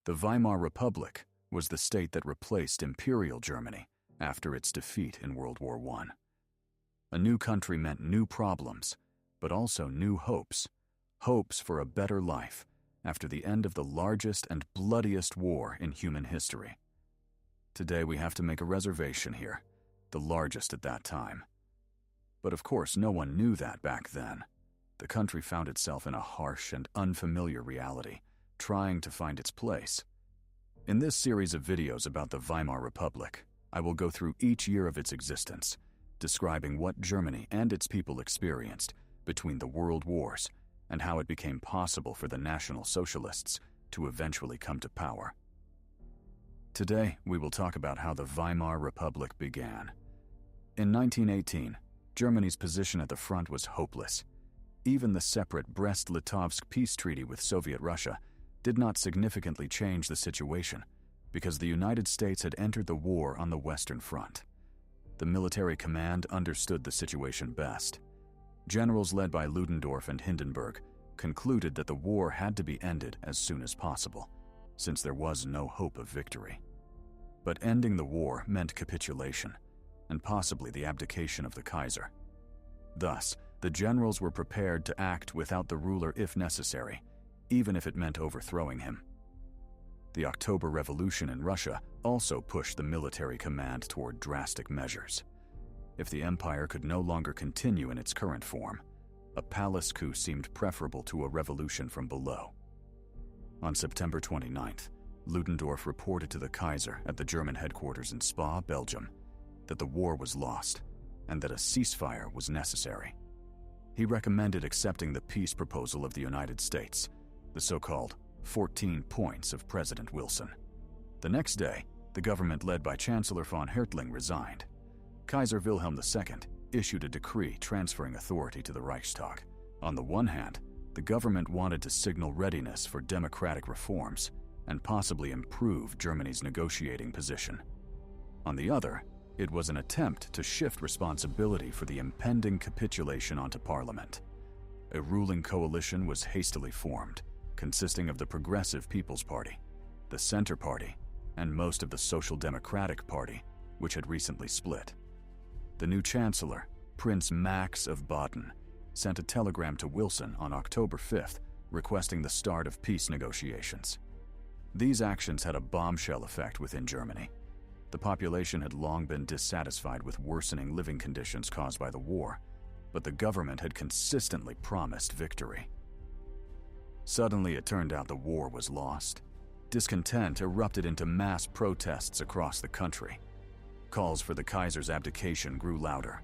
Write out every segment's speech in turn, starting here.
The Weimar Republic was the state that replaced Imperial Germany after its defeat in World War I. A new country meant new problems, but also new hopes. Hopes for a better life after the end of the largest and bloodiest war in human history. Today we have to make a reservation here, the largest at that time. But of course, no one knew that back then. The country found itself in a harsh and unfamiliar reality, trying to find its place. In this series of videos about the Weimar Republic, I will go through each year of its existence, describing what Germany and its people experienced between the world wars and how it became possible for the National Socialists to eventually come to power. Today, we will talk about how the Weimar Republic began. In 1918, Germany's position at the front was hopeless. Even the separate Brest-Litovsk peace treaty with Soviet Russia did not significantly change the situation because the United States had entered the war on the Western Front. The military command understood the situation best. Generals led by Ludendorff and Hindenburg concluded that the war had to be ended as soon as possible, since there was no hope of victory. But ending the war meant capitulation, and possibly the abdication of the Kaiser. Thus, the generals were prepared to act without the ruler if necessary, even if it meant overthrowing him. The October Revolution in Russia also pushed the military command toward drastic measures. If the empire could no longer continue in its current form, a palace coup seemed preferable to a revolution from below. On September 29th, Ludendorff reported to the Kaiser at the German headquarters in Spa, Belgium, that the war was lost and that a ceasefire was necessary. He recommended accepting the peace proposal of the United States, the so-called 14 points of President Wilson. The next day, the government led by Chancellor von Hertling resigned. Kaiser Wilhelm II issued a decree transferring authority to the Reichstag. On the one hand, the government wanted to signal readiness for democratic reforms and possibly improve Germany's negotiating position. On the other, it was an attempt to shift responsibility for the impending capitulation onto Parliament. A ruling coalition was hastily formed, consisting of the Progressive People's Party, the Centre Party, and most of the Social Democratic Party, which had recently split. The new chancellor, Prince Max of Baden, sent a telegram to Wilson on October 5th requesting the start of peace negotiations. These actions had a bombshell effect within Germany. The population had long been dissatisfied with worsening living conditions caused by the war, but the government had consistently promised victory. Suddenly, it turned out the war was lost. Discontent erupted into mass protests across the country. Calls for the Kaiser's abdication grew louder.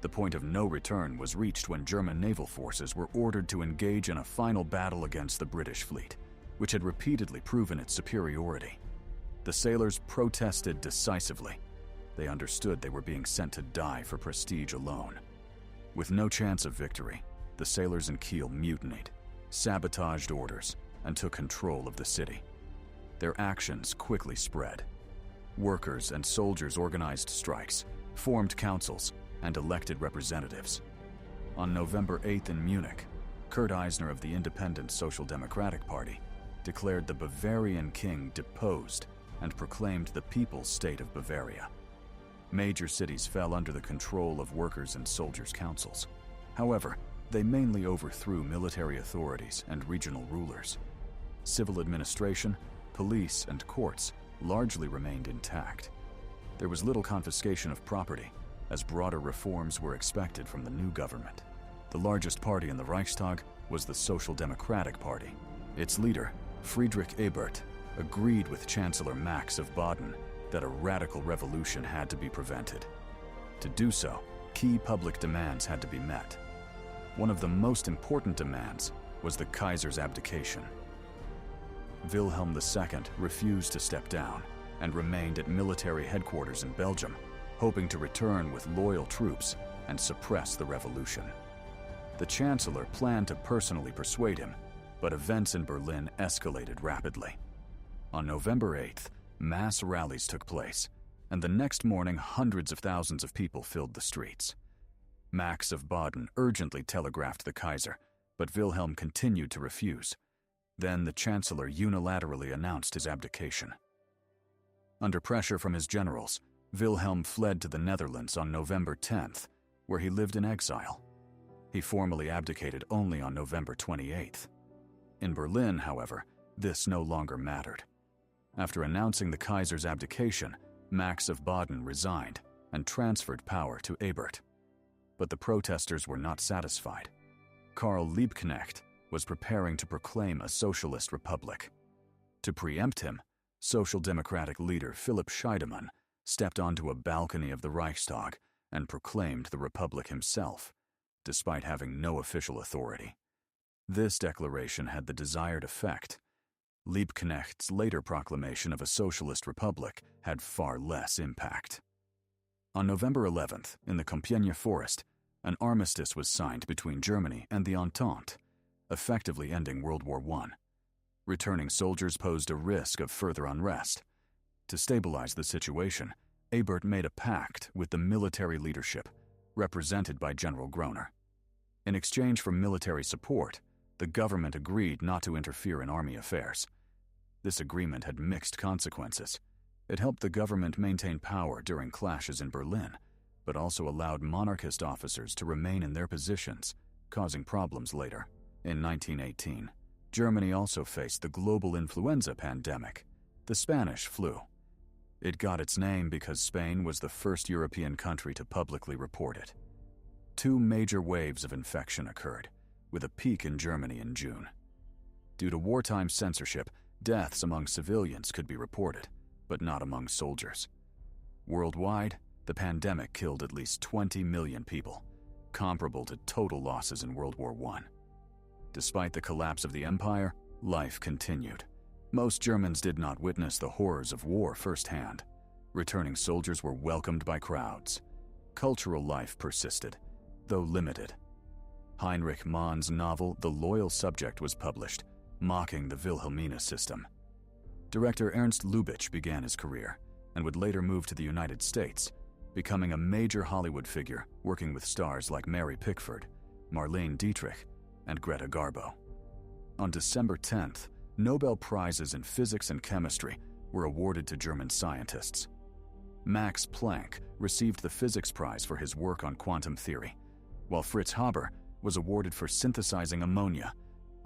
The point of no return was reached when German naval forces were ordered to engage in a final battle against the British fleet, which had repeatedly proven its superiority. The sailors protested decisively. They understood they were being sent to die for prestige alone. With no chance of victory, the sailors in Kiel mutinied, sabotaged orders, and took control of the city. Their actions quickly spread. Workers and soldiers organized strikes, formed councils, and elected representatives. On November 8th in Munich, Kurt Eisner of the Independent Social Democratic Party declared the Bavarian king deposed and proclaimed the People's State of Bavaria. Major cities fell under the control of workers' and soldiers' councils. However, they mainly overthrew military authorities and regional rulers. Civil administration, police, and courts largely remained intact. There was little confiscation of property, as broader reforms were expected from the new government. The largest party in the Reichstag was the Social Democratic Party. Its leader, Friedrich Ebert, agreed with Chancellor Max of Baden that a radical revolution had to be prevented. To do so, key public demands had to be met. One of the most important demands was the Kaiser's abdication. Wilhelm II refused to step down and remained at military headquarters in Belgium, hoping to return with loyal troops and suppress the revolution. The Chancellor planned to personally persuade him, but events in Berlin escalated rapidly. On November 8th, mass rallies took place, and the next morning hundreds of thousands of people filled the streets. Max of Baden urgently telegraphed the Kaiser, but Wilhelm continued to refuse. Then the Chancellor unilaterally announced his abdication. Under pressure from his generals, Wilhelm fled to the Netherlands on November 10th, where he lived in exile. He formally abdicated only on November 28th. In Berlin, however, this no longer mattered. After announcing the Kaiser's abdication, Max of Baden resigned and transferred power to Ebert. But the protesters were not satisfied. Karl Liebknecht was preparing to proclaim a socialist republic. To preempt him, Social Democratic leader Philipp Scheidemann stepped onto a balcony of the Reichstag and proclaimed the republic himself, despite having no official authority. This declaration had the desired effect. Liebknecht's later proclamation of a socialist republic had far less impact. On November 11th, in the Compiègne forest, an armistice was signed between Germany and the Entente, effectively ending World War I. Returning soldiers posed a risk of further unrest. To stabilize the situation, Ebert made a pact with the military leadership, represented by General Groener. In exchange for military support, the government agreed not to interfere in army affairs. This agreement had mixed consequences. It helped the government maintain power during clashes in Berlin, but also allowed monarchist officers to remain in their positions, causing problems later. In 1918, Germany also faced the global influenza pandemic, the Spanish flu. It got its name because Spain was the first European country to publicly report it. 2 major waves of infection occurred, with a peak in Germany in June. Due to wartime censorship, deaths among civilians could be reported, but not among soldiers. Worldwide, the pandemic killed at least 20 million people, comparable to total losses in World War I. Despite the collapse of the empire, life continued. Most Germans did not witness the horrors of war firsthand. Returning soldiers were welcomed by crowds. Cultural life persisted, though limited. Heinrich Mann's novel The Loyal Subject was published, mocking the Wilhelmina system. Director Ernst Lubitsch began his career and would later move to the United States, becoming a major Hollywood figure working with stars like Mary Pickford, Marlene Dietrich, and Greta Garbo. On December 10th, Nobel Prizes in physics and chemistry were awarded to German scientists. Max Planck received the physics prize for his work on quantum theory, while Fritz Haber was awarded for synthesizing ammonia,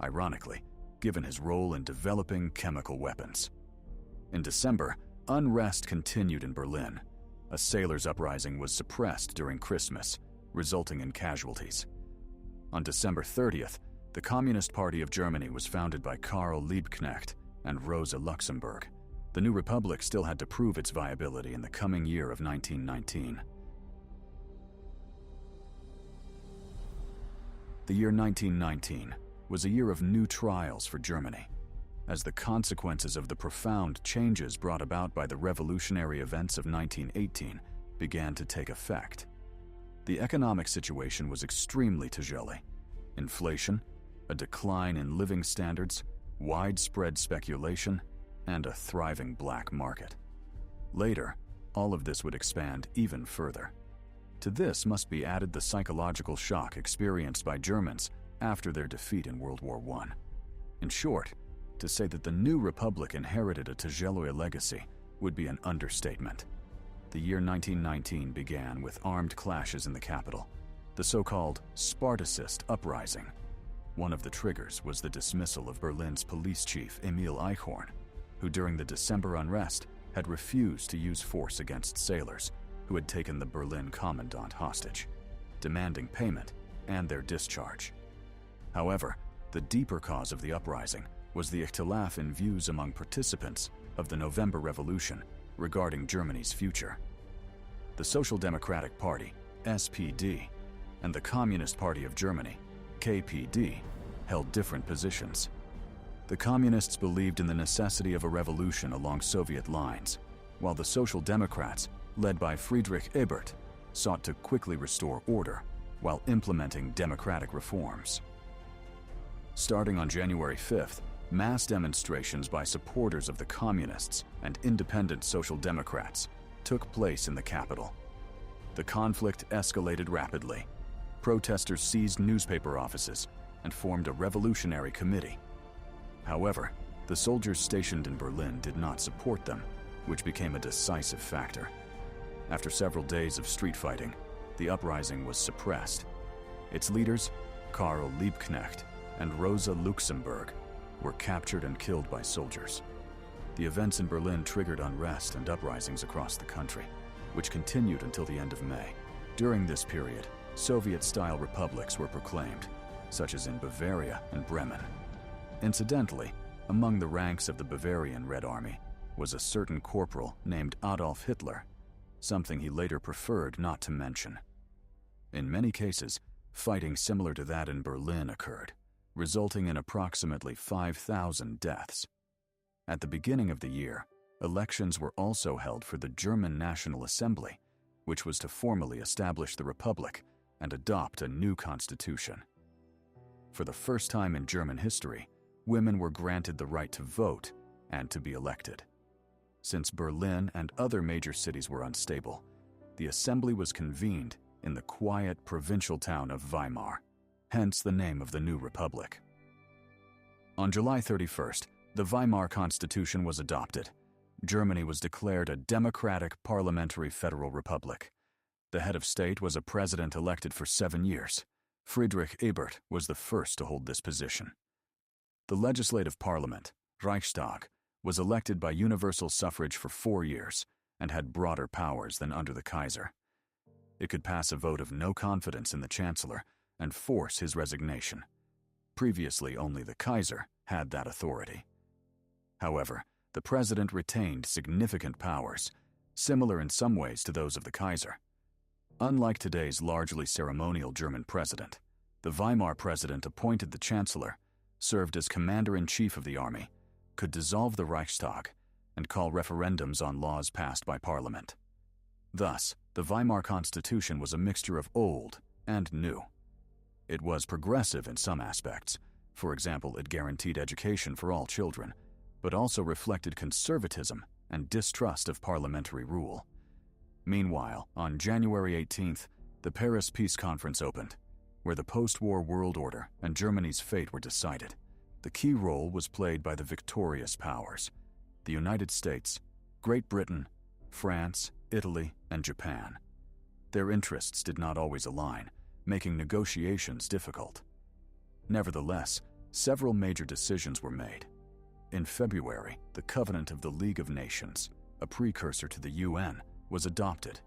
ironically, given his role in developing chemical weapons. In December, unrest continued in Berlin. A sailors' uprising was suppressed during Christmas, resulting in casualties. On December 30th, the Communist Party of Germany was founded by Karl Liebknecht and Rosa Luxemburg. The new republic still had to prove its viability in the coming year of 1919. The year 1919 was a year of new trials for Germany, as the consequences of the profound changes brought about by the revolutionary events of 1918 began to take effect. The economic situation was extremely tijoli. Inflation, a decline in living standards, widespread speculation, and a thriving black market. Later, all of this would expand even further. To this must be added the psychological shock experienced by Germans after their defeat in World War I. In short, to say that the new republic inherited a Tijoloi legacy would be an understatement. The year 1919 began with armed clashes in the capital, the so-called Spartacist uprising. One of the triggers was the dismissal of Berlin's police chief Emil Eichhorn, who during the December unrest had refused to use force against sailors who had taken the Berlin commandant hostage, demanding payment and their discharge. However, the deeper cause of the uprising was the ikhtilaf in views among participants of the November Revolution regarding Germany's future. The Social Democratic Party, SPD, and the Communist Party of Germany, KPD, held different positions. The Communists believed in the necessity of a revolution along Soviet lines, while the Social Democrats, led by Friedrich Ebert, sought to quickly restore order while implementing democratic reforms. Starting on January 5th, mass demonstrations by supporters of the Communists and independent Social Democrats took place in the capital. The conflict escalated rapidly. Protesters seized newspaper offices and formed a revolutionary committee. However, the soldiers stationed in Berlin did not support them, which became a decisive factor. After several days of street fighting, the uprising was suppressed. Its leaders, Karl Liebknecht and Rosa Luxemburg, were captured and killed by soldiers. The events in Berlin triggered unrest and uprisings across the country, which continued until the end of May. During this period, Soviet-style republics were proclaimed, such as in Bavaria and Bremen. Incidentally, among the ranks of the Bavarian Red Army was a certain corporal named Adolf Hitler, something he later preferred not to mention. In many cases, fighting similar to that in Berlin occurred, resulting in approximately 5,000 deaths. At the beginning of the year, elections were also held for the German National Assembly, which was to formally establish the Republic and adopt a new constitution. For the first time in German history, women were granted the right to vote and to be elected. Since Berlin and other major cities were unstable, the assembly was convened in the quiet provincial town of Weimar, hence the name of the new republic. On July 31st, the Weimar Constitution was adopted. Germany was declared a democratic parliamentary federal republic. The head of state was a president elected for 7 years. Friedrich Ebert was the first to hold this position. The legislative parliament, Reichstag, was elected by universal suffrage for 4 years and had broader powers than under the Kaiser. It could pass a vote of no confidence in the chancellor and force his resignation. Previously, only the Kaiser had that authority. However, the president retained significant powers, similar in some ways to those of the Kaiser. Unlike today's largely ceremonial German president, the Weimar president appointed the chancellor, served as commander-in-chief of the army, could dissolve the Reichstag, and call referendums on laws passed by parliament. Thus, the Weimar Constitution was a mixture of old and new. It was progressive in some aspects. For example, it guaranteed education for all children, but also reflected conservatism and distrust of parliamentary rule. Meanwhile, on January 18th, the Paris Peace Conference opened, where the post-war world order and Germany's fate were decided. The key role was played by the victorious powers: the United States, Great Britain, France, Italy, and Japan. Their interests did not always align, making negotiations difficult. Nevertheless, several major decisions were made. In February, the Covenant of the League of Nations, a precursor to the UN, was adopted,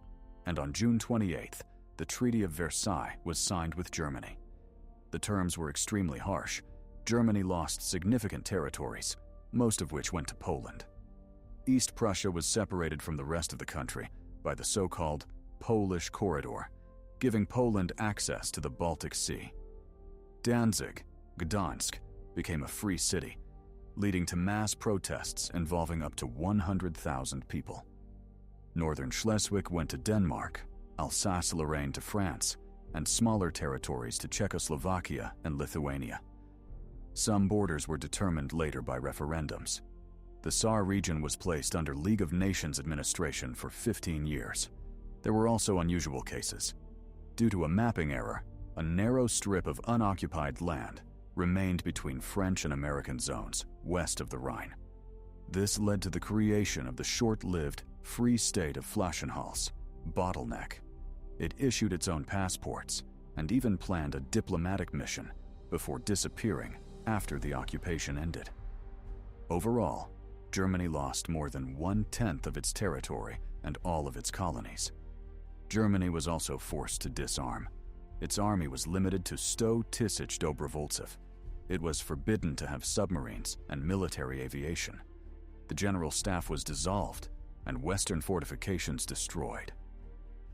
and on June 28th, the Treaty of Versailles was signed with Germany. The terms were extremely harsh. Germany lost significant territories, most of which went to Poland. East Prussia was separated from the rest of the country by the so-called Polish Corridor, giving Poland access to the Baltic Sea. Danzig, Gdansk, became a free city, leading to mass protests involving up to 100,000 people. Northern Schleswig went to Denmark, Alsace-Lorraine to France, and smaller territories to Czechoslovakia and Lithuania. Some borders were determined later by referendums. The Saar region was placed under League of Nations administration for 15 years. There were also unusual cases. Due to a mapping error, a narrow strip of unoccupied land remained between French and American zones west of the Rhine. This led to the creation of the short-lived Free State of Flaschenhals, bottleneck. It issued its own passports and even planned a diplomatic mission before disappearing after the occupation ended. Overall, Germany lost more than 1/10 of its territory and all of its colonies. Germany was also forced to disarm. Its army was limited to Sto-Tisić Dobrovolcev. It was forbidden to have submarines and military aviation. The general staff was dissolved and Western fortifications destroyed.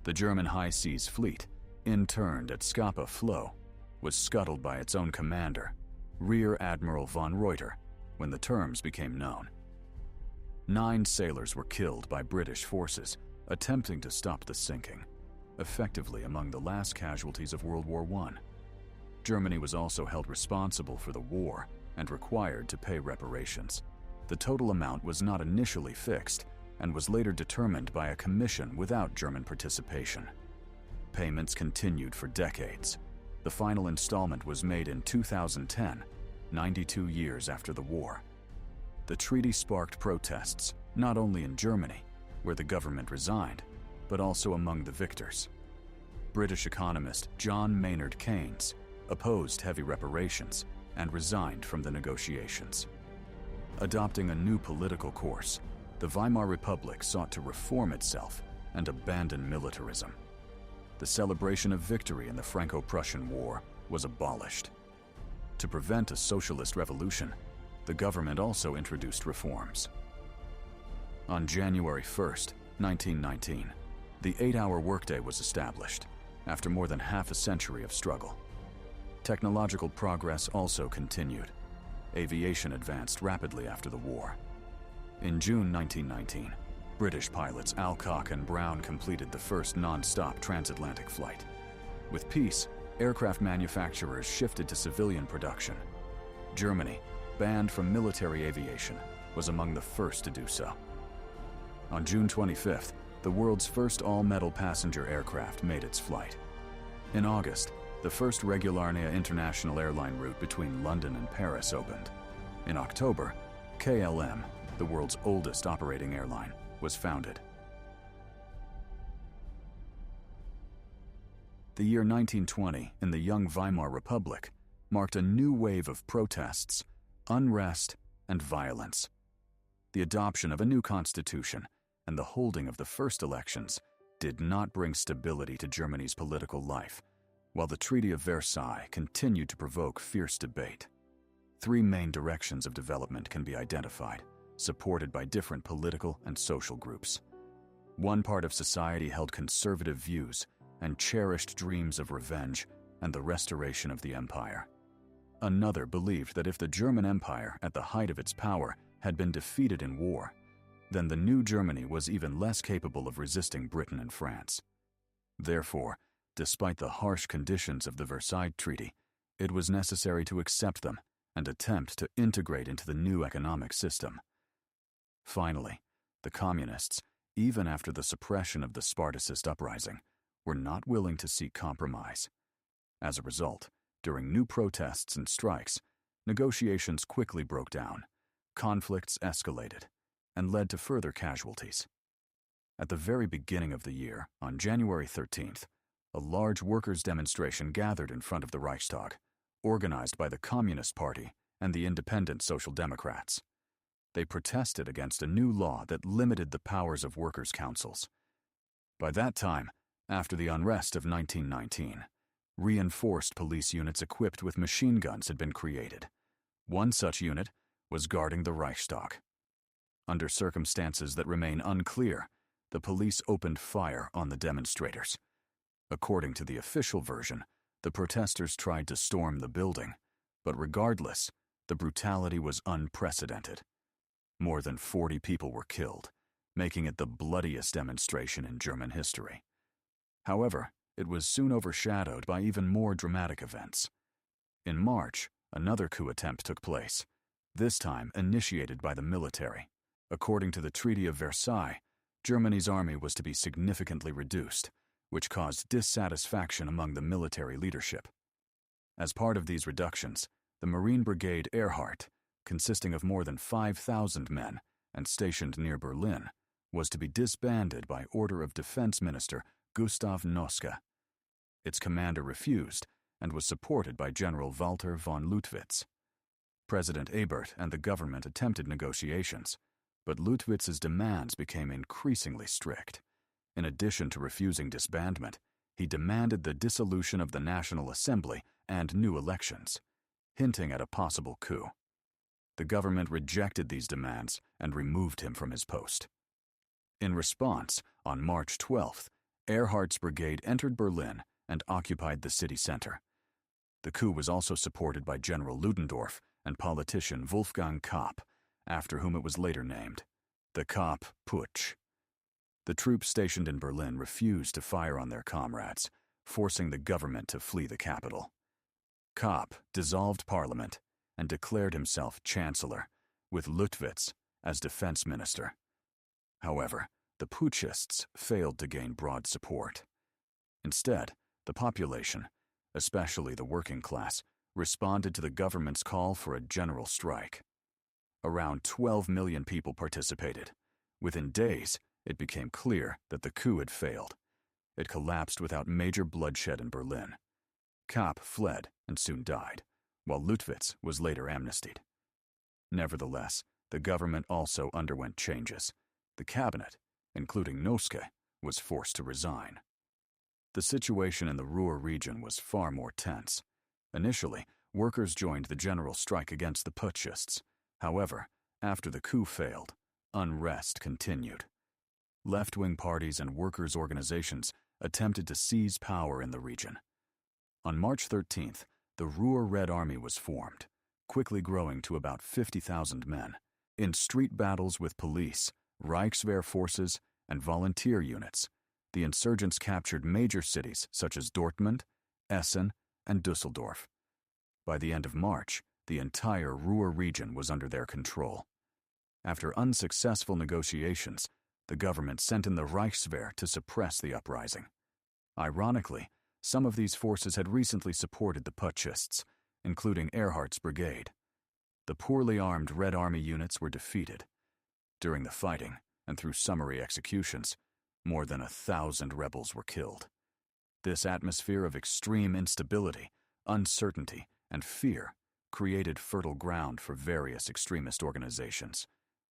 The German High Seas Fleet, interned at Scapa Flow, was scuttled by its own commander, Rear Admiral von Reuter, when the terms became known. 9 sailors were killed by British forces attempting to stop the sinking, effectively among the last casualties of World War I. Germany was also held responsible for the war and required to pay reparations. The total amount was not initially fixed and was later determined by a commission without German participation. Payments continued for decades. The final installment was made in 2010, 92 years after the war. The treaty sparked protests, not only in Germany, where the government resigned, but also among the victors. British economist John Maynard Keynes opposed heavy reparations and resigned from the negotiations. Adopting a new political course, the Weimar Republic sought to reform itself and abandon militarism. The celebration of victory in the Franco-Prussian War was abolished. To prevent a socialist revolution, the government also introduced reforms. On January 1st, 1919, the 8-hour workday was established, after more than half a century of struggle. Technological progress also continued. Aviation advanced rapidly after the war. In June 1919, British pilots Alcock and Brown completed the first non-stop transatlantic flight. With peace, aircraft manufacturers shifted to civilian production. Germany, banned from military aviation, was among the first to do so. On June 25th, the world's first all-metal passenger aircraft made its flight. In August, the first Regularnia international airline route between London and Paris opened. In October, KLM, the world's oldest operating airline, was founded. The year 1920 in the young Weimar Republic marked a new wave of protests, unrest, and violence. The adoption of a new constitution and the holding of the first elections did not bring stability to Germany's political life, while the Treaty of Versailles continued to provoke fierce debate. Three main directions of development can be identified, supported by different political and social groups. One part of society held conservative views and cherished dreams of revenge and the restoration of the empire. Another believed that if the German Empire, at the height of its power, had been defeated in war, then the new Germany was even less capable of resisting Britain and France. Therefore, despite the harsh conditions of the Versailles Treaty, it was necessary to accept them and attempt to integrate into the new economic system. Finally, the communists, even after the suppression of the Spartacist uprising, were not willing to seek compromise. As a result, during new protests and strikes, negotiations quickly broke down, conflicts escalated, and led to further casualties. At the very beginning of the year, on January 13th, a large workers' demonstration gathered in front of the Reichstag, organized by the Communist Party and the Independent Social Democrats. They protested against a new law that limited the powers of workers' councils. By that time, after the unrest of 1919, reinforced police units equipped with machine guns had been created. One such unit was guarding the Reichstag. Under circumstances that remain unclear, the police opened fire on the demonstrators. According to the official version, the protesters tried to storm the building, but regardless, the brutality was unprecedented. More than 40 people were killed, making it the bloodiest demonstration in German history. However, it was soon overshadowed by even more dramatic events. In March, another coup attempt took place, this time initiated by the military. According to the Treaty of Versailles, Germany's army was to be significantly reduced, which caused dissatisfaction among the military leadership. As part of these reductions, the Marine Brigade Erhard, consisting of more than 5,000 men and stationed near Berlin, was to be disbanded by order of Defense Minister Gustav Noske. Its commander refused and was supported by General Walter von Lüttwitz. President Ebert and the government attempted negotiations, but Lüttwitz's demands became increasingly strict. In addition to refusing disbandment, he demanded the dissolution of the National Assembly and new elections, hinting at a possible coup. The government rejected these demands and removed him from his post. In response, on March 12th, Erhard's brigade entered Berlin and occupied the city center. The coup was also supported by General Ludendorff and politician Wolfgang Kapp, after whom it was later named, the Kapp Putsch. The troops stationed in Berlin refused to fire on their comrades, forcing the government to flee the capital. Kapp dissolved parliament and declared himself chancellor, with Lüttwitz as defense minister. However, the putschists failed to gain broad support. Instead, the population, especially the working class, responded to the government's call for a general strike. Around 12 million people participated. Within days, it became clear that the coup had failed. It collapsed without major bloodshed in Berlin. Kapp fled and soon died, while Lutwitz was later amnestied. Nevertheless, the government also underwent changes. The cabinet, including Noske, was forced to resign. The situation in the Ruhr region was far more tense. Initially, workers joined the general strike against the putschists. However, after the coup failed, unrest continued. Left-wing parties and workers' organizations attempted to seize power in the region. On March 13th, the Ruhr Red Army was formed, quickly growing to about 50,000 men. In street battles with police, Reichswehr forces, and volunteer units, the insurgents captured major cities such as Dortmund, Essen, and Düsseldorf. By the end of March, the entire Ruhr region was under their control. After unsuccessful negotiations, the government sent in the Reichswehr to suppress the uprising. Ironically, some of these forces had recently supported the putschists, including Erhardt's brigade. The poorly armed Red Army units were defeated. During the fighting, and through summary executions, more than 1,000 rebels were killed. This atmosphere of extreme instability, uncertainty, and fear created fertile ground for various extremist organizations,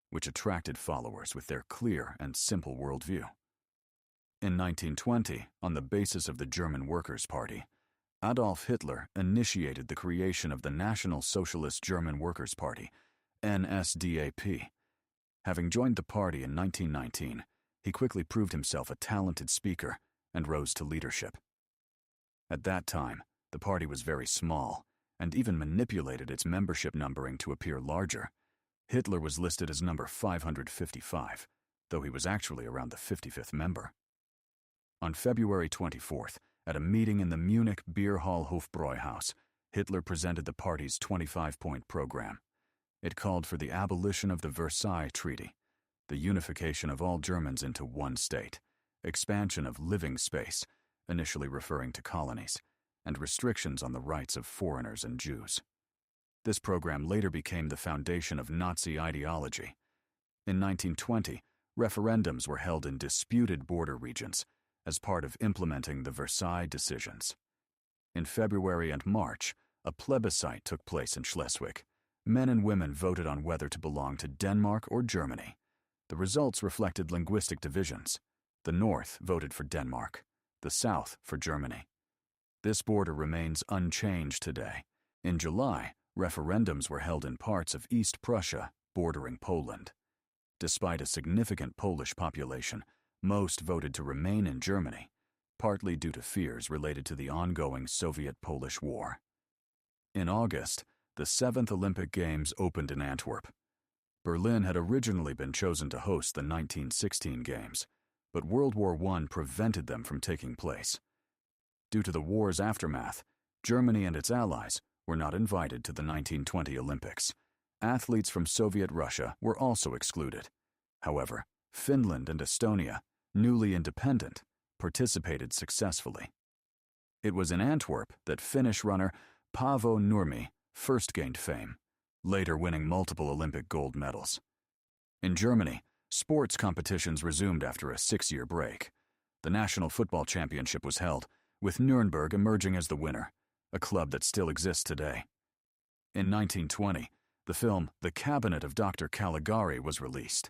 which attracted followers with their clear and simple worldview. In 1920, on the basis of the German Workers' Party, Adolf Hitler initiated the creation of the National Socialist German Workers' Party, NSDAP. Having joined the party in 1919, he quickly proved himself a talented speaker and rose to leadership. At that time, the party was very small and even manipulated its membership numbering to appear larger. Hitler was listed as number 555, though he was actually around the 55th member. On February 24th, at a meeting in the Munich Beer Hall Hofbräuhaus, Hitler presented the party's 25-point program. It called for the abolition of the Versailles Treaty, the unification of all Germans into one state, expansion of living space, initially referring to colonies, and restrictions on the rights of foreigners and Jews. This program later became the foundation of Nazi ideology. In 1920, referendums were held in disputed border regions as part of implementing the Versailles decisions. In February and March, a plebiscite took place in Schleswig. Men and women voted on whether to belong to Denmark or Germany. The results reflected linguistic divisions. The North voted for Denmark, the South for Germany. This border remains unchanged today. In July, referendums were held in parts of East Prussia bordering Poland. Despite a significant Polish population, most voted to remain in Germany, partly due to fears related to the ongoing Soviet-Polish War. In August, the 7th Olympic Games opened in Antwerp. Berlin had originally been chosen to host the 1916 Games, but World War I prevented them from taking place. Due to the war's aftermath, Germany and its allies were not invited to the 1920 Olympics. Athletes from Soviet Russia were also excluded. However, Finland and Estonia, newly independent, participated successfully. It was in Antwerp that Finnish runner Paavo Nurmi first gained fame, later winning multiple Olympic gold medals. In Germany, sports competitions resumed after a 6-year break. The National Football Championship was held, with Nuremberg emerging as the winner, a club that still exists today. In 1920, the film The Cabinet of Dr. Caligari was released.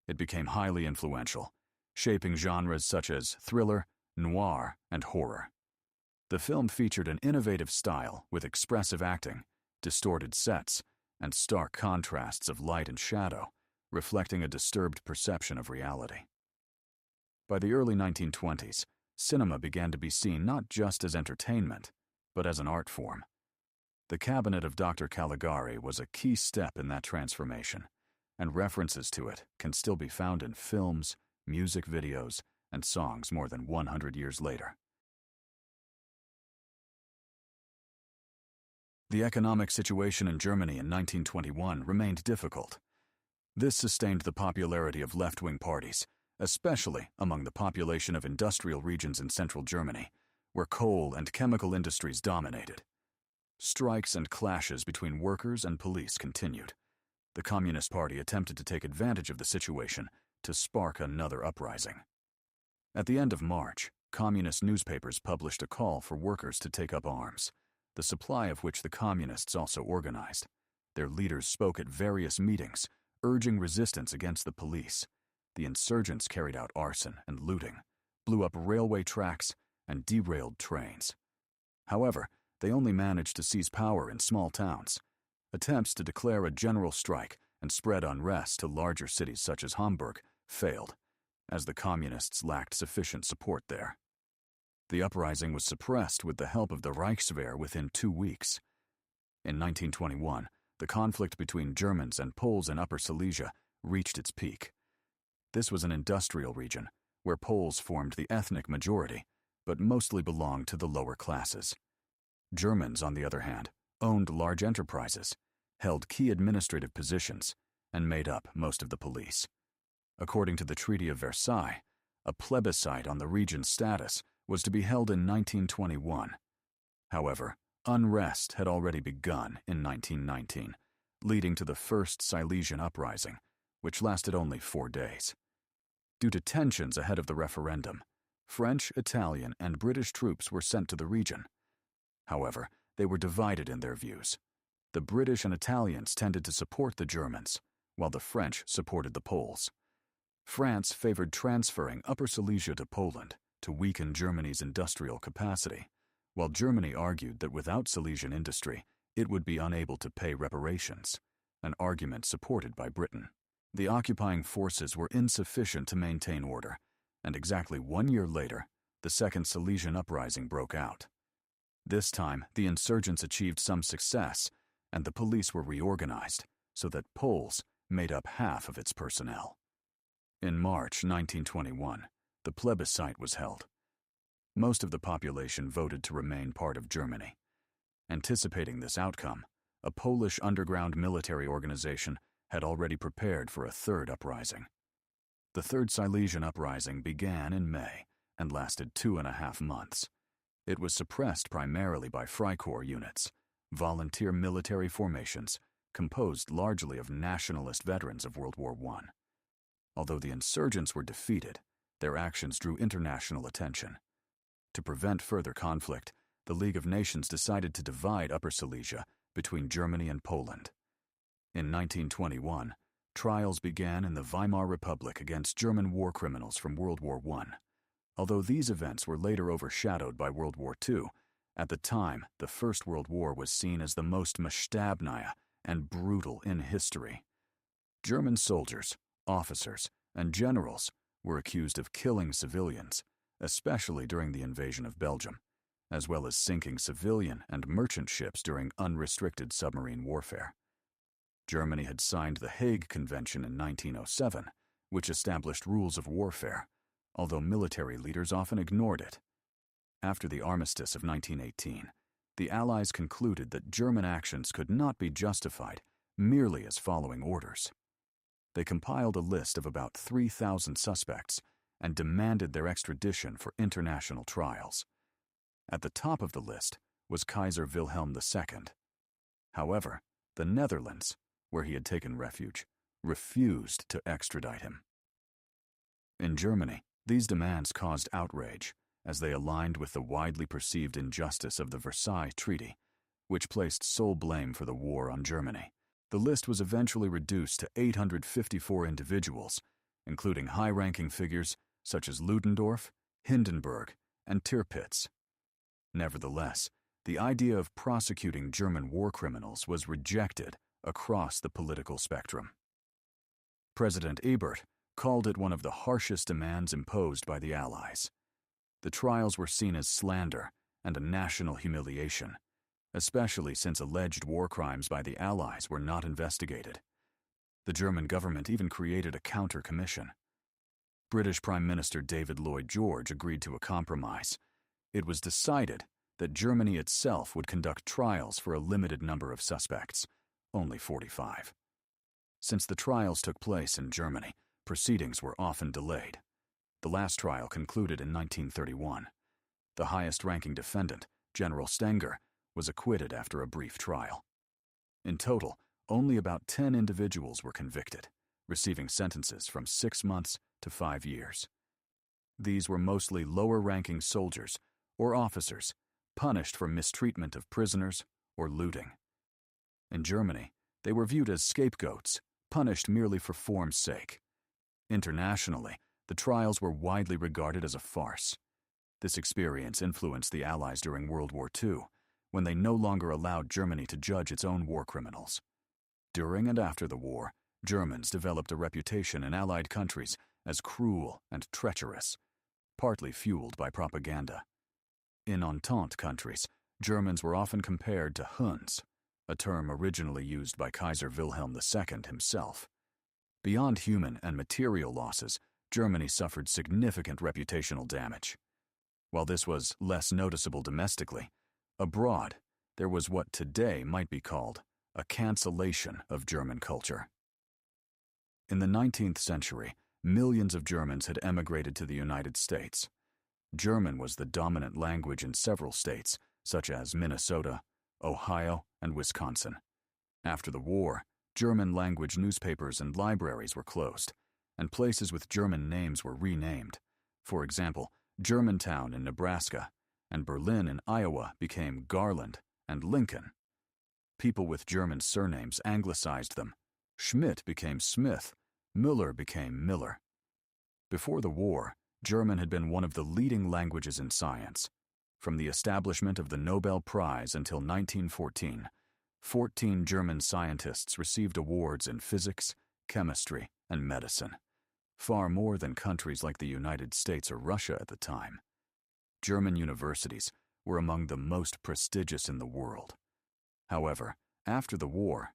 It became highly influential, shaping genres such as thriller, noir, and horror. The film featured an innovative style with expressive acting, distorted sets, and stark contrasts of light and shadow, reflecting a disturbed perception of reality. By the early 1920s, cinema began to be seen not just as entertainment, but as an art form. The Cabinet of Dr. Caligari was a key step in that transformation, and references to it can still be found in films, music videos, and songs more than 100 years later. The economic situation in Germany in 1921 remained difficult. This sustained the popularity of left-wing parties, especially among the population of industrial regions in central Germany, where coal and chemical industries dominated. strikes and clashes between workers and police continued. The Communist Party attempted to take advantage of the situation to spark another uprising. At the end of March, communist newspapers published a call for workers to take up arms, the supply of which the communists also organized. Their leaders spoke at various meetings, urging resistance against the police. The insurgents carried out arson and looting, blew up railway tracks, and derailed trains. However, they only managed to seize power in small towns. Attempts to declare a general strike and spread unrest to larger cities such as Hamburg failed, as the communists lacked sufficient support there. The uprising was suppressed with the help of the Reichswehr within 2 weeks. In 1921, the conflict between Germans and Poles in Upper Silesia reached its peak. This was an industrial region where Poles formed the ethnic majority, but mostly belonged to the lower classes. Germans, on the other hand, owned large enterprises, held key administrative positions, and made up most of the police. According to the Treaty of Versailles, a plebiscite on the region's status was to be held in 1921. However, unrest had already begun in 1919, leading to the First Silesian Uprising, which lasted only 4 days. Due to tensions ahead of the referendum, French, Italian, and British troops were sent to the region. However, they were divided in their views. The British and Italians tended to support the Germans, while the French supported the Poles. France favored transferring Upper Silesia to Poland to weaken Germany's industrial capacity, while Germany argued that without Silesian industry, it would be unable to pay reparations, an argument supported by Britain. The occupying forces were insufficient to maintain order, and exactly 1 year later, the Second Silesian Uprising broke out. This time, the insurgents achieved some success, and the police were reorganized so that Poles made up half of its personnel. In March 1921, the plebiscite was held. Most of the population voted to remain part of Germany. Anticipating this outcome, a Polish underground military organization had already prepared for a third uprising. The Third Silesian Uprising began in May and lasted 2.5 months. It was suppressed primarily by Freikorps units, volunteer military formations composed largely of nationalist veterans of World War I. Although the insurgents were defeated, their actions drew international attention. To prevent further conflict, the League of Nations decided to divide Upper Silesia between Germany and Poland. In 1921, trials began in the Weimar Republic against German war criminals from World War I. Although these events were later overshadowed by World War II, at the time, the First World War was seen as the most maschtabnahe and brutal in history. German soldiers, officers, and generals were accused of killing civilians, especially during the invasion of Belgium, as well as sinking civilian and merchant ships during unrestricted submarine warfare. Germany had signed the Hague Convention in 1907, which established rules of warfare, although military leaders often ignored it. After the armistice of 1918, the Allies concluded that German actions could not be justified merely as following orders. They compiled a list of about 3,000 suspects and demanded their extradition for international trials. At the top of the list was Kaiser Wilhelm II. However, the Netherlands, where he had taken refuge, refused to extradite him. In Germany, these demands caused outrage, as they aligned with the widely perceived injustice of the Versailles Treaty, which placed sole blame for the war on Germany. The list was eventually reduced to 854 individuals, including high-ranking figures such as Ludendorff, Hindenburg, and Tirpitz. Nevertheless, the idea of prosecuting German war criminals was rejected across the political spectrum. President Ebert called it one of the harshest demands imposed by the Allies. The trials were seen as slander and a national humiliation, especially since alleged war crimes by the Allies were not investigated. The German government even created a counter-commission. British Prime Minister David Lloyd George agreed to a compromise. It was decided that Germany itself would conduct trials for a limited number of suspects, only 45. Since the trials took place in Germany, proceedings were often delayed. The last trial concluded in 1931. The highest-ranking defendant, General Stenger, was acquitted after a brief trial. In total, only about 10 individuals were convicted, receiving sentences from 6 months to 5 years. These were mostly lower-ranking soldiers or officers punished for mistreatment of prisoners or looting. In Germany, they were viewed as scapegoats, punished merely for form's sake. Internationally, the trials were widely regarded as a farce. This experience influenced the Allies during World War II, when they no longer allowed Germany to judge its own war criminals. During and after the war, Germans developed a reputation in Allied countries as cruel and treacherous, partly fueled by propaganda. In Entente countries, Germans were often compared to Huns, a term originally used by Kaiser Wilhelm II himself. Beyond human and material losses, Germany suffered significant reputational damage. While this was less noticeable domestically, abroad, there was what today might be called a cancellation of German culture. In the 19th century, millions of Germans had emigrated to the United States. German was the dominant language in several states, such as Minnesota, Ohio, and Wisconsin. After the war, German-language newspapers and libraries were closed, and places with German names were renamed. For example, Germantown in Nebraska and Berlin in Iowa became Garland and Lincoln. People with German surnames anglicized them. Schmidt became Smith, Müller became Miller. Before the war, German had been one of the leading languages in science. From the establishment of the Nobel Prize until 1914, 14 German scientists received awards in physics, chemistry, and medicine, far more than countries like the United States or Russia at the time. German universities were among the most prestigious in the world. However, after the war,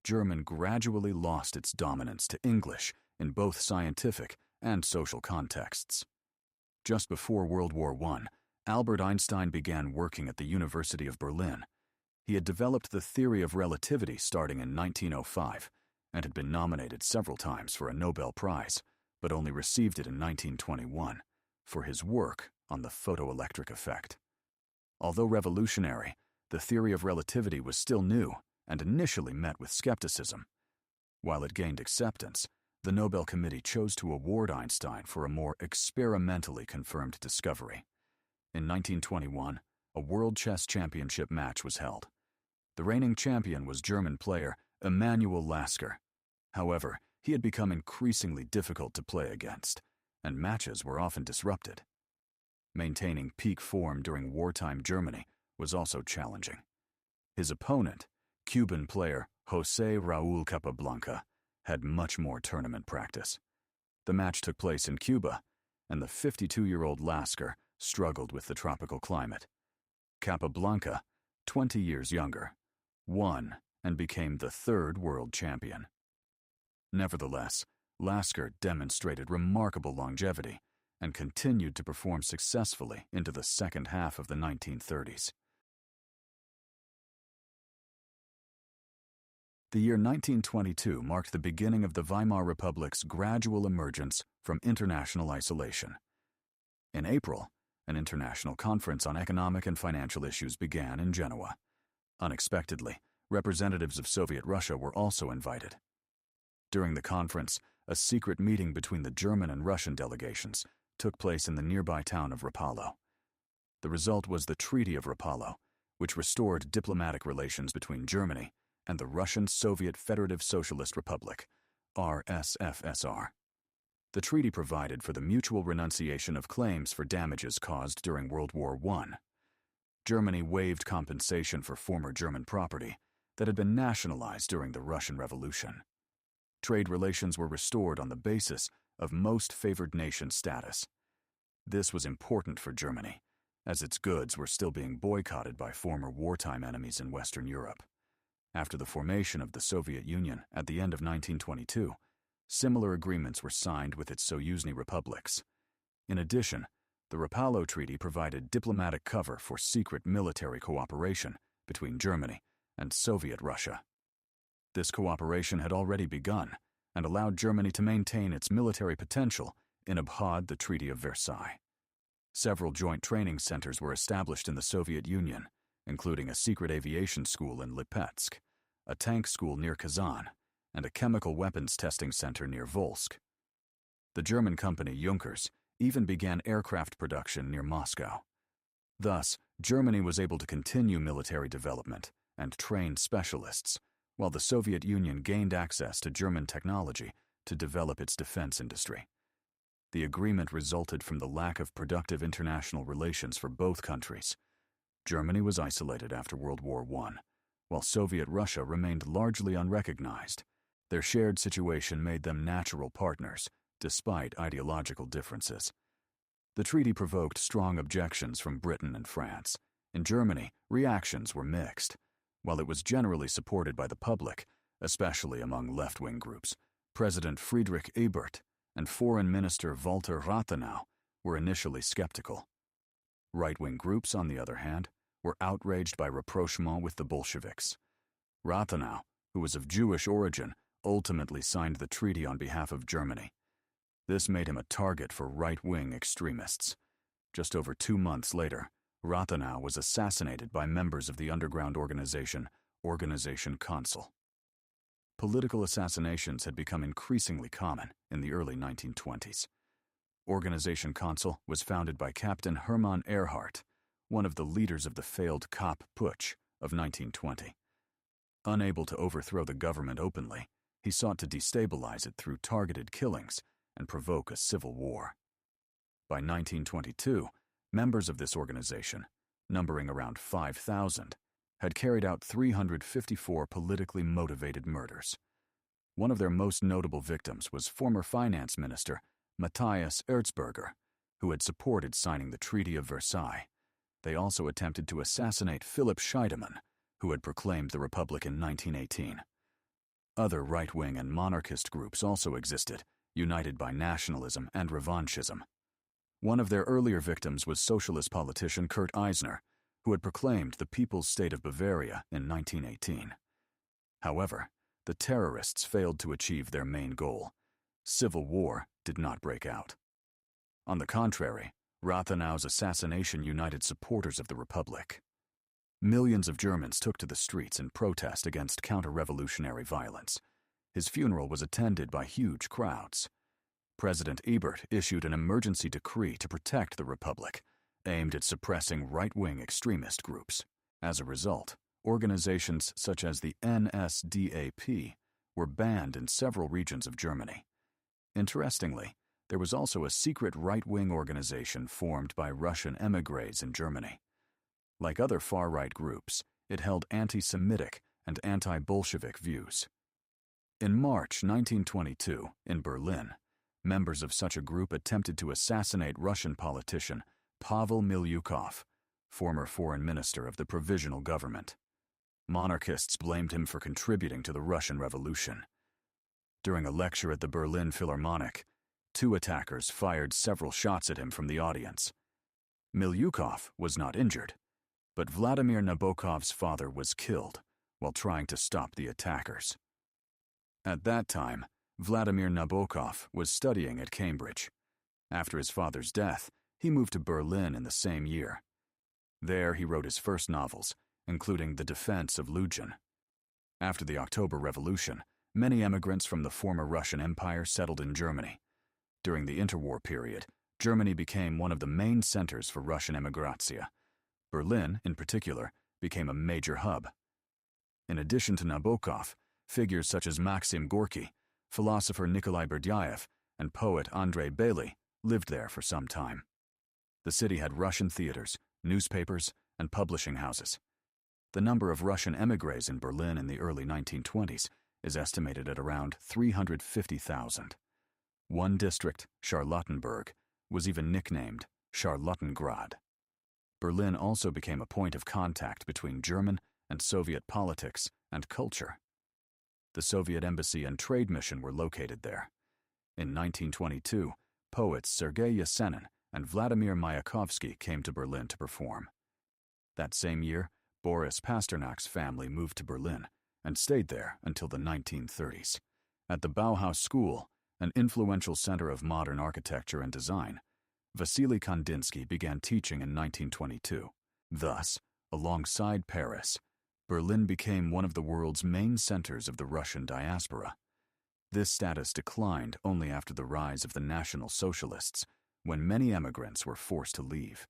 German gradually lost its dominance to English in both scientific and social contexts. Just before World War I, Albert Einstein began working at the University of Berlin. He had developed the theory of relativity starting in 1905 and had been nominated several times for a Nobel Prize, but only received it in 1921 for his work on the photoelectric effect. Although revolutionary, the theory of relativity was still new and initially met with skepticism. While it gained acceptance, the Nobel Committee chose to award Einstein for a more experimentally confirmed discovery. In 1921, a World Chess Championship match was held. The reigning champion was German player Emanuel Lasker. However, he had become increasingly difficult to play against, and matches were often disrupted. Maintaining peak form during wartime Germany was also challenging. His opponent, Cuban player José Raúl Capablanca, had much more tournament practice. The match took place in Cuba, and the 52-year-old Lasker struggled with the tropical climate. Capablanca, 20 years younger, won and became the third world champion. Nevertheless, Lasker demonstrated remarkable longevity and continued to perform successfully into the second half of the 1930s. The year 1922 marked the beginning of the Weimar Republic's gradual emergence from international isolation. In April, an international conference on economic and financial issues began in Genoa. Unexpectedly, representatives of Soviet Russia were also invited. During the conference, a secret meeting between the German and Russian delegations took place in the nearby town of Rapallo. The result was the Treaty of Rapallo, which restored diplomatic relations between Germany and the Russian Soviet Federative Socialist Republic, RSFSR. The treaty provided for the mutual renunciation of claims for damages caused during World War I. Germany waived compensation for former German property that had been nationalized during the Russian Revolution. Trade relations were restored on the basis of most favored nation status. This was important for Germany, as its goods were still being boycotted by former wartime enemies in Western Europe. After the formation of the Soviet Union at the end of 1922, similar agreements were signed with its Soyuzny republics. In addition, the Rapallo Treaty provided diplomatic cover for secret military cooperation between Germany and Soviet Russia. This cooperation had already begun and allowed Germany to maintain its military potential in Abhad, the Treaty of Versailles. Several joint training centers were established in the Soviet Union, including a secret aviation school in Lipetsk, a tank school near Kazan, and a chemical weapons testing center near Volsk. The German company Junkers even began aircraft production near Moscow. Thus, Germany was able to continue military development and train specialists, while the Soviet Union gained access to German technology to develop its defense industry. The agreement resulted from the lack of productive international relations for both countries. Germany was isolated after World War I, while Soviet Russia remained largely unrecognized. Their shared situation made them natural partners, despite ideological differences. The treaty provoked strong objections from Britain and France. In Germany, reactions were mixed. While it was generally supported by the public, especially among left-wing groups, President Friedrich Ebert and Foreign Minister Walter Rathenau were initially skeptical. Right-wing groups, on the other hand, were outraged by rapprochement with the Bolsheviks. Rathenau, who was of Jewish origin, ultimately signed the treaty on behalf of Germany. This made him a target for right-wing extremists. Just over 2 months later, Rathenau was assassinated by members of the underground organization Consul. Political assassinations had become increasingly common in the early 1920s. Organization Consul was founded by Captain Hermann Ehrhardt, one of the leaders of the failed Kapp Putsch of 1920. Unable to overthrow the government openly, he sought to destabilize it through targeted killings and provoke a civil war. By 1922, members of this organization, numbering around 5,000, had carried out 354 politically motivated murders. One of their most notable victims was former finance minister Matthias Erzberger, who had supported signing the Treaty of Versailles. They also attempted to assassinate Philipp Scheidemann, who had proclaimed the Republic in 1918. Other right-wing and monarchist groups also existed, united by nationalism and revanchism. One of their earlier victims was socialist politician Kurt Eisner, who had proclaimed the People's State of Bavaria in 1918. However, the terrorists failed to achieve their main goal. Civil war did not break out. On the contrary, Rathenau's assassination united supporters of the Republic. Millions of Germans took to the streets in protest against counter-revolutionary violence. His funeral was attended by huge crowds. President Ebert issued an emergency decree to protect the Republic, aimed at suppressing right-wing extremist groups. As a result, organizations such as the NSDAP were banned in several regions of Germany. Interestingly, there was also a secret right-wing organization formed by Russian émigrés in Germany. Like other far-right groups, it held anti-Semitic and anti-Bolshevik views. In March 1922, in Berlin, members of such a group attempted to assassinate Russian politician Pavel Milyukov, former foreign minister of the Provisional Government. Monarchists blamed him for contributing to the Russian Revolution. During a lecture at the Berlin Philharmonic, 2 attackers fired several shots at him from the audience. Milyukov was not injured, but Vladimir Nabokov's father was killed while trying to stop the attackers. At that time, Vladimir Nabokov was studying at Cambridge. After his father's death, he moved to Berlin in the same year. There he wrote his first novels, including The Defense of Lugin. After the October Revolution, many emigrants from the former Russian Empire settled in Germany. During the interwar period, Germany became one of the main centers for Russian emigratsia. Berlin, in particular, became a major hub. In addition to Nabokov, figures such as Maxim Gorky, philosopher Nikolai Berdyaev, and poet Andrei Bely lived there for some time. The city had Russian theaters, newspapers, and publishing houses. The number of Russian émigrés in Berlin in the early 1920s is estimated at around 350,000. One district, Charlottenburg, was even nicknamed Charlottengrad. Berlin also became a point of contact between German and Soviet politics and culture. The Soviet embassy and trade mission were located there. In 1922, poets Sergei Yesenin and Vladimir Mayakovsky came to Berlin to perform. That same year, Boris Pasternak's family moved to Berlin and stayed there until the 1930s. At the Bauhaus School, an influential center of modern architecture and design, Vasily Kandinsky began teaching in 1922. Thus, Alongside Paris, Berlin became one of the world's main centers of the Russian diaspora. This status declined only after the rise of the National Socialists, when many emigrants were forced to leave.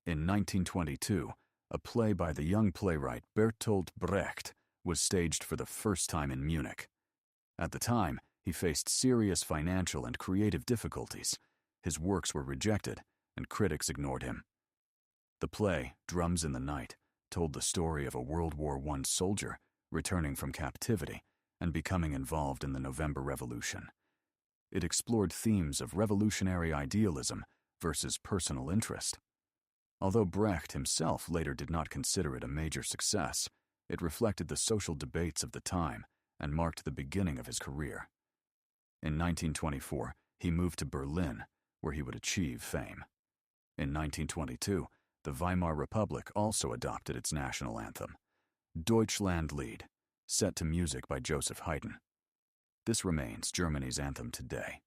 In 1922, a play by the young playwright Bertolt Brecht was staged for the first time in Munich. At the time, he faced serious financial and creative difficulties. His works were rejected, and critics ignored him. The play, Drums in the Night, told the story of a World War I soldier returning from captivity and becoming involved in the November Revolution. It explored themes of revolutionary idealism versus personal interest. Although Brecht himself later did not consider it a major success, it reflected the social debates of the time and marked the beginning of his career. In 1924, he moved to Berlin, where he would achieve fame. In 1922, the Weimar Republic also adopted its national anthem, Deutschlandlied, set to music by Joseph Haydn. This remains Germany's anthem today.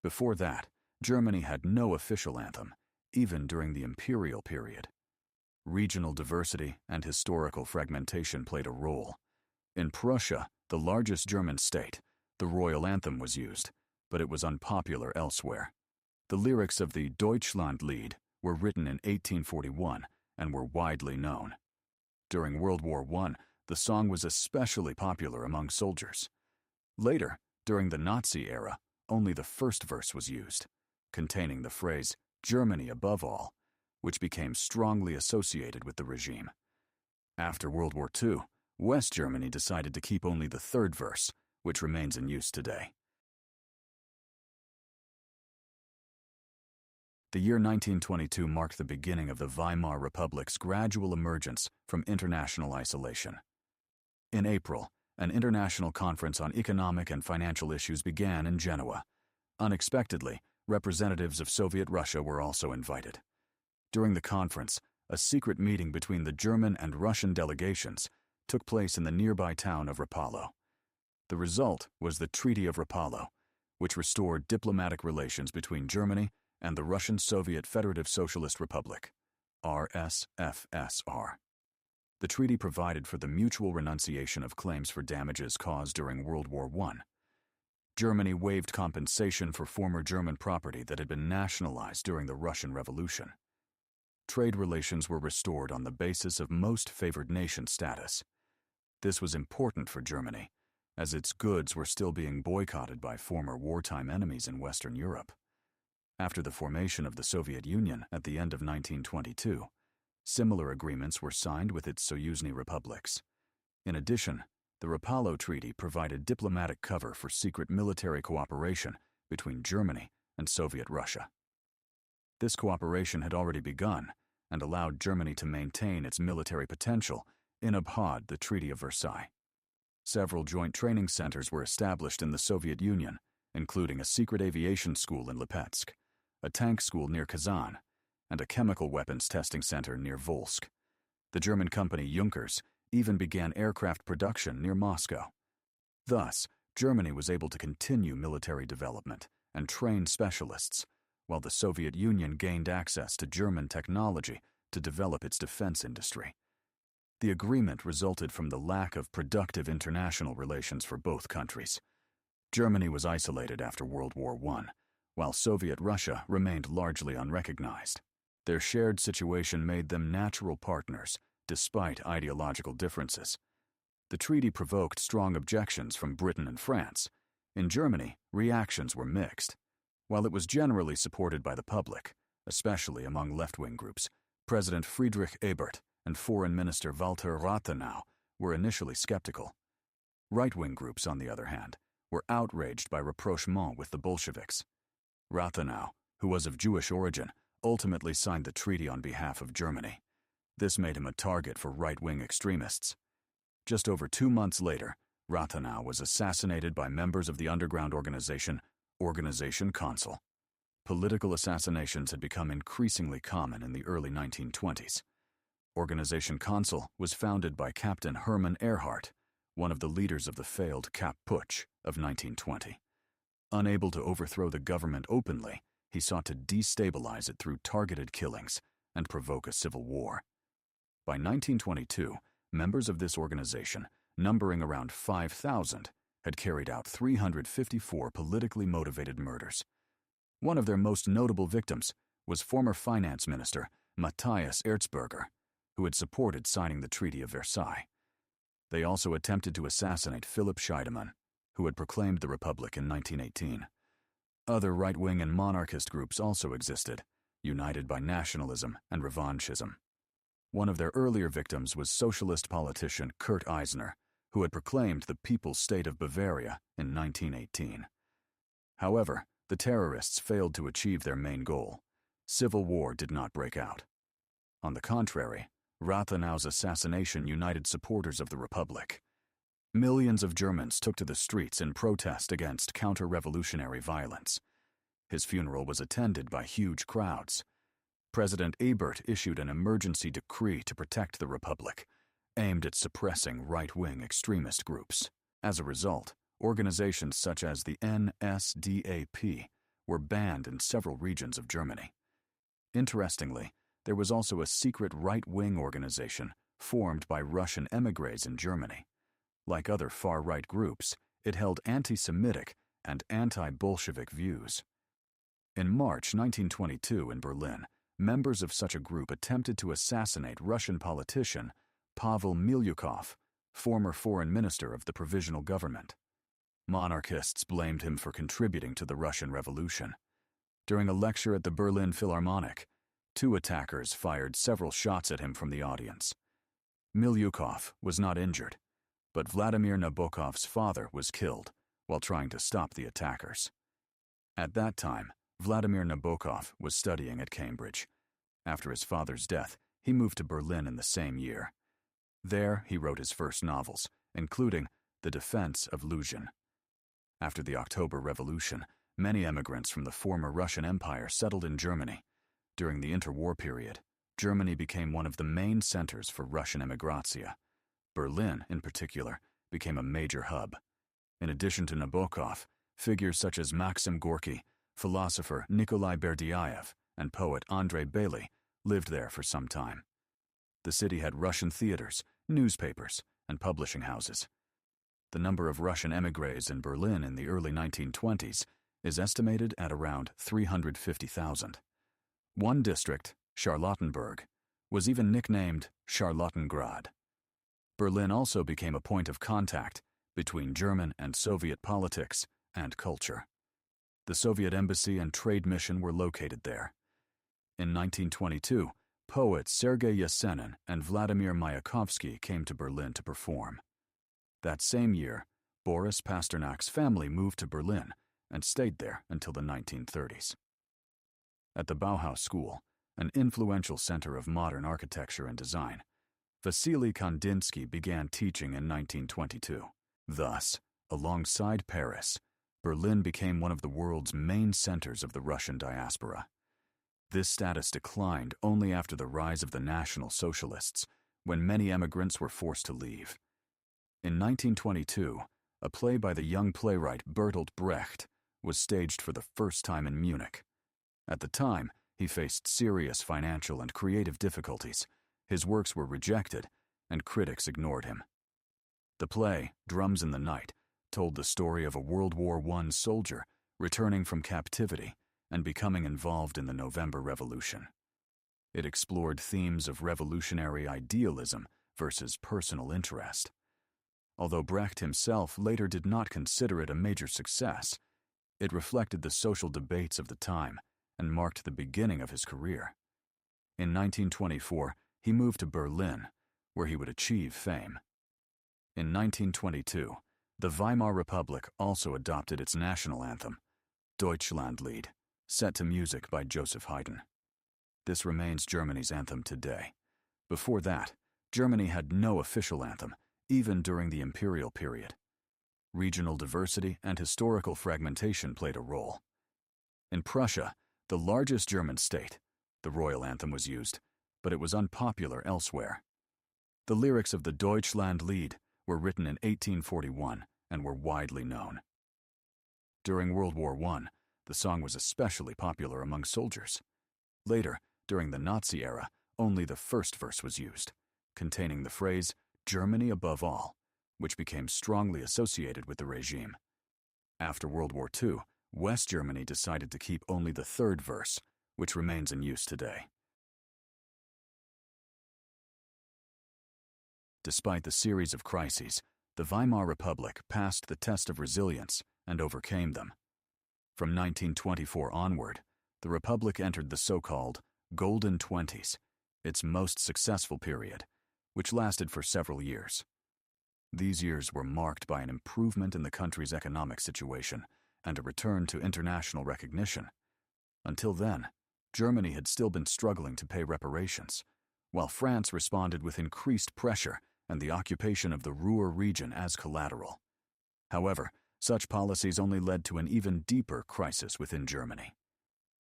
Before that, Germany had no official anthem, even during the imperial period. Regional diversity and historical fragmentation played a role. In Prussia, the largest German state, the royal anthem was used, but it was unpopular elsewhere. The lyrics of the Deutschlandlied were written in 1841 and were widely known. During World War I, the song was especially popular among soldiers. Later, during the Nazi era, only the first verse was used, containing the phrase, "Germany above all," which became strongly associated with the regime. After World War II, West Germany decided to keep only the third verse, which remains in use today. The year 1922 marked the beginning of the Weimar Republic's gradual emergence from international isolation. In April, an international conference on economic and financial issues began in Genoa. Unexpectedly, representatives of Soviet Russia were also invited. During the conference, a secret meeting between the German and Russian delegations took place in the nearby town of Rapallo. The result was the Treaty of Rapallo, which restored diplomatic relations between Germany and the Russian Soviet Federative Socialist Republic, RSFSR. The treaty provided for the mutual renunciation of claims for damages caused during World War I. Germany waived compensation for former German property that had been nationalized during the Russian Revolution. Trade relations were restored on the basis of most favored nation status. This was important for Germany, as its goods were still being boycotted by former wartime enemies in Western Europe. After the formation of the Soviet Union at the end of 1922, similar agreements were signed with its soyuzny republics. In addition, the Rapallo Treaty provided diplomatic cover for secret military cooperation between Germany and Soviet Russia. This cooperation had already begun and allowed Germany to maintain its military potential in uphold the Treaty of Versailles. Several joint training centers were established in the Soviet Union, including a secret aviation school in Lipetsk, a tank school near Kazan, and a chemical weapons testing center near Volsk. The German company Junkers even began aircraft production near Moscow. Thus, Germany was able to continue military development and train specialists, while the Soviet Union gained access to German technology to develop its defense industry. The agreement resulted from the lack of productive international relations for both countries. Germany was isolated after World War I, while Soviet Russia remained largely unrecognized. Their shared situation made them natural partners, despite ideological differences. The treaty provoked strong objections from Britain and France. In Germany, reactions were mixed. While it was generally supported by the public, especially among left-wing groups, President Friedrich Ebert and Foreign Minister Walter Rathenau were initially skeptical. Right-wing groups, on the other hand, were outraged by rapprochement with the Bolsheviks. Rathenau, who was of Jewish origin, ultimately signed the treaty on behalf of Germany. This made him a target for right-wing extremists. Just over 2 months later, Rathenau was assassinated by members of the underground organization Consul. Political assassinations had become increasingly common in the early 1920s. Organization Consul was founded by Captain Hermann Ehrhardt, one of the leaders of the failed Kapp Putsch of 1920. Unable to overthrow the government openly, he sought to destabilize it through targeted killings and provoke a civil war. By 1922, members of this organization, numbering around 5,000, had carried out 354 politically motivated murders. One of their most notable victims was former finance minister Matthias Erzberger, who had supported signing the Treaty of Versailles. They also attempted to assassinate Philipp Scheidemann, who had proclaimed the Republic in 1918. Other right-wing and monarchist groups also existed, united by nationalism and revanchism. One of their earlier victims was socialist politician Kurt Eisner, who had proclaimed the People's State of Bavaria in 1918. However, the terrorists failed to achieve their main goal. Civil war did not break out. On the contrary, Rathenau's assassination united supporters of the Republic. Millions of Germans took to the streets in protest against counter-revolutionary violence. His funeral was attended by huge crowds. President Ebert issued an emergency decree to protect the Republic, aimed at suppressing right-wing extremist groups. As a result, organizations such as the NSDAP were banned in several regions of Germany. Interestingly, there was also a secret right-wing organization formed by Russian émigrés in Germany. Like other far-right groups, it held anti-Semitic and anti-Bolshevik views. In March 1922 in Berlin, members of such a group attempted to assassinate Russian politician Pavel Milyukov, former foreign minister of the provisional government. Monarchists blamed him for contributing to the Russian Revolution. During a lecture at the Berlin Philharmonic, 2 attackers fired several shots at him from the audience. Milyukov was not injured, but Vladimir Nabokov's father was killed while trying to stop the attackers. At that time, Vladimir Nabokov was studying at Cambridge. After his father's death, he moved to Berlin in the same year. There, he wrote his first novels, including The Defense of Luzhin. After the October Revolution, many emigrants from the former Russian Empire settled in Germany. During the interwar period, Germany became one of the main centers for Russian emigratsia. Berlin, in particular, became a major hub. In addition to Nabokov, figures such as Maxim Gorky, philosopher Nikolai Berdyaev, and poet Andrei Bely lived there for some time. The city had Russian theaters, newspapers, and publishing houses. The number of Russian émigrés in Berlin in the early 1920s is estimated at around 350,000. One district, Charlottenburg, was even nicknamed Charlottengrad. Berlin also became a point of contact between German and Soviet politics and culture. The Soviet embassy and trade mission were located there. In 1922, poets Sergei Yesenin and Vladimir Mayakovsky came to Berlin to perform. That same year, Boris Pasternak's family moved to Berlin and stayed there until the 1930s. At the Bauhaus School, an influential center of modern architecture and design, Vasily Kandinsky began teaching in 1922. Thus, alongside Paris, Berlin became one of the world's main centers of the Russian diaspora. This status declined only after the rise of the National Socialists, when many emigrants were forced to leave. In 1922, a play by the young playwright Bertolt Brecht was staged for the first time in Munich. At the time, he faced serious financial and creative difficulties. His works were rejected, and critics ignored him. The play, Drums in the Night, told the story of a World War I soldier returning from captivity and becoming involved in the November Revolution. It explored themes of revolutionary idealism versus personal interest. Although Brecht himself later did not consider it a major success, it reflected the social debates of the time and marked the beginning of his career. In 1924, he moved to Berlin, where he would achieve fame. In 1922, the Weimar Republic also adopted its national anthem, Deutschlandlied, set to music by Joseph Haydn. This remains Germany's anthem today. Before that, Germany had no official anthem, even during the imperial period. Regional diversity and historical fragmentation played a role. In Prussia, the largest German state, the royal anthem was used, but it was unpopular elsewhere. The lyrics of the Deutschlandlied were written in 1841 and were widely known. During World War I, the song was especially popular among soldiers. Later, during the Nazi era, only the first verse was used, containing the phrase, "Germany above all," which became strongly associated with the regime. After World War II, West Germany decided to keep only the third verse, which remains in use today. Despite the series of crises, the Weimar Republic passed the test of resilience and overcame them. From 1924 onward, the Republic entered the so-called Golden Twenties, its most successful period, which lasted for several years. These years were marked by an improvement in the country's economic situation and a return to international recognition. Until then, Germany had still been struggling to pay reparations, while France responded with increased pressure and the occupation of the Ruhr region as collateral. However, such policies only led to an even deeper crisis within Germany.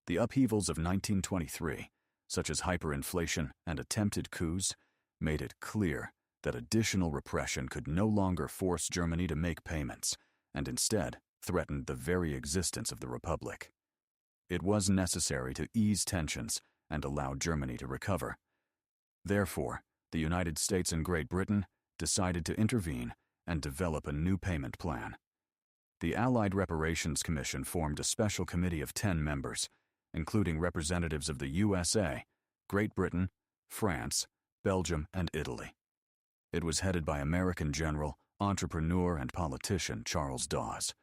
The upheavals of 1923, such as hyperinflation and attempted coups, made it clear that additional repression could no longer force Germany to make payments, and instead threatened the very existence of the Republic. It was necessary to ease tensions and allow Germany to recover. Therefore, the United States and Great Britain decided to intervene and develop a new payment plan. The Allied Reparations Commission formed a special committee of 10 members, including representatives of the USA, Great Britain, France, Belgium, and Italy. It was headed by American general, entrepreneur, and politician Charles Dawes.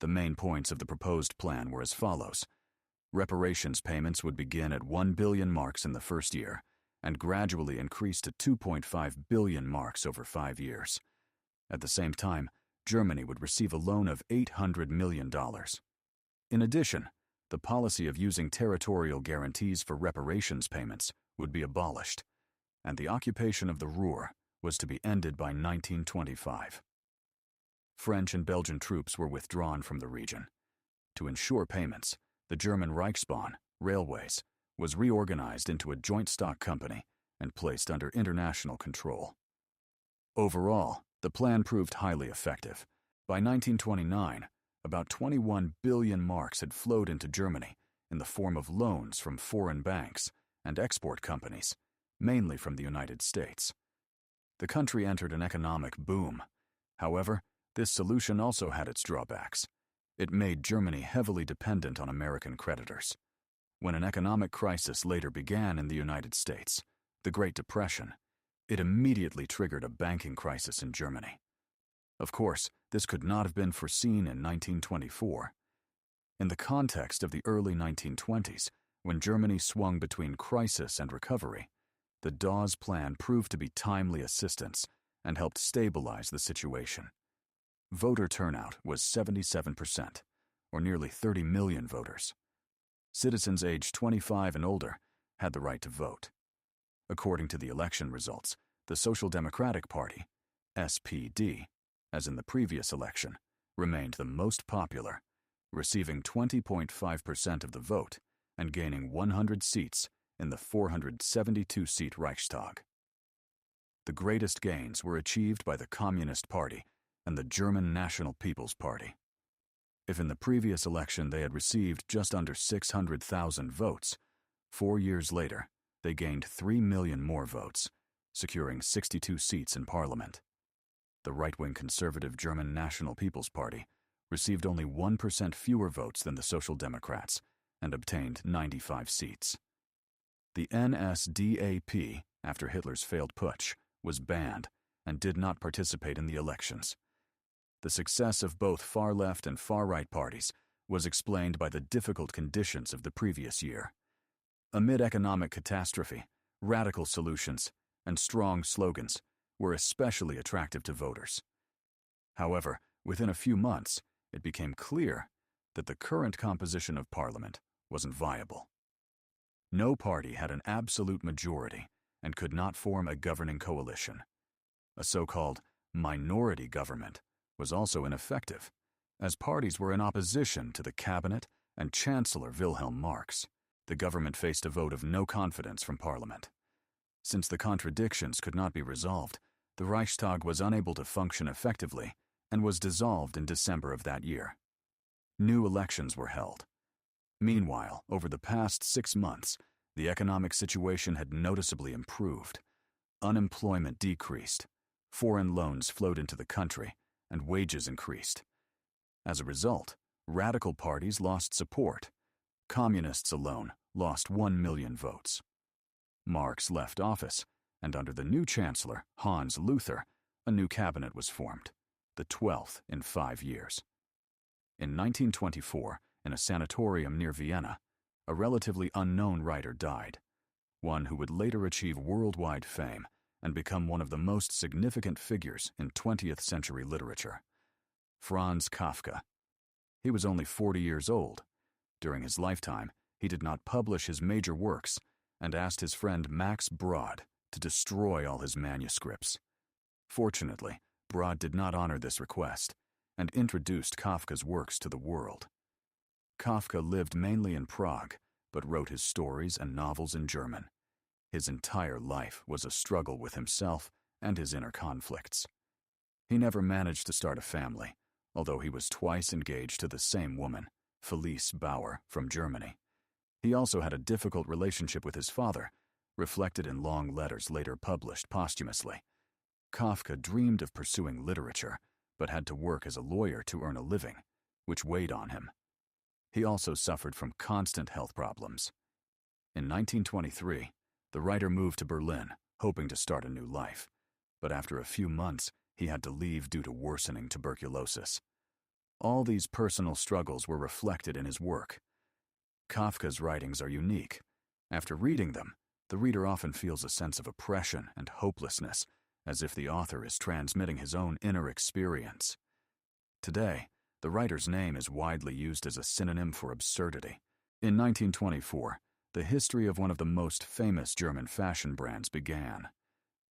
The main points of the proposed plan were as follows. Reparations payments would begin at 1 billion marks in the first year and gradually increase to 2.5 billion marks over 5 years. At the same time, Germany would receive a loan of $800 million. In addition, the policy of using territorial guarantees for reparations payments would be abolished, and the occupation of the Ruhr was to be ended by 1925. French and Belgian troops were withdrawn from the region. To ensure payments, the German Reichsbahn, railways, was reorganized into a joint stock company and placed under international control. Overall, the plan proved highly effective. By 1929, about 21 billion marks had flowed into Germany in the form of loans from foreign banks and export companies, mainly from the United States. The country entered an economic boom. However, this solution also had its drawbacks. It made Germany heavily dependent on American creditors. When an economic crisis later began in the United States, the Great Depression, it immediately triggered a banking crisis in Germany. Of course, this could not have been foreseen in 1924. In the context of the early 1920s, when Germany swung between crisis and recovery, the Dawes Plan proved to be timely assistance and helped stabilize the situation. Voter turnout was 77%, or nearly 30 million voters. Citizens aged 25 and older had the right to vote. According to the election results, the Social Democratic Party, SPD, as in the previous election, remained the most popular, receiving 20.5% of the vote and gaining 100 seats in the 472-seat Reichstag. The greatest gains were achieved by the Communist Party and the German National People's Party. If in the previous election they had received just under 600,000 votes, 4 years later they gained 3 million more votes, securing 62 seats in parliament. The right-wing conservative German National People's Party received only 1% fewer votes than the Social Democrats and obtained 95 seats. The NSDAP, after Hitler's failed putsch, was banned and did not participate in the elections. The success of both far-left and far-right parties was explained by the difficult conditions of the previous year. Amid economic catastrophe, radical solutions and strong slogans were especially attractive to voters. However, within a few months, it became clear that the current composition of Parliament wasn't viable. No party had an absolute majority and could not form a governing coalition. A so-called minority government was also ineffective, as parties were in opposition to the cabinet and Chancellor Wilhelm Marx. The government faced a vote of no confidence from Parliament. Since the contradictions could not be resolved, the Reichstag was unable to function effectively and was dissolved in December of that year. New elections were held. Meanwhile, over the past 6 months, the economic situation had noticeably improved. unemployment decreased, foreign loans flowed into the country, and wages increased. As a result, radical parties lost support. Communists alone lost 1 million votes. Marx left office, and under the new chancellor, Hans Luther, a new cabinet was formed, the 12th in 5 years. In 1924, in a sanatorium near Vienna, a relatively unknown writer died, one who would later achieve worldwide fame and become one of the most significant figures in 20th century literature. Franz Kafka. He was only 40 years old. During his lifetime, he did not publish his major works and asked his friend Max Brod to destroy all his manuscripts. Fortunately, Brod did not honor this request and introduced Kafka's works to the world. Kafka lived mainly in Prague, but wrote his stories and novels in German. His entire life was a struggle with himself and his inner conflicts. He never managed to start a family, although he was twice engaged to the same woman, Felice Bauer, from Germany. He also had a difficult relationship with his father, reflected in long letters later published posthumously. Kafka dreamed of pursuing literature, but had to work as a lawyer to earn a living, which weighed on him. He also suffered from constant health problems. In 1923, the writer moved to Berlin, hoping to start a new life, but after a few months, he had to leave due to worsening tuberculosis. All these personal struggles were reflected in his work. Kafka's writings are unique. After reading them, the reader often feels a sense of oppression and hopelessness, as if the author is transmitting his own inner experience. Today, the writer's name is widely used as a synonym for absurdity. In 1924, the history of one of the most famous German fashion brands began.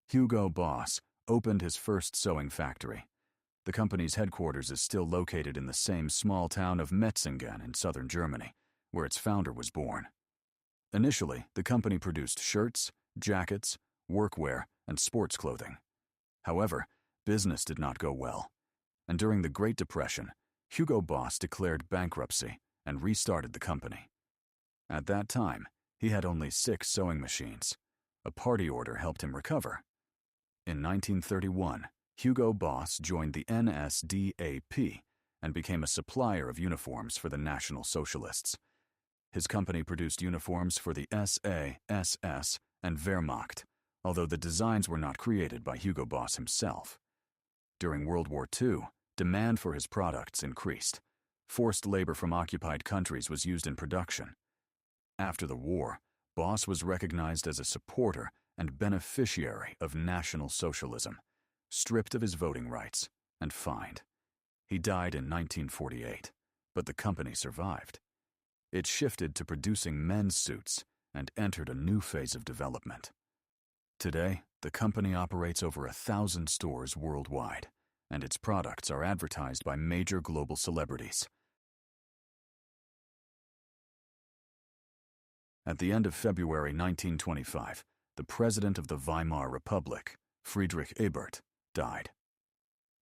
Hugo Boss opened his first sewing factory. The company's headquarters is still located in the same small town of Metzingen in southern Germany, where its founder was born. Initially, the company produced shirts, jackets, workwear, and sports clothing. However, business did not go well, and during the Great Depression, Hugo Boss declared bankruptcy and restarted the company. At that time, he had only 6 sewing machines. A party order helped him recover. In 1931, Hugo Boss joined the NSDAP and became a supplier of uniforms for the National Socialists. His company produced uniforms for the SA, SS, and Wehrmacht, although the designs were not created by Hugo Boss himself. During World War II, demand for his products increased. Forced labor from occupied countries was used in production. After the war, Boss was recognized as a supporter and beneficiary of National Socialism, stripped of his voting rights, and fined. He died in 1948, but the company survived. It shifted to producing men's suits and entered a new phase of development. Today, the company operates over 1,000 stores worldwide, and its products are advertised by major global celebrities. At the end of February 1925, the president of the Weimar Republic, Friedrich Ebert, died.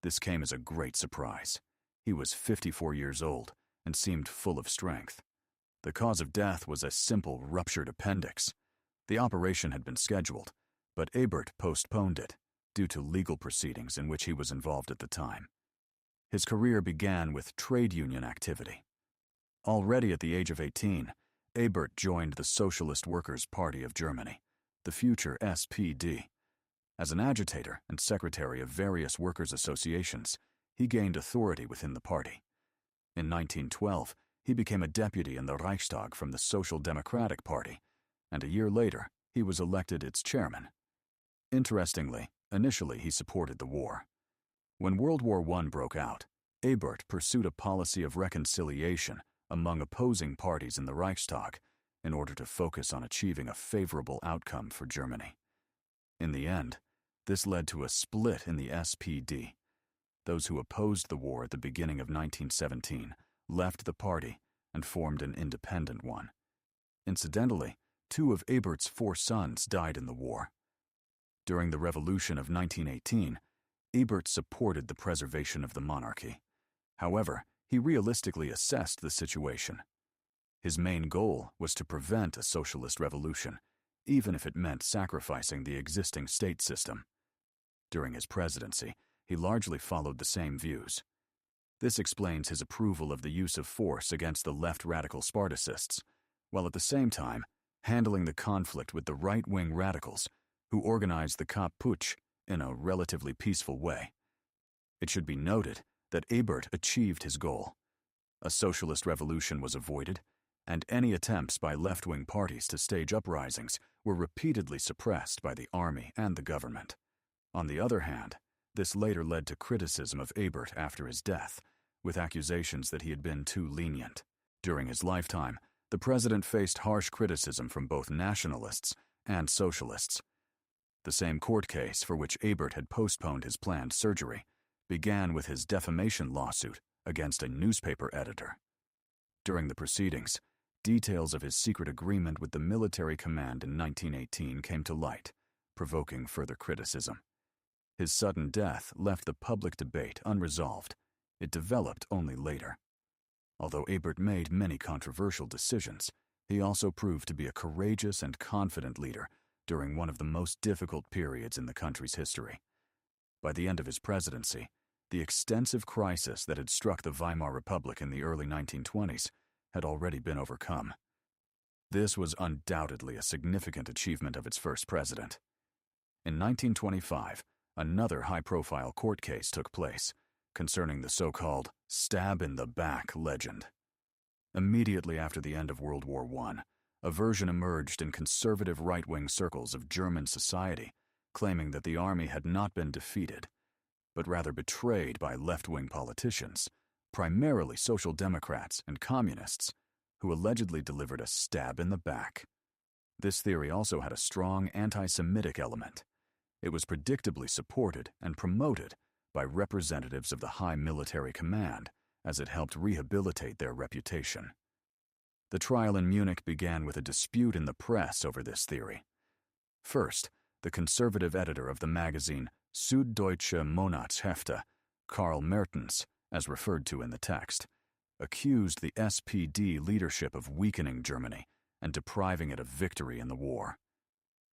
This came as a great surprise. He was 54 years old and seemed full of strength. The cause of death was a simple ruptured appendix. The operation had been scheduled, but Ebert postponed it due to legal proceedings in which he was involved at the time. His career began with trade union activity. Already at the age of 18, Ebert joined the Socialist Workers' Party of Germany, the future SPD. As an agitator and secretary of various workers' associations, he gained authority within the party. In 1912, he became a deputy in the Reichstag from the Social Democratic Party, and a year later, he was elected its chairman. Interestingly, initially he supported the war. When World War I broke out, Ebert pursued a policy of reconciliation among opposing parties in the Reichstag in order to focus on achieving a favorable outcome for Germany. In the end, this led to a split in the SPD. Those who opposed the war at the beginning of 1917 left the party and formed an independent one. Incidentally, 2 of Ebert's 4 sons died in the war. During the Revolution of 1918, Ebert supported the preservation of the monarchy. However, he realistically assessed the situation. His main goal was to prevent a socialist revolution, even if it meant sacrificing the existing state system. During his presidency, he largely followed the same views. This explains his approval of the use of force against the left radical Spartacists, while at the same time handling the conflict with the right-wing radicals who organized the Kapp Putsch in a relatively peaceful way. It should be noted that Ebert achieved his goal. A socialist revolution was avoided, and any attempts by left-wing parties to stage uprisings were repeatedly suppressed by the army and the government. On the other hand, this later led to criticism of Ebert after his death, with accusations that he had been too lenient. During his lifetime, the president faced harsh criticism from both nationalists and socialists. The same court case for which Ebert had postponed his planned surgery began with his defamation lawsuit against a newspaper editor. During the proceedings, details of his secret agreement with the military command in 1918 came to light, provoking further criticism. His sudden death left the public debate unresolved. It developed only later. Although Ebert made many controversial decisions, he also proved to be a courageous and confident leader during one of the most difficult periods in the country's history. By the end of his presidency, the extensive crisis that had struck the Weimar Republic in the early 1920s had already been overcome. This was undoubtedly a significant achievement of its first president. In 1925, another high-profile court case took place concerning the so-called stab in the back legend. Immediately after the end of World War I, a version emerged in conservative right-wing circles of German society, claiming that the army had not been defeated, but rather betrayed by left-wing politicians, primarily Social Democrats and Communists, who allegedly delivered a stab in the back. This theory also had a strong anti-Semitic element. It was predictably supported and promoted by representatives of the high military command, as it helped rehabilitate their reputation. The trial in Munich began with a dispute in the press over this theory. First, the conservative editor of the magazine Süddeutsche Monatshefte, Karl Mertens, as referred to in the text, accused the SPD leadership of weakening Germany and depriving it of victory in the war.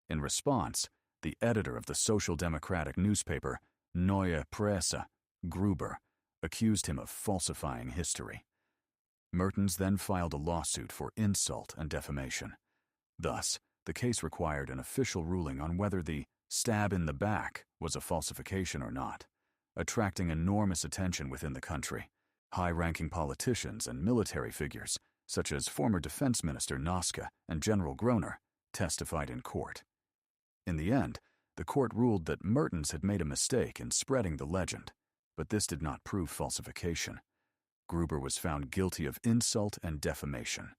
In response, the editor of the Social Democratic newspaper Neue Presse, Gruber, accused him of falsifying history. Mertens then filed a lawsuit for insult and defamation. Thus, the case required an official ruling on whether the stab in the back was a falsification or not, attracting enormous attention within the country. High-ranking politicians and military figures, such as former Defense Minister Noske and General Groener, testified in court. In the end, the court ruled that Mertens had made a mistake in spreading the legend, but this did not prove falsification. Gruber was found guilty of insult and defamation.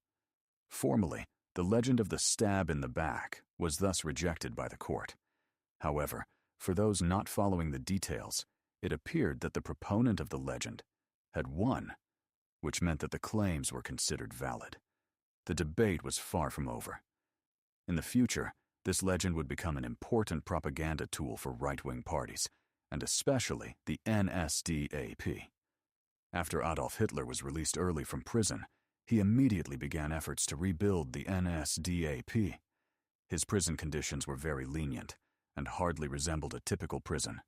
Formally, the legend of the stab in the back was thus rejected by the court. However, for those not following the details, it appeared that the proponent of the legend had won, which meant that the claims were considered valid. The debate was far from over. In the future, this legend would become an important propaganda tool for right-wing parties, and especially the NSDAP. After Adolf Hitler was released early from prison, he immediately began efforts to rebuild the NSDAP. His prison conditions were very lenient and hardly resembled a typical prison.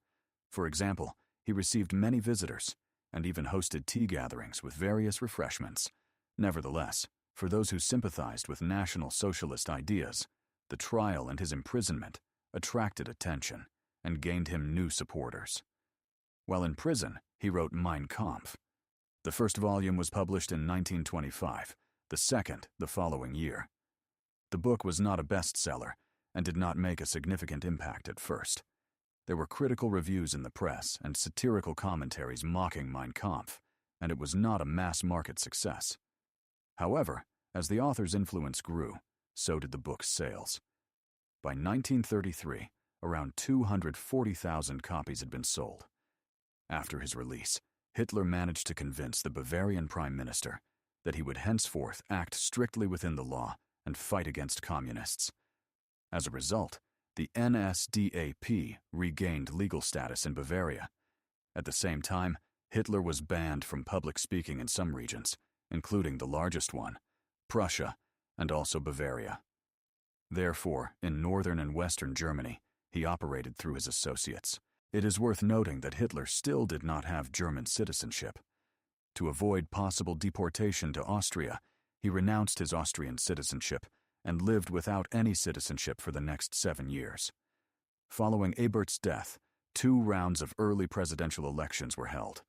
For example, he received many visitors and even hosted tea gatherings with various refreshments. Nevertheless, for those who sympathized with National Socialist ideas, the trial and his imprisonment attracted attention and gained him new supporters. While in prison, he wrote Mein Kampf. The first volume was published in 1925, the second the following year. The book was not a bestseller and did not make a significant impact at first. There were critical reviews in the press and satirical commentaries mocking Mein Kampf, and it was not a mass-market success. However, as the author's influence grew, so did the book's sales. By 1933, around 240,000 copies had been sold. After his release, Hitler managed to convince the Bavarian Prime Minister that he would henceforth act strictly within the law and fight against communists. As a result, the NSDAP regained legal status in Bavaria. At the same time, Hitler was banned from public speaking in some regions, including the largest one, Prussia, and also Bavaria. Therefore, in northern and western Germany, he operated through his associates. It is worth noting that Hitler still did not have German citizenship. To avoid possible deportation to Austria, he renounced his Austrian citizenship and lived without any citizenship for the next 7 years. Following Ebert's death, 2 rounds of early presidential elections were held.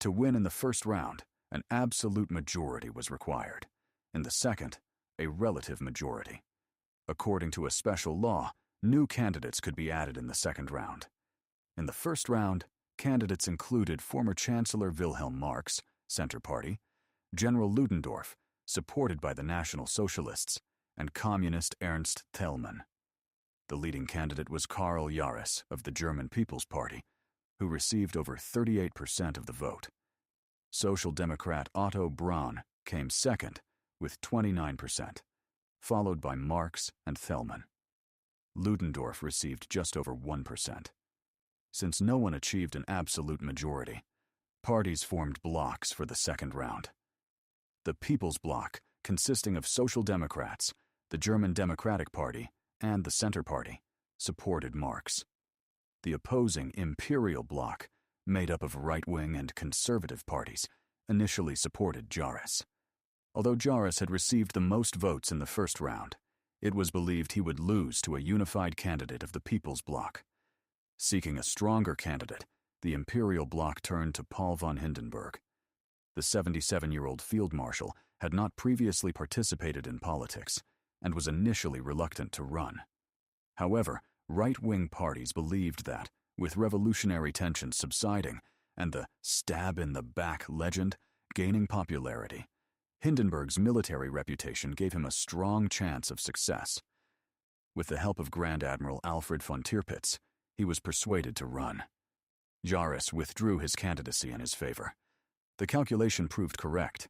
To win in the first round, an absolute majority was required. In the second, a relative majority. According to a special law, new candidates could be added in the second round. In the first round, candidates included former Chancellor Wilhelm Marx, Center Party, General Ludendorff, supported by the National Socialists, and Communist Ernst Thälmann. The leading candidate was Karl Jahrès of the German People's Party, who received over 38% of the vote. Social Democrat Otto Braun came second with 29%, followed by Marx and Thälmann. Ludendorff received just over 1%. Since no one achieved an absolute majority, parties formed blocs for the second round. The People's Bloc, consisting of Social Democrats, the German Democratic Party, and the Center Party, supported Marx. The opposing Imperial Bloc, made up of right-wing and conservative parties, initially supported Jahrès. Although Jahrès had received the most votes in the first round, it was believed he would lose to a unified candidate of the People's Bloc. Seeking a stronger candidate, the Imperial Bloc turned to Paul von Hindenburg. The 77-year-old field marshal had not previously participated in politics and was initially reluctant to run. However, right-wing parties believed that, with revolutionary tensions subsiding and the stab-in-the-back legend gaining popularity, Hindenburg's military reputation gave him a strong chance of success. With the help of Grand Admiral Alfred von Tirpitz, he was persuaded to run. Jahrès withdrew his candidacy in his favor. The calculation proved correct.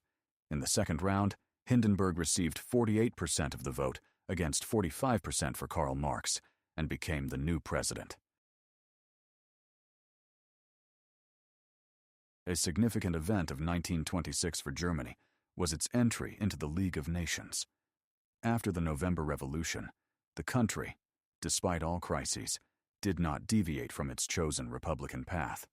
In the second round, Hindenburg received 48% of the vote against 45% for Karl Marx and became the new president. A significant event of 1926 for Germany was its entry into the League of Nations. After the November Revolution, the country, despite all crises, did not deviate from its chosen Republican path.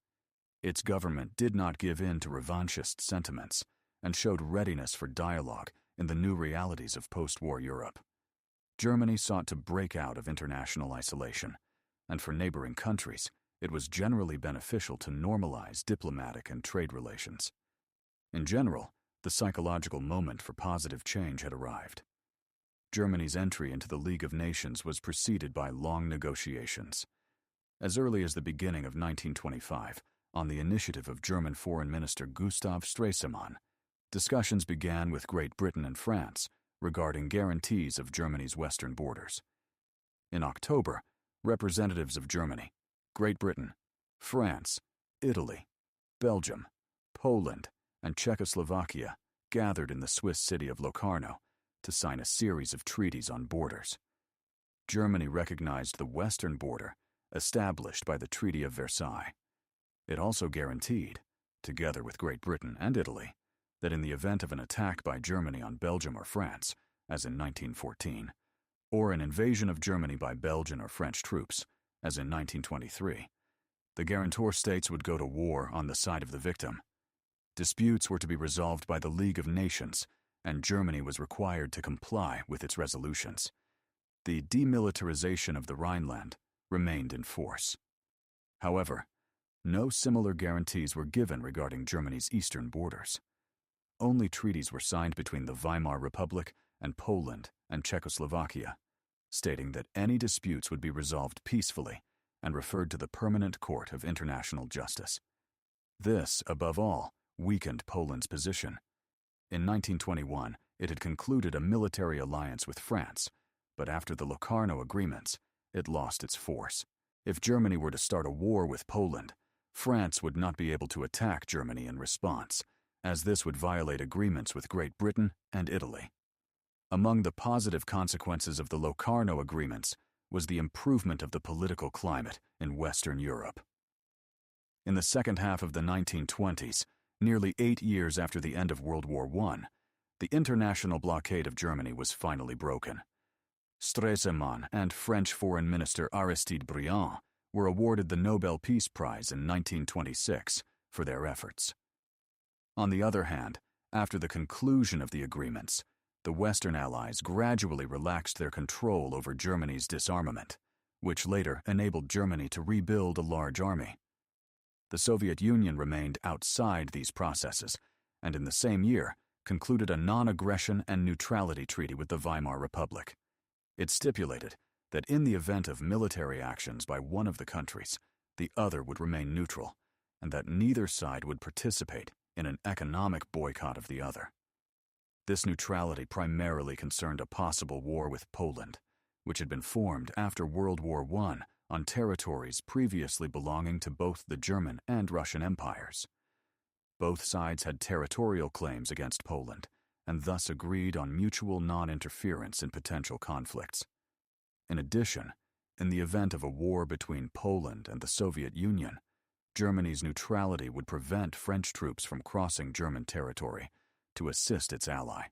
Its government did not give in to revanchist sentiments and showed readiness for dialogue in the new realities of post-war Europe. Germany sought to break out of international isolation, and for neighboring countries, it was generally beneficial to normalize diplomatic and trade relations. In general, the psychological moment for positive change had arrived. Germany's entry into the League of Nations was preceded by long negotiations. As early as the beginning of 1925, on the initiative of German Foreign Minister Gustav Stresemann, discussions began with Great Britain and France regarding guarantees of Germany's western borders. In October, representatives of Germany, Great Britain, France, Italy, Belgium, Poland, and Czechoslovakia gathered in the Swiss city of Locarno to sign a series of treaties on borders. Germany recognized the western border established by the Treaty of Versailles. It also guaranteed, together with Great Britain and Italy, that in the event of an attack by Germany on Belgium or France, as in 1914, or an invasion of Germany by Belgian or French troops, as in 1923, the guarantor states would go to war on the side of the victim. Disputes were to be resolved by the League of Nations, and Germany was required to comply with its resolutions. The demilitarization of the Rhineland remained in force. However, no similar guarantees were given regarding Germany's eastern borders. Only treaties were signed between the Weimar Republic and Poland and Czechoslovakia, stating that any disputes would be resolved peacefully and referred to the Permanent Court of International Justice. This, above all, weakened Poland's position. In 1921, it had concluded a military alliance with France, but after the Locarno agreements, it lost its force. If Germany were to start a war with Poland, France would not be able to attack Germany in response, as this would violate agreements with Great Britain and Italy. Among the positive consequences of the Locarno agreements was the improvement of the political climate in Western Europe. In the second half of the 1920s, nearly 8 years after the end of World War I, the international blockade of Germany was finally broken. Stresemann and French Foreign Minister Aristide Briand were awarded the Nobel Peace Prize in 1926 for their efforts. On the other hand, after the conclusion of the agreements, the Western Allies gradually relaxed their control over Germany's disarmament, which later enabled Germany to rebuild a large army. The Soviet Union remained outside these processes, and in the same year concluded a non-aggression and neutrality treaty with the Weimar Republic. It stipulated that in the event of military actions by one of the countries, the other would remain neutral, and that neither side would participate in an economic boycott of the other. This neutrality primarily concerned a possible war with Poland, which had been formed after World War I on territories previously belonging to both the German and Russian empires. Both sides had territorial claims against Poland, and thus agreed on mutual non-interference in potential conflicts. In addition, in the event of a war between Poland and the Soviet Union, Germany's neutrality would prevent French troops from crossing German territory to assist its ally.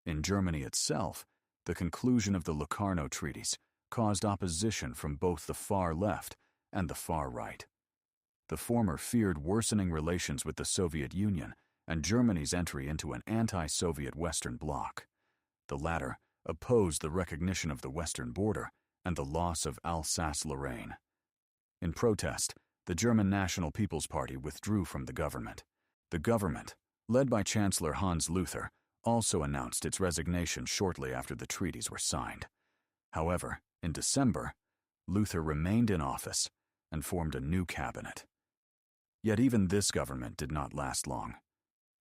In Germany itself, the conclusion of the Locarno treaties caused opposition from both the far left and the far right. The former feared worsening relations with the Soviet Union and Germany's entry into an anti-Soviet Western bloc. The latter opposed the recognition of the Western border and the loss of Alsace-Lorraine. In protest, the German National People's Party withdrew from the government. The government, led by Chancellor Hans Luther, also announced its resignation shortly after the treaties were signed. However, in December, Luther remained in office and formed a new cabinet. Yet even this government did not last long.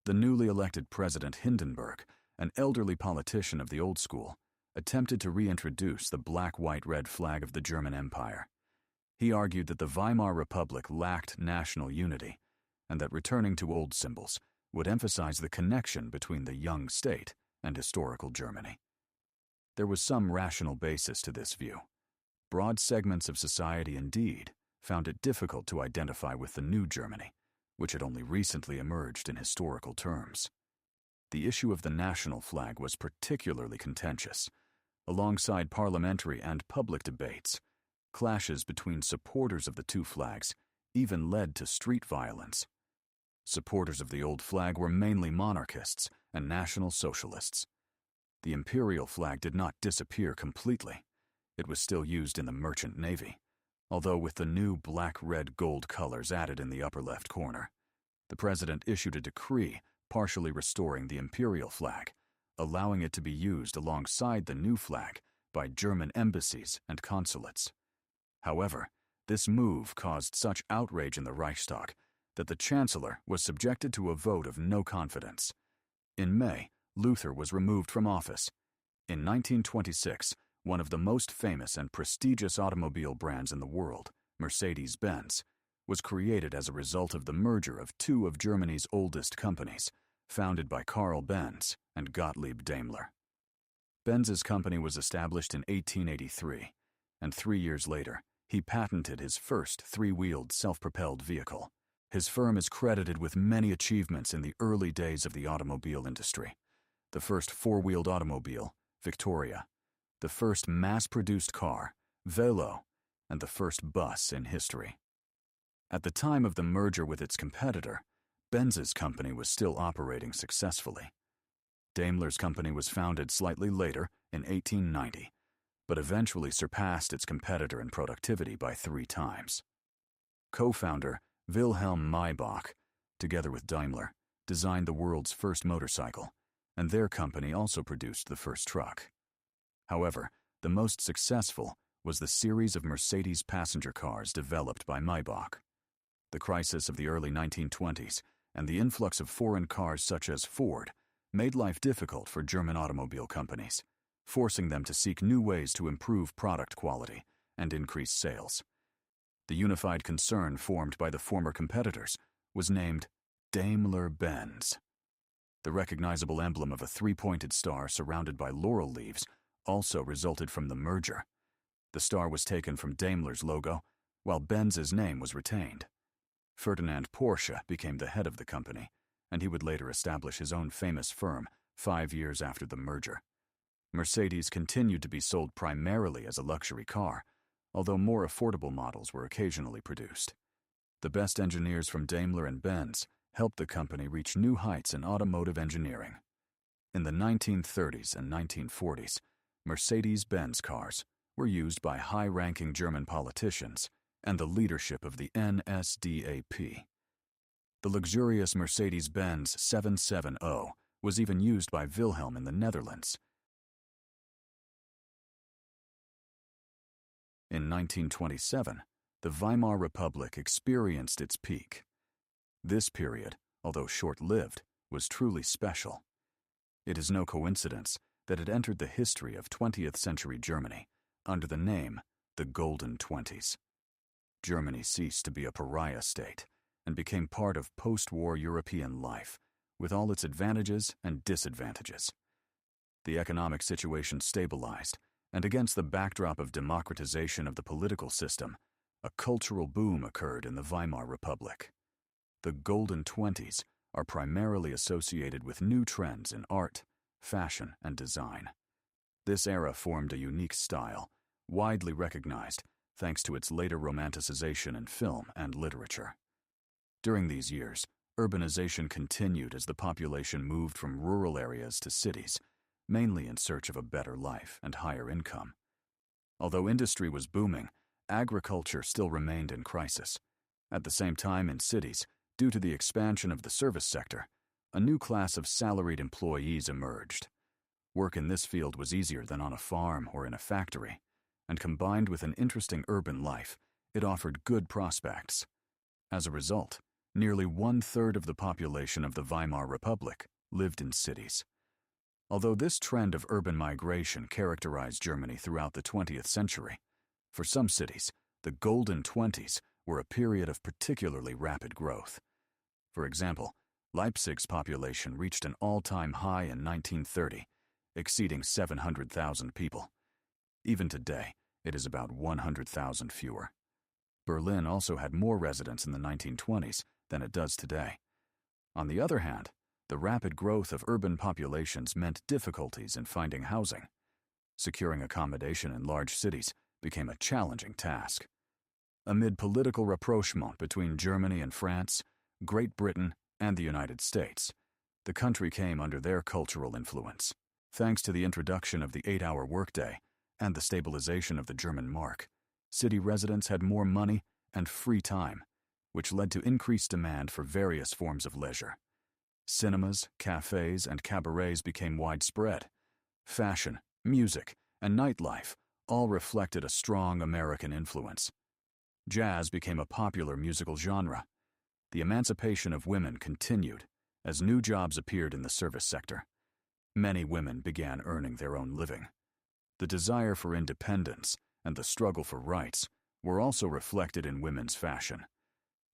The newly elected President Hindenburg, an elderly politician of the old school, attempted to reintroduce the black-white-red flag of the German Empire. He argued that the Weimar Republic lacked national unity, and that returning to old symbols would emphasize the connection between the young state and historical Germany. There was some rational basis to this view. Broad segments of society, indeed, found it difficult to identify with the new Germany, which had only recently emerged in historical terms. The issue of the national flag was particularly contentious. Alongside parliamentary and public debates, clashes between supporters of the two flags even led to street violence. Supporters of the old flag were mainly monarchists and National Socialists. The imperial flag did not disappear completely. It was still used in the merchant navy, although with the new black-red-gold colors added in the upper left corner. The president issued a decree partially restoring the imperial flag, allowing it to be used alongside the new flag by German embassies and consulates. However, this move caused such outrage in the Reichstag that the chancellor was subjected to a vote of no confidence. In May, Luther was removed from office. In 1926, one of the most famous and prestigious automobile brands in the world, Mercedes-Benz, was created as a result of the merger of two of Germany's oldest companies, founded by Karl Benz and Gottlieb Daimler. Benz's company was established in 1883, and 3 years later, he patented his first three-wheeled self-propelled vehicle. His firm is credited with many achievements in the early days of the automobile industry. The first four-wheeled automobile, Victoria, the first mass-produced car, Velo, and the first bus in history. At the time of the merger with its competitor, Benz's company was still operating successfully. Daimler's company was founded slightly later, in 1890, but eventually surpassed its competitor in productivity by 3 times. Co-founder Wilhelm Maybach, together with Daimler, designed the world's first motorcycle, and their company also produced the first truck. However, the most successful was the series of Mercedes passenger cars developed by Maybach. The crisis of the early 1920s and the influx of foreign cars such as Ford made life difficult for German automobile companies, forcing them to seek new ways to improve product quality and increase sales. The unified concern formed by the former competitors was named Daimler-Benz. The recognizable emblem of a 3-pointed star surrounded by laurel leaves also resulted from the merger. The star was taken from Daimler's logo, while Benz's name was retained. Ferdinand Porsche became the head of the company, and he would later establish his own famous firm 5 years after the merger. Mercedes continued to be sold primarily as a luxury car, although more affordable models were occasionally produced. The best engineers from Daimler and Benz helped the company reach new heights in automotive engineering. In the 1930s and 1940s, Mercedes-Benz cars were used by high-ranking German politicians and the leadership of the NSDAP. The luxurious Mercedes-Benz 770 was even used by Wilhelm in the Netherlands. In 1927, the Weimar Republic experienced its peak. This period, although short-lived, was truly special. It is no coincidence that it entered the history of 20th century Germany under the name the Golden Twenties. Germany ceased to be a pariah state and became part of post-war European life, with all its advantages and disadvantages. The economic situation stabilized, and against the backdrop of democratization of the political system, a cultural boom occurred in the Weimar Republic. The Golden Twenties are primarily associated with new trends in art, fashion, and design. This era formed a unique style, widely recognized thanks to its later romanticization in film and literature. During these years, urbanization continued as the population moved from rural areas to cities, mainly in search of a better life and higher income. Although industry was booming, agriculture still remained in crisis. At the same time, in cities, due to the expansion of the service sector, a new class of salaried employees emerged. Work in this field was easier than on a farm or in a factory, and combined with an interesting urban life, it offered good prospects. As a result, nearly 1/3 of the population of the Weimar Republic lived in cities. Although this trend of urban migration characterized Germany throughout the 20th century, for some cities, the Golden Twenties were a period of particularly rapid growth. For example, Leipzig's population reached an all-time high in 1930, exceeding 700,000 people. Even today, it is about 100,000 fewer. Berlin also had more residents in the 1920s than it does today. On the other hand, the rapid growth of urban populations meant difficulties in finding housing. Securing accommodation in large cities became a challenging task. Amid political rapprochement between Germany and France, Great Britain, and the United States, the country came under their cultural influence. Thanks to the introduction of the 8-hour workday and the stabilization of the German mark, city residents had more money and free time, which led to increased demand for various forms of leisure. Cinemas, cafes, and cabarets became widespread. Fashion, music, and nightlife all reflected a strong American influence. Jazz became a popular musical genre. The emancipation of women continued as new jobs appeared in the service sector. Many women began earning their own living. The desire for independence and the struggle for rights were also reflected in women's fashion.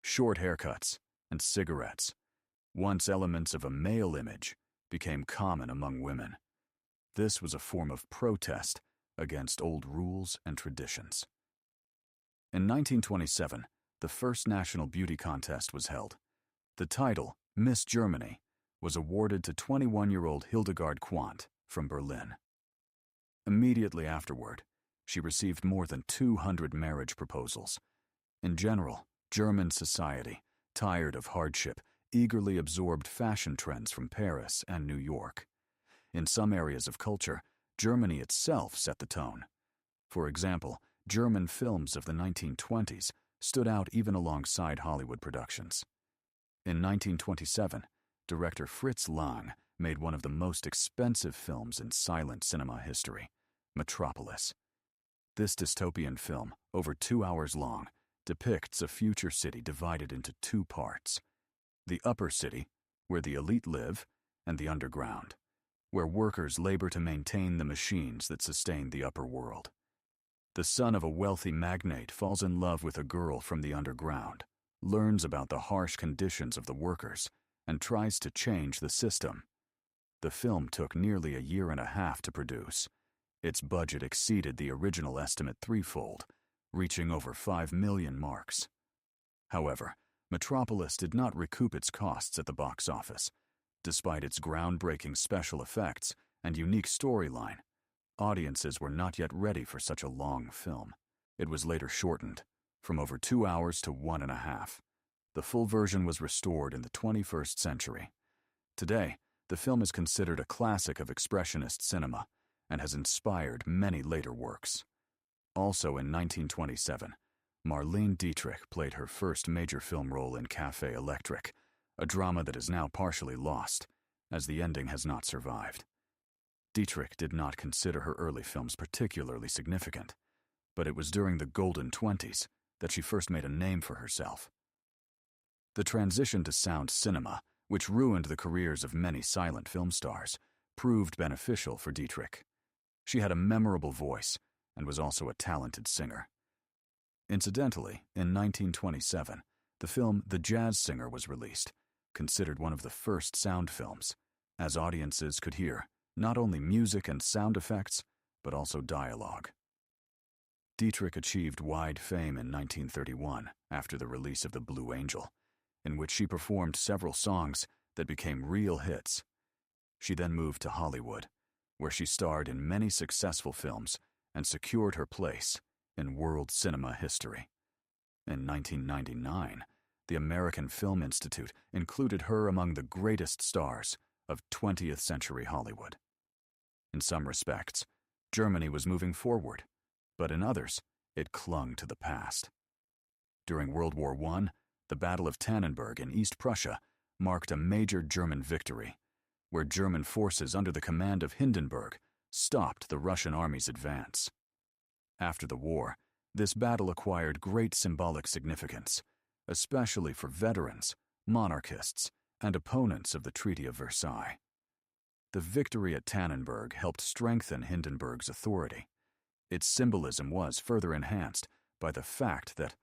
Short haircuts and cigarettes, once elements of a male image, became common among women. This was a form of protest against old rules and traditions. In 1927, the first national beauty contest was held. The title, Miss Germany, was awarded to 21-year-old Hildegard Quandt from Berlin. Immediately afterward, she received more than 200 marriage proposals. In general, German society, tired of hardship, eagerly absorbed fashion trends from Paris and New York. In some areas of culture, Germany itself set the tone. For example, German films of the 1920s stood out even alongside Hollywood productions. In 1927, director Fritz Lang made one of the most expensive films in silent cinema history, Metropolis. This dystopian film, over 2 hours long, depicts a future city divided into two parts: the upper city, where the elite live, and the underground, where workers labor to maintain the machines that sustain the upper world. The son of a wealthy magnate falls in love with a girl from the underground, learns about the harsh conditions of the workers, and tries to change the system. The film took nearly a year and a half to produce. Its budget exceeded the original estimate threefold, reaching over 5 million marks. However, Metropolis did not recoup its costs at the box office. Despite its groundbreaking special effects and unique storyline, Audiences were not yet ready for such a long film. It was later shortened, from over 2 hours to 1.5. The full version was restored in the 21st century. Today, the film is considered a classic of expressionist cinema and has inspired many later works. Also in 1927, Marlene Dietrich played her first major film role in Café Electric, a drama that is now partially lost, as the ending has not survived. Dietrich did not consider her early films particularly significant, but it was during the Golden Twenties that she first made a name for herself. The transition to sound cinema, which ruined the careers of many silent film stars, proved beneficial for Dietrich. She had a memorable voice and was also a talented singer. Incidentally, in 1927, the film The Jazz Singer was released, considered one of the first sound films, as audiences could hear not only music and sound effects, but also dialogue. Dietrich achieved wide fame in 1931 after the release of The Blue Angel, in which she performed several songs that became real hits. She then moved to Hollywood, where she starred in many successful films and secured her place in world cinema history. In 1999, the American Film Institute included her among the greatest stars of 20th century Hollywood. In some respects, Germany was moving forward, but in others, it clung to the past. During World War I, the Battle of Tannenberg in East Prussia marked a major German victory, where German forces under the command of Hindenburg stopped the Russian army's advance. After the war, this battle acquired great symbolic significance, especially for veterans, monarchists, and opponents of the Treaty of Versailles. The victory at Tannenberg helped strengthen Hindenburg's authority. Its symbolism was further enhanced by the fact that,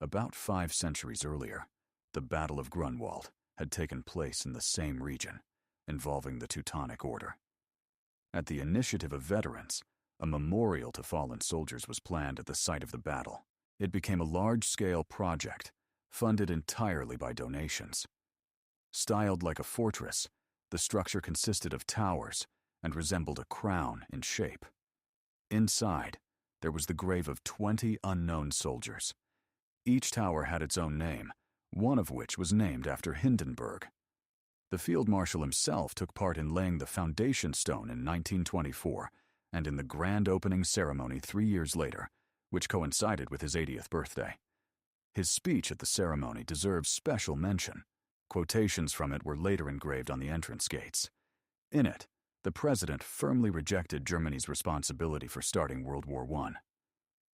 about 5 centuries earlier, the Battle of Grunwald had taken place in the same region, involving the Teutonic Order. At the initiative of veterans, a memorial to fallen soldiers was planned at the site of the battle. It became a large-scale project, funded entirely by donations. Styled like a fortress, the structure consisted of towers and resembled a crown in shape. Inside, there was the grave of 20 unknown soldiers. Each tower had its own name, one of which was named after Hindenburg. The field marshal himself took part in laying the foundation stone in 1924 and in the grand opening ceremony 3 years later, which coincided with his 80th birthday. His speech at the ceremony deserves special mention. Quotations from it were later engraved on the entrance gates. In it, the president firmly rejected Germany's responsibility for starting World War I.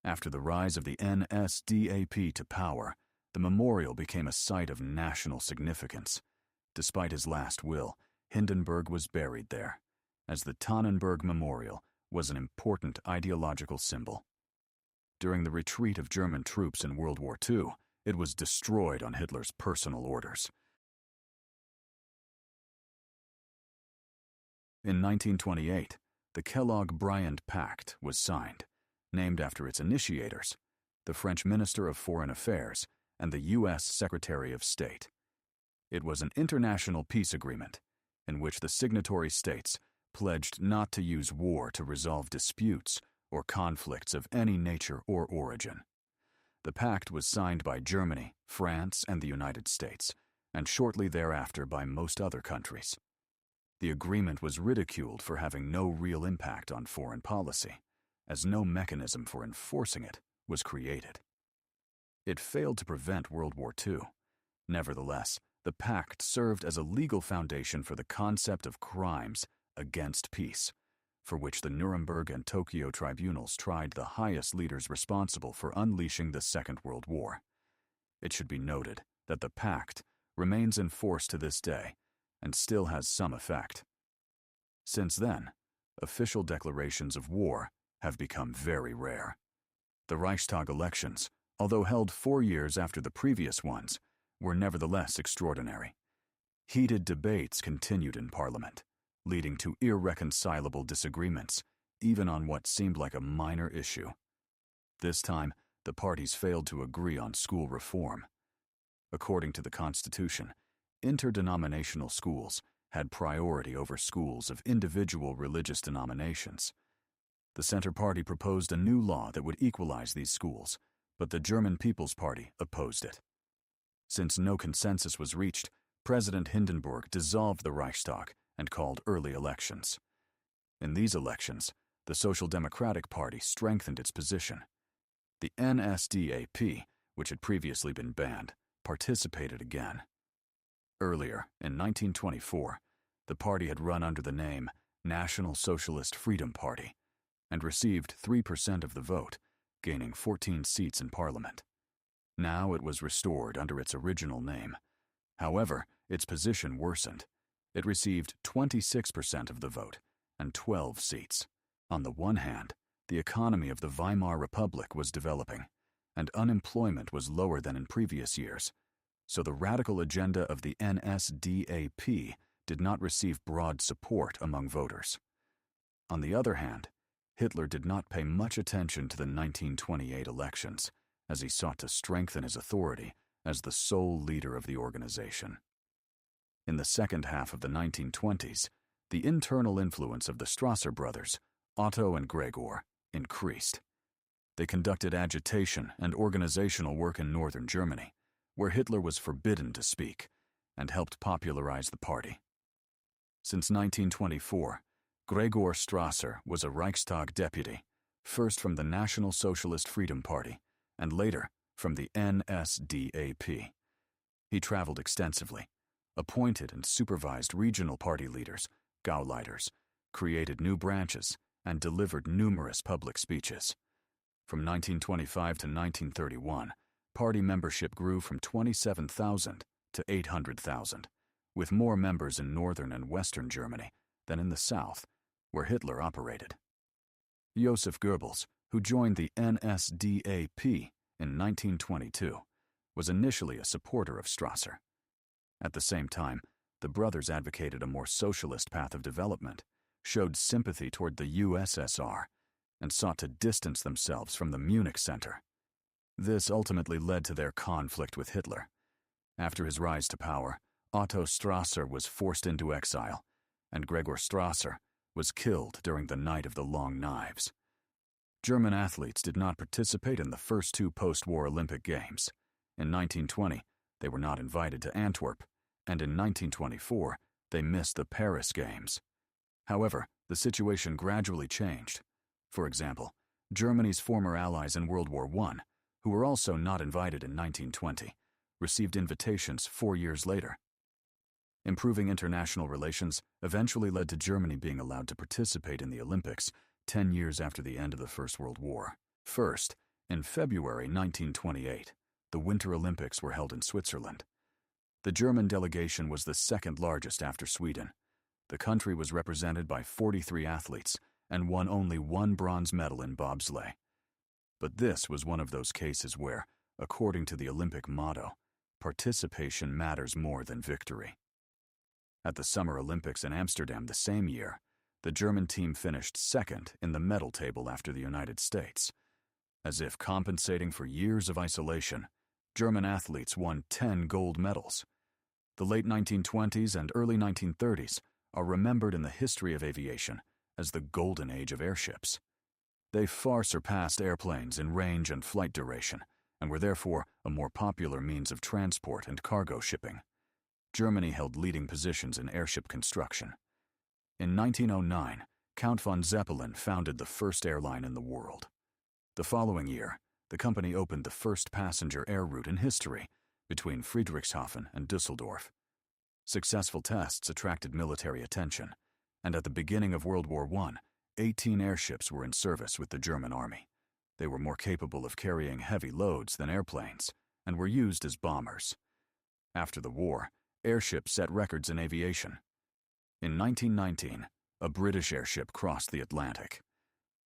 After the rise of the NSDAP to power, the memorial became a site of national significance. Despite his last will, Hindenburg was buried there, as the Tannenberg Memorial was an important ideological symbol. During the retreat of German troops in World War II, it was destroyed on Hitler's personal orders. In 1928, the Kellogg-Briand Pact was signed, named after its initiators, the French Minister of Foreign Affairs and the U.S. Secretary of State. It was an international peace agreement in which the signatory states pledged not to use war to resolve disputes or conflicts of any nature or origin. The pact was signed by Germany, France, and the United States, and shortly thereafter by most other countries. The agreement was ridiculed for having no real impact on foreign policy, as no mechanism for enforcing it was created. It failed to prevent World War II. Nevertheless, the pact served as a legal foundation for the concept of crimes against peace, for which the Nuremberg and Tokyo tribunals tried the highest leaders responsible for unleashing the Second World War. It should be noted that the pact remains in force to this day and still has some effect. Since then, official declarations of war have become very rare. The Reichstag elections, although held 4 years after the previous ones, were nevertheless extraordinary. Heated debates continued in Parliament, leading to irreconcilable disagreements, even on what seemed like a minor issue. This time, the parties failed to agree on school reform. According to the Constitution, interdenominational schools had priority over schools of individual religious denominations. The Center Party proposed a new law that would equalize these schools, but the German People's Party opposed it. Since no consensus was reached, President Hindenburg dissolved the Reichstag and called early elections. In these elections, the Social Democratic Party strengthened its position. The NSDAP, which had previously been banned, participated again. Earlier, in 1924, the party had run under the name National Socialist Freedom Party and received 3% of the vote, gaining 14 seats in parliament. Now it was restored under its original name. However, its position worsened. It received 26% of the vote and 12 seats. On the one hand, the economy of the Weimar Republic was developing, and unemployment was lower than in previous years, so the radical agenda of the NSDAP did not receive broad support among voters. On the other hand, Hitler did not pay much attention to the 1928 elections, as he sought to strengthen his authority as the sole leader of the organization. In the second half of the 1920s, the internal influence of the Strasser brothers, Otto and Gregor, increased. They conducted agitation and organizational work in northern Germany, where Hitler was forbidden to speak, and helped popularize the party. Since 1924, Gregor Strasser was a Reichstag deputy, first from the National Socialist Freedom Party, and later from the NSDAP. He traveled extensively, appointed and supervised regional party leaders, Gauleiters, created new branches, and delivered numerous public speeches. From 1925 to 1931, party membership grew from 27,000 to 800,000, with more members in northern and western Germany than in the south, where Hitler operated. Joseph Goebbels, who joined the NSDAP in 1922, was initially a supporter of Strasser. At the same time, the brothers advocated a more socialist path of development, showed sympathy toward the USSR, and sought to distance themselves from the Munich Center. This ultimately led to their conflict with Hitler. After his rise to power, Otto Strasser was forced into exile, and Gregor Strasser was killed during the Night of the Long Knives. German athletes did not participate in the first two post-war Olympic Games. In 1920, they were not invited to Antwerp, and in 1924, they missed the Paris Games. However, the situation gradually changed. For example, Germany's former allies in World War I, who were also not invited in 1920, received invitations 4 years later. Improving international relations eventually led to Germany being allowed to participate in the Olympics 10 years after the end of the First World War. First, in February 1928, the Winter Olympics were held in Switzerland. The German delegation was the second largest after Sweden. The country was represented by 43 athletes and won only one bronze medal in bobsleigh. But this was one of those cases where, according to the Olympic motto, participation matters more than victory. At the Summer Olympics in Amsterdam the same year, the German team finished second in the medal table after the United States. As if compensating for years of isolation, German athletes won 10 gold medals. The late 1920s and early 1930s are remembered in the history of aviation as the golden age of airships. They far surpassed airplanes in range and flight duration, and were therefore a more popular means of transport and cargo shipping. Germany held leading positions in airship construction. In 1909, Count von Zeppelin founded the first airline in the world. The following year, the company opened the first passenger air route in history between Friedrichshafen and Düsseldorf. Successful tests attracted military attention, and at the beginning of World War I, 18 airships were in service with the German army. They were more capable of carrying heavy loads than airplanes, and were used as bombers. After the war, airships set records in aviation. In 1919, a British airship crossed the Atlantic.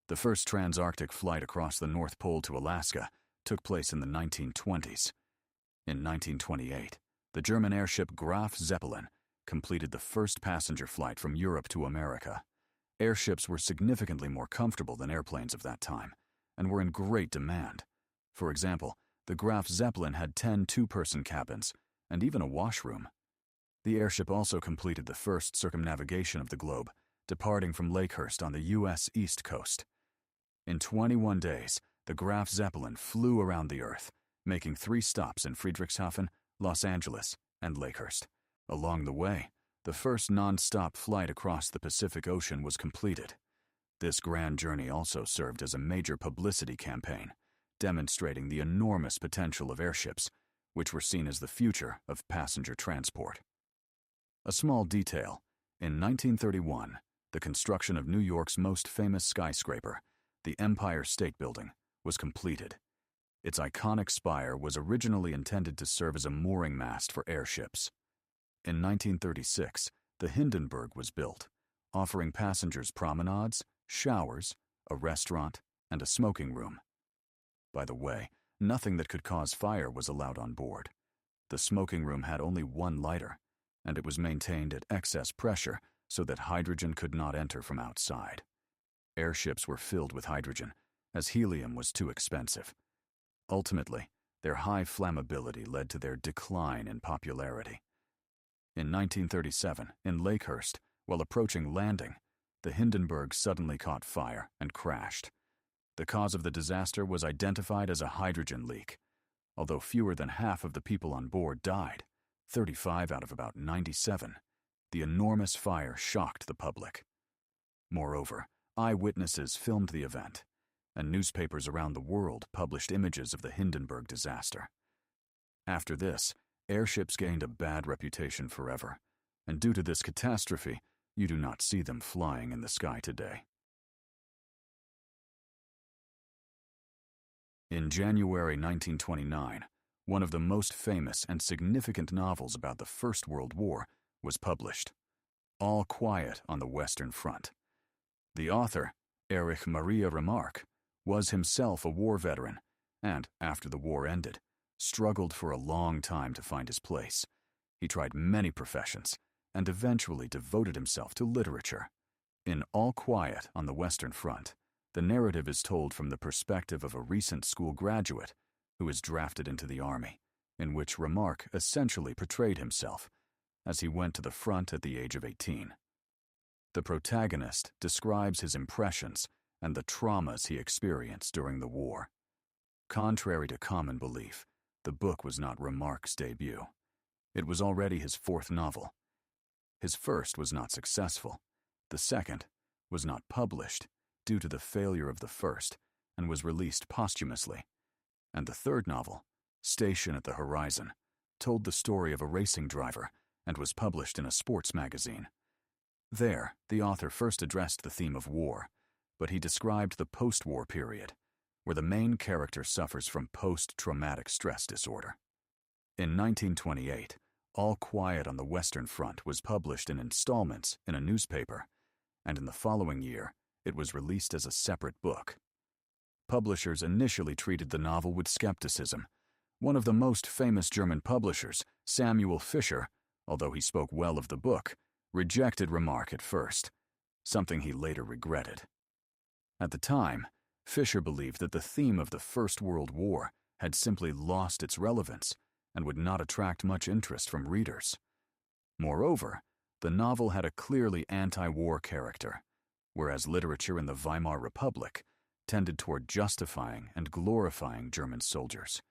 The first trans-Arctic flight across the North Pole to Alaska took place in the 1920s. In 1928, the German airship Graf Zeppelin completed the first passenger flight from Europe to America. Airships were significantly more comfortable than airplanes of that time, and were in great demand. For example, the Graf Zeppelin had 10 two-person cabins, and even a washroom. The airship also completed the first circumnavigation of the globe, departing from Lakehurst on the U.S. East Coast. In 21 days, the Graf Zeppelin flew around the Earth, making 3 stops in Friedrichshafen, Los Angeles, and Lakehurst. Along the way, the first non-stop flight across the Pacific Ocean was completed. This grand journey also served as a major publicity campaign, demonstrating the enormous potential of airships, which were seen as the future of passenger transport. A small detail: in 1931, the construction of New York's most famous skyscraper, the Empire State Building, was completed. Its iconic spire was originally intended to serve as a mooring mast for airships. In 1936, the Hindenburg was built, offering passengers promenades, showers, a restaurant, and a smoking room. By the way, nothing that could cause fire was allowed on board. The smoking room had only one lighter, and it was maintained at excess pressure so that hydrogen could not enter from outside. Airships were filled with hydrogen, as helium was too expensive. Ultimately, their high flammability led to their decline in popularity. In 1937, in Lakehurst, while approaching landing, the Hindenburg suddenly caught fire and crashed. The cause of the disaster was identified as a hydrogen leak. Although fewer than half of the people on board died, 35 out of about 97, the enormous fire shocked the public. Moreover, eyewitnesses filmed the event, and newspapers around the world published images of the Hindenburg disaster. After this, airships gained a bad reputation forever, and due to this catastrophe, you do not see them flying in the sky today. In January 1929, one of the most famous and significant novels about the First World War was published, All Quiet on the Western Front. The author, Erich Maria Remarque, was himself a war veteran and, after the war ended, struggled for a long time to find his place. He tried many professions and eventually devoted himself to literature. In All Quiet on the Western Front, the narrative is told from the perspective of a recent school graduate who is drafted into the army, in which Remarque essentially portrayed himself as he went to the front at the age of 18. The protagonist describes his impressions and the traumas he experienced during the war. Contrary to common belief, the book was not Remarque's debut. It was already his 4th novel. His first was not successful. The second was not published due to the failure of the first and was released posthumously. And the third novel, Station at the Horizon, told the story of a racing driver and was published in a sports magazine. There, the author first addressed the theme of war, but he described the post-war period, where the main character suffers from post-traumatic stress disorder. In 1928, All Quiet on the Western Front was published in installments in a newspaper, and in the following year, it was released as a separate book. Publishers initially treated the novel with skepticism. One of the most famous German publishers, Samuel Fischer, although he spoke well of the book, rejected Remarque at first, something he later regretted. At the time, Fischer believed that the theme of the First World War had simply lost its relevance and would not attract much interest from readers. Moreover, the novel had a clearly anti-war character, whereas literature in the Weimar Republic tended toward justifying and glorifying German soldiers.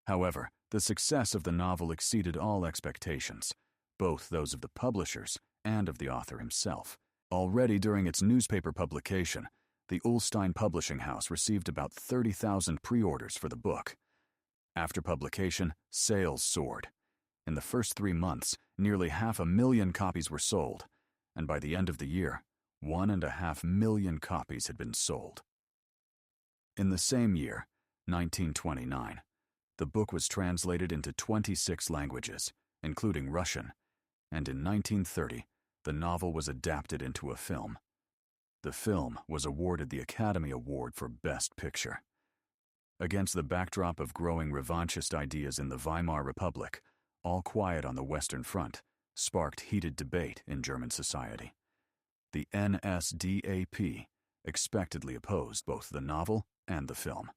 However, the success of the novel exceeded all expectations, both those of the publishers and of the author himself. Already during its newspaper publication, the Ullstein Publishing House received about 30,000 pre-orders for the book. After publication, sales soared. In the first 3 months, nearly 500,000 copies were sold, and by the end of the year, 1.5 million copies had been sold. In the same year, 1929, the book was translated into 26 languages, including Russian, and in 1930, the novel was adapted into a film. The film was awarded the Academy Award for Best Picture. Against the backdrop of growing revanchist ideas in the Weimar Republic, All Quiet on the Western Front sparked heated debate in German society. The NSDAP expectedly opposed both the novel and the film.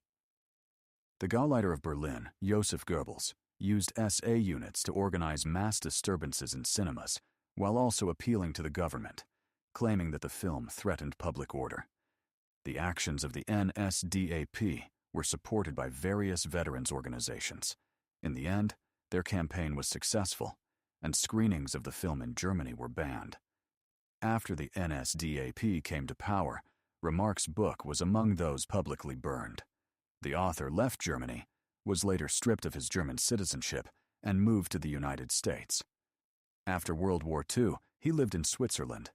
The Gauleiter of Berlin, Joseph Goebbels, used SA units to organize mass disturbances in cinemas while also appealing to the government, claiming that the film threatened public order. The actions of the NSDAP were supported by various veterans organizations. In the end, their campaign was successful, and screenings of the film in Germany were banned. After the NSDAP came to power, Remarque's book was among those publicly burned. The author left Germany, was later stripped of his German citizenship, and moved to the United States. After World War II, he lived in Switzerland.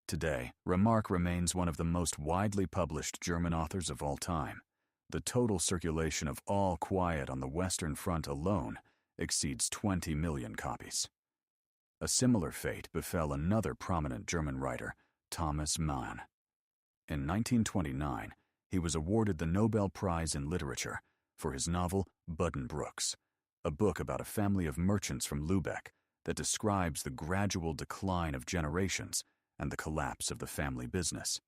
Today, Remarque remains one of the most widely published German authors of all time. The total circulation of All Quiet on the Western Front alone exceeds 20 million copies. A similar fate befell another prominent German writer, Thomas Mann. In 1929, he was awarded the Nobel Prize in Literature for his novel Buddenbrooks, a book about a family of merchants from Lübeck that describes the gradual decline of generations and the collapse of the family business.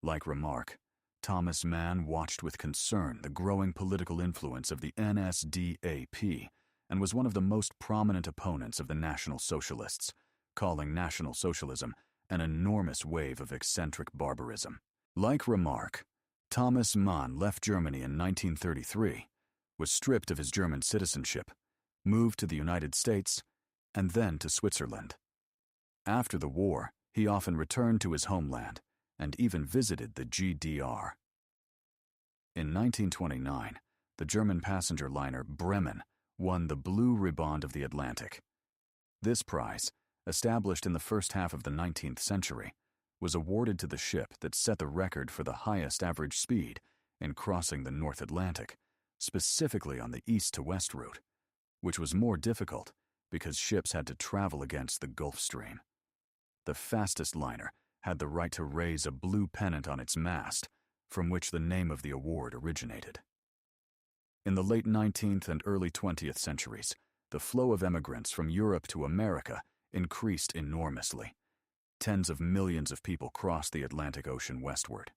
Like Remarque, Thomas Mann watched with concern the growing political influence of the NSDAP and was one of the most prominent opponents of the National Socialists, calling National Socialism an enormous wave of eccentric barbarism. Like Remarque, Thomas Mann left Germany in 1933, was stripped of his German citizenship, moved to the United States, and then to Switzerland. After the war, he often returned to his homeland and even visited the GDR. In 1929, the German passenger liner Bremen won the Blue Riband of the Atlantic. This prize, established in the first half of the 19th century, was awarded to the ship that set the record for the highest average speed in crossing the North Atlantic, specifically on the east-to-west route, which was more difficult because ships had to travel against the Gulf Stream. The fastest liner had the right to raise a blue pennant on its mast, from which the name of the award originated. In the late 19th and early 20th centuries, the flow of emigrants from Europe to America increased enormously. Tens of millions of people crossed the Atlantic Ocean westward.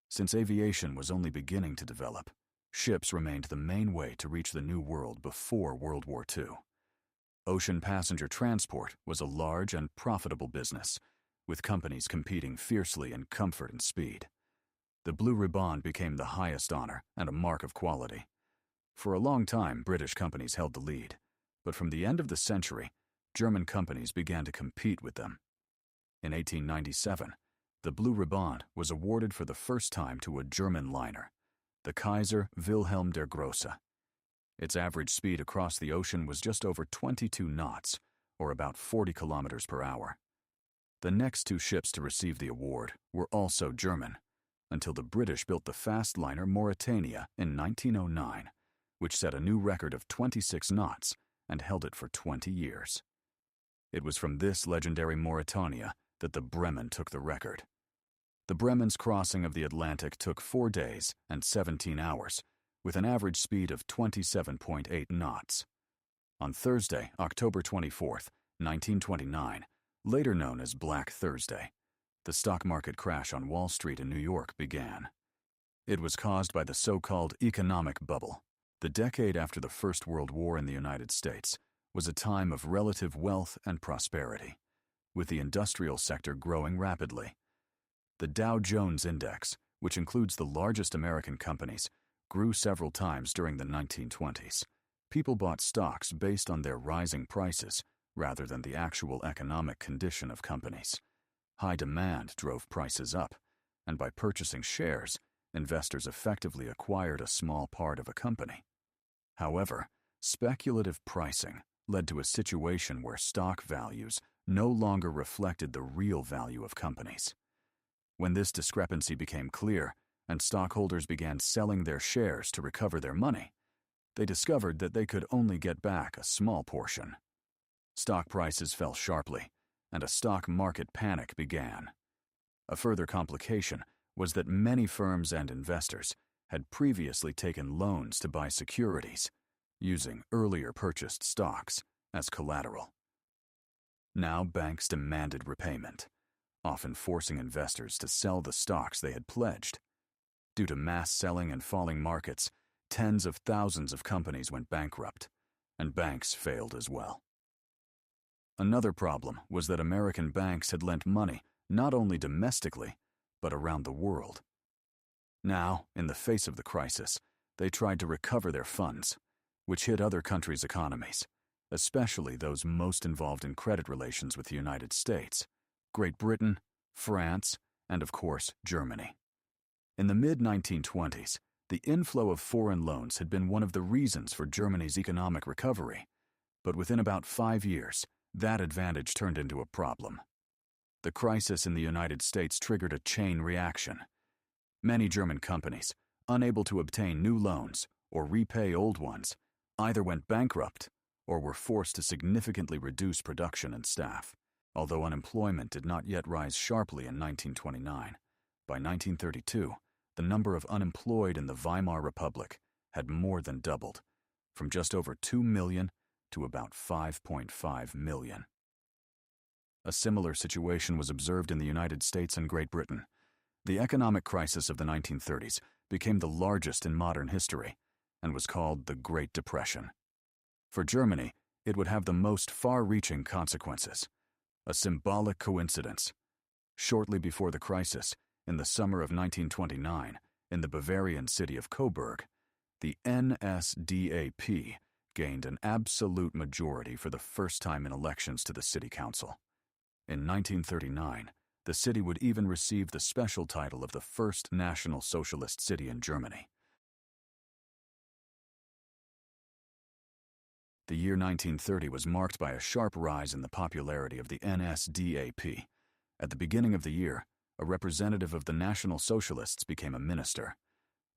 Since aviation was only beginning to develop, ships remained the main way to reach the New World before World War II. Ocean passenger transport was a large and profitable business, with companies competing fiercely in comfort and speed. The Blue Riband became the highest honor and a mark of quality. For a long time, British companies held the lead, but from the end of the century, German companies began to compete with them. In 1897, the Blue Riband was awarded for the first time to a German liner, the Kaiser Wilhelm der Große. Its average speed across the ocean was just over 22 knots, or about 40 kilometers per hour. The next two ships to receive the award were also German, until the British built the fast liner Mauretania in 1909, which set a new record of 26 knots and held it for 20 years. It was from this legendary Mauretania that the Bremen took the record. The Bremen's crossing of the Atlantic took 4 days and 17 hours, with an average speed of 27.8 knots. On Thursday, October 24th, 1929, later known as Black Thursday, the stock market crash on Wall Street in New York began. It was caused by the so-called economic bubble. The decade after the First World War in the United States was a time of relative wealth and prosperity, with the industrial sector growing rapidly. The Dow Jones Index, which includes the largest American companies, grew several times during the 1920s. People bought stocks based on their rising prices rather than the actual economic condition of companies. High demand drove prices up, and by purchasing shares, investors effectively acquired a small part of a company. However, speculative pricing led to a situation where stock values no longer reflected the real value of companies. When this discrepancy became clear, and stockholders began selling their shares to recover their money, they discovered that they could only get back a small portion. Stock prices fell sharply, and a stock market panic began. A further complication was that many firms and investors had previously taken loans to buy securities, using earlier purchased stocks as collateral. Now banks demanded repayment, often forcing investors to sell the stocks they had pledged. Due to mass selling and falling markets, tens of thousands of companies went bankrupt, and banks failed as well. Another problem was that American banks had lent money not only domestically, but around the world, Now, in the face of the crisis, they tried to recover their funds, which hit other countries' economies, especially those most involved in credit relations with the United States, Great Britain, France, and of course, Germany. In the mid-1920s, the inflow of foreign loans had been one of the reasons for Germany's economic recovery, but within about 5 years, that advantage turned into a problem. The crisis in the United States triggered a chain reaction. Many German companies, unable to obtain new loans or repay old ones, either went bankrupt or were forced to significantly reduce production and staff. Although unemployment did not yet rise sharply in 1929, by 1932, the number of unemployed in the Weimar Republic had more than doubled, from just over 2 million to about 5.5 million. A similar situation was observed in the United States and Great Britain. The economic crisis of the 1930s became the largest in modern history and was called the Great Depression. For Germany, it would have the most far-reaching consequences. A symbolic coincidence. Shortly before the crisis, in the summer of 1929, in the Bavarian city of Coburg, the NSDAP gained an absolute majority for the first time in elections to the city council. In 1939, the city would even receive the special title of the first National Socialist city in Germany. The year 1930 was marked by a sharp rise in the popularity of the NSDAP. At the beginning of the year, a representative of the National Socialists became a minister.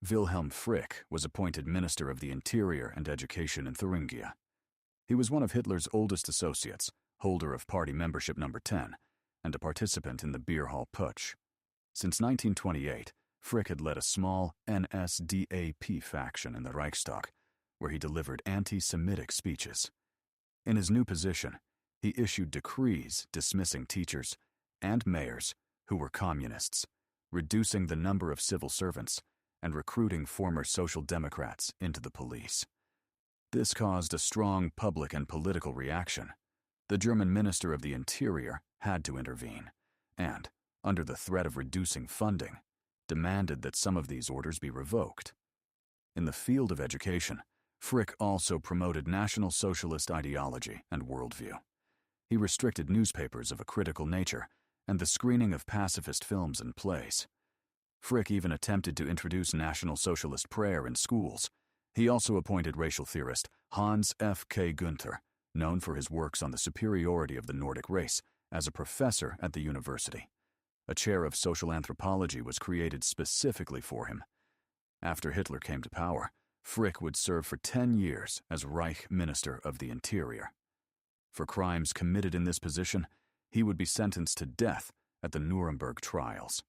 Wilhelm Frick was appointed Minister of the Interior and Education in Thuringia. He was one of Hitler's oldest associates, holder of party membership number 10, and a participant in the beer hall putsch. Since 1928, Frick had led a small NSDAP faction in the Reichstag, where he delivered anti-Semitic speeches. In his new position, he issued decrees dismissing teachers and mayors who were communists, reducing the number of civil servants, and recruiting former Social Democrats into the police. This caused a strong public and political reaction. The German Minister of the Interior had to intervene, and, under the threat of reducing funding, demanded that some of these orders be revoked. In the field of education, Frick also promoted National Socialist ideology and worldview. He restricted newspapers of a critical nature and the screening of pacifist films and plays. Frick even attempted to introduce National Socialist prayer in schools. He also appointed racial theorist Hans F. K. Günther, known for his works on the superiority of the Nordic race, as a professor at the university. A chair of social anthropology was created specifically for him. After Hitler came to power, Frick would serve for 10 years as Reich Minister of the Interior. For crimes committed in this position, he would be sentenced to death at the Nuremberg trials.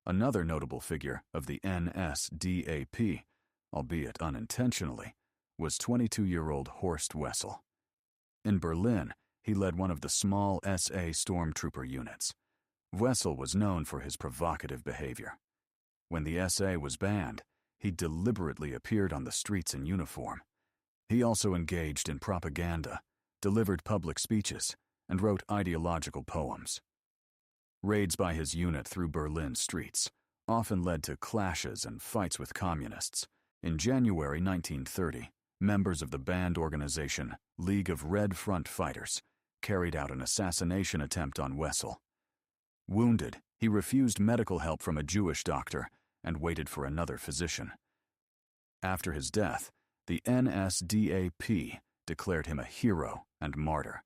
Another notable figure of the NSDAP, albeit unintentionally, was 22-year-old Horst Wessel. In Berlin, he led one of the small SA stormtrooper units. Wessel was known for his provocative behavior. When the SA was banned, he deliberately appeared on the streets in uniform. He also engaged in propaganda, delivered public speeches, and wrote ideological poems. Raids by his unit through Berlin streets often led to clashes and fights with communists. In January 1930, members of the banned organization League of Red Front Fighters carried out an assassination attempt on Wessel. Wounded, he refused medical help from a Jewish doctor and waited for another physician. After his death, the NSDAP declared him a hero and martyr.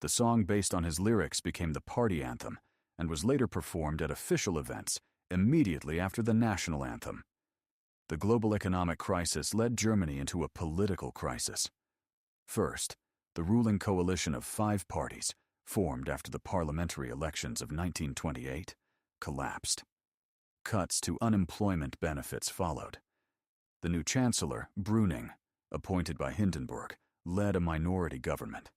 The song based on his lyrics became the party anthem and was later performed at official events immediately after the national anthem. The global economic crisis led Germany into a political crisis. First, the ruling coalition of 5 parties, formed after the parliamentary elections of 1928, collapsed. Cuts to unemployment benefits followed. The new chancellor, Brüning, appointed by Hindenburg, led a minority government.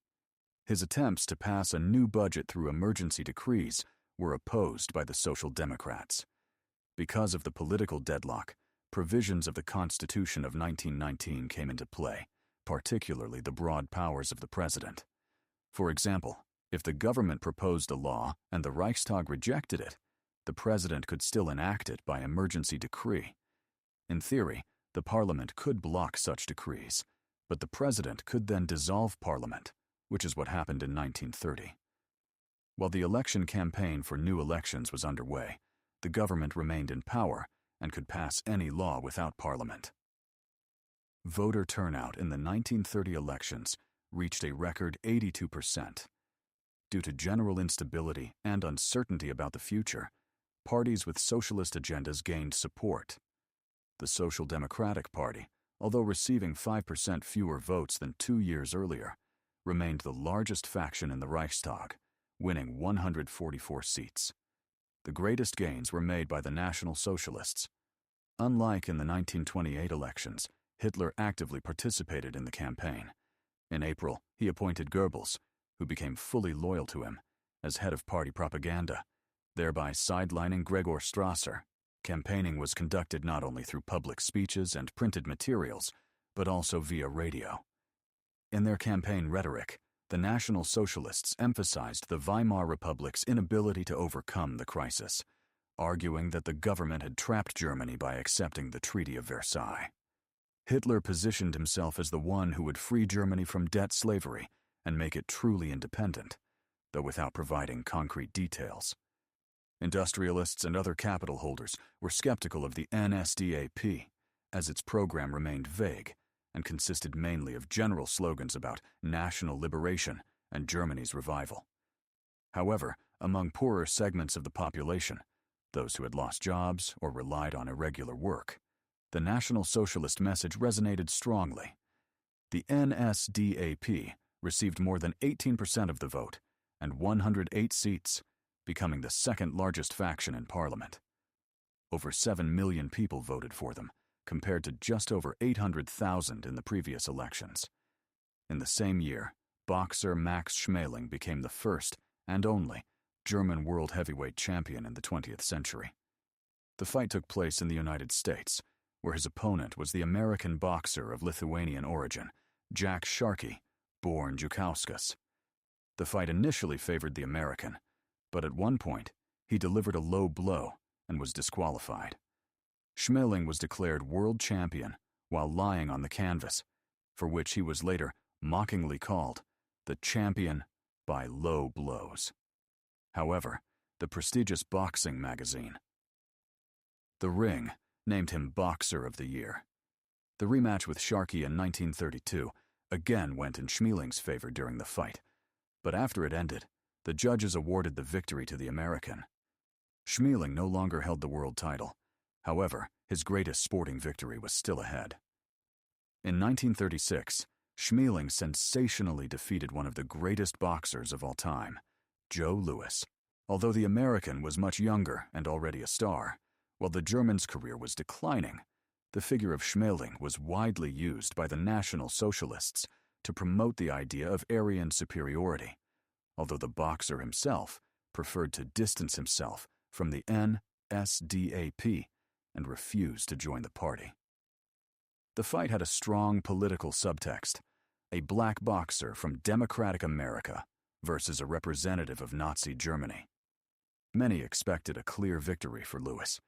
His attempts to pass a new budget through emergency decrees were opposed by the Social Democrats. Because of the political deadlock, provisions of the Constitution of 1919 came into play, particularly the broad powers of the president. For example, if the government proposed a law and the Reichstag rejected it, the president could still enact it by emergency decree. In theory, the parliament could block such decrees, but the president could then dissolve parliament, which is what happened in 1930. While the election campaign for new elections was underway, the government remained in power and could pass any law without parliament. Voter turnout in the 1930 elections reached a record 82%. Due to general instability and uncertainty about the future, parties with socialist agendas gained support. The Social Democratic Party, although receiving 5% fewer votes than 2 years earlier, remained the largest faction in the Reichstag, winning 144 seats. The greatest gains were made by the National Socialists. Unlike in the 1928 elections, Hitler actively participated in the campaign. In April, he appointed Goebbels, who became fully loyal to him, as head of party propaganda, thereby sidelining Gregor Strasser. Campaigning was conducted not only through public speeches and printed materials, but also via radio. In their campaign rhetoric, the National Socialists emphasized the Weimar Republic's inability to overcome the crisis, arguing that the government had trapped Germany by accepting the Treaty of Versailles. Hitler positioned himself as the one who would free Germany from debt slavery and make it truly independent, though without providing concrete details. Industrialists and other capital holders were skeptical of the NSDAP, as its program remained vague and consisted mainly of general slogans about national liberation and Germany's revival. However, among poorer segments of the population, those who had lost jobs or relied on irregular work, the National Socialist message resonated strongly. The NSDAP received more than 18% of the vote and 108 seats, becoming the second largest faction in parliament. Over 7 million people voted for them, compared to just over 800,000 in the previous elections. In the same year, boxer Max Schmeling became the first and only German world heavyweight champion in the 20th century. The fight took place in the United States, where his opponent was the American boxer of Lithuanian origin, Jack Sharkey, born Jukauskas. The fight initially favored the American, but at one point, he delivered a low blow and was disqualified. Schmeling was declared world champion while lying on the canvas, for which he was later mockingly called the champion by low blows. However, the prestigious boxing magazine, The Ring, named him Boxer of the Year. The rematch with Sharkey in 1932 again went in Schmeling's favor during the fight, but after it ended, the judges awarded the victory to the American. Schmeling no longer held the world title. However, his greatest sporting victory was still ahead. In 1936, Schmeling sensationally defeated one of the greatest boxers of all time, Joe Louis. Although the American was much younger and already a star, while the German's career was declining, the figure of Schmeling was widely used by the National Socialists to promote the idea of Aryan superiority, although the boxer himself preferred to distance himself from the NSDAP and refused to join the party. The fight had a strong political subtext: a black boxer from democratic America versus a representative of Nazi Germany. Many expected a clear victory for Louis,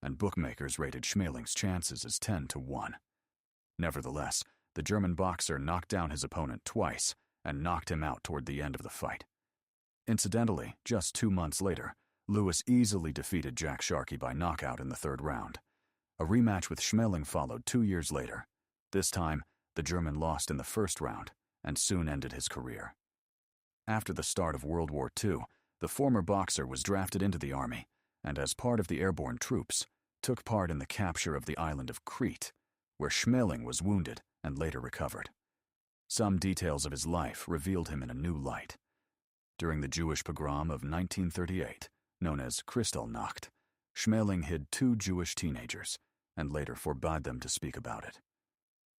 and bookmakers rated Schmeling's chances as 10-1. Nevertheless, the German boxer knocked down his opponent twice and knocked him out toward the end of the fight. Incidentally, just 2 months later, Louis easily defeated Jack Sharkey by knockout in the third round. A rematch with Schmeling followed 2 years later. This time, the German lost in the first round and soon ended his career. After the start of World War II, the former boxer was drafted into the army and, as part of the airborne troops, took part in the capture of the island of Crete, where Schmeling was wounded and later recovered. Some details of his life revealed him in a new light. During the Jewish pogrom of 1938, known as Kristallnacht, Schmeling hid 2 Jewish teenagers and later forbade them to speak about it.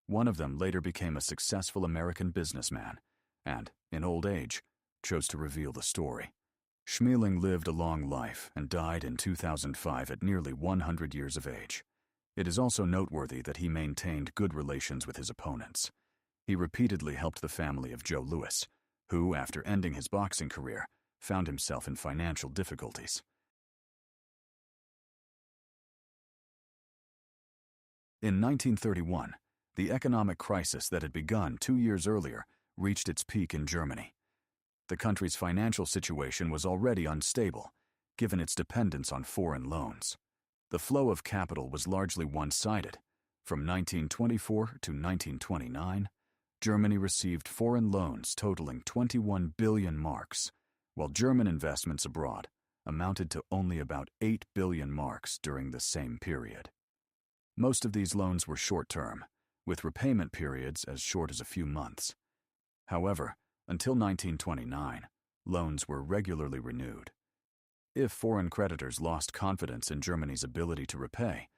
One of them later became a successful American businessman and, in old age, chose to reveal the story. Schmeling lived a long life and died in 2005 at nearly 100 years of age. It is also noteworthy that he maintained good relations with his opponents. He repeatedly helped the family of Joe Louis, who, after ending his boxing career, found himself in financial difficulties. In 1931, the economic crisis that had begun 2 years earlier reached its peak in Germany. The country's financial situation was already unstable, given its dependence on foreign loans. The flow of capital was largely one-sided. From 1924 to 1929, Germany received foreign loans totaling 21 billion marks, while German investments abroad amounted to only about 8 billion marks during the same period. Most of these loans were short-term, with repayment periods as short as a few months. However, until 1929, loans were regularly renewed. If foreign creditors lost confidence in Germany's ability to repay,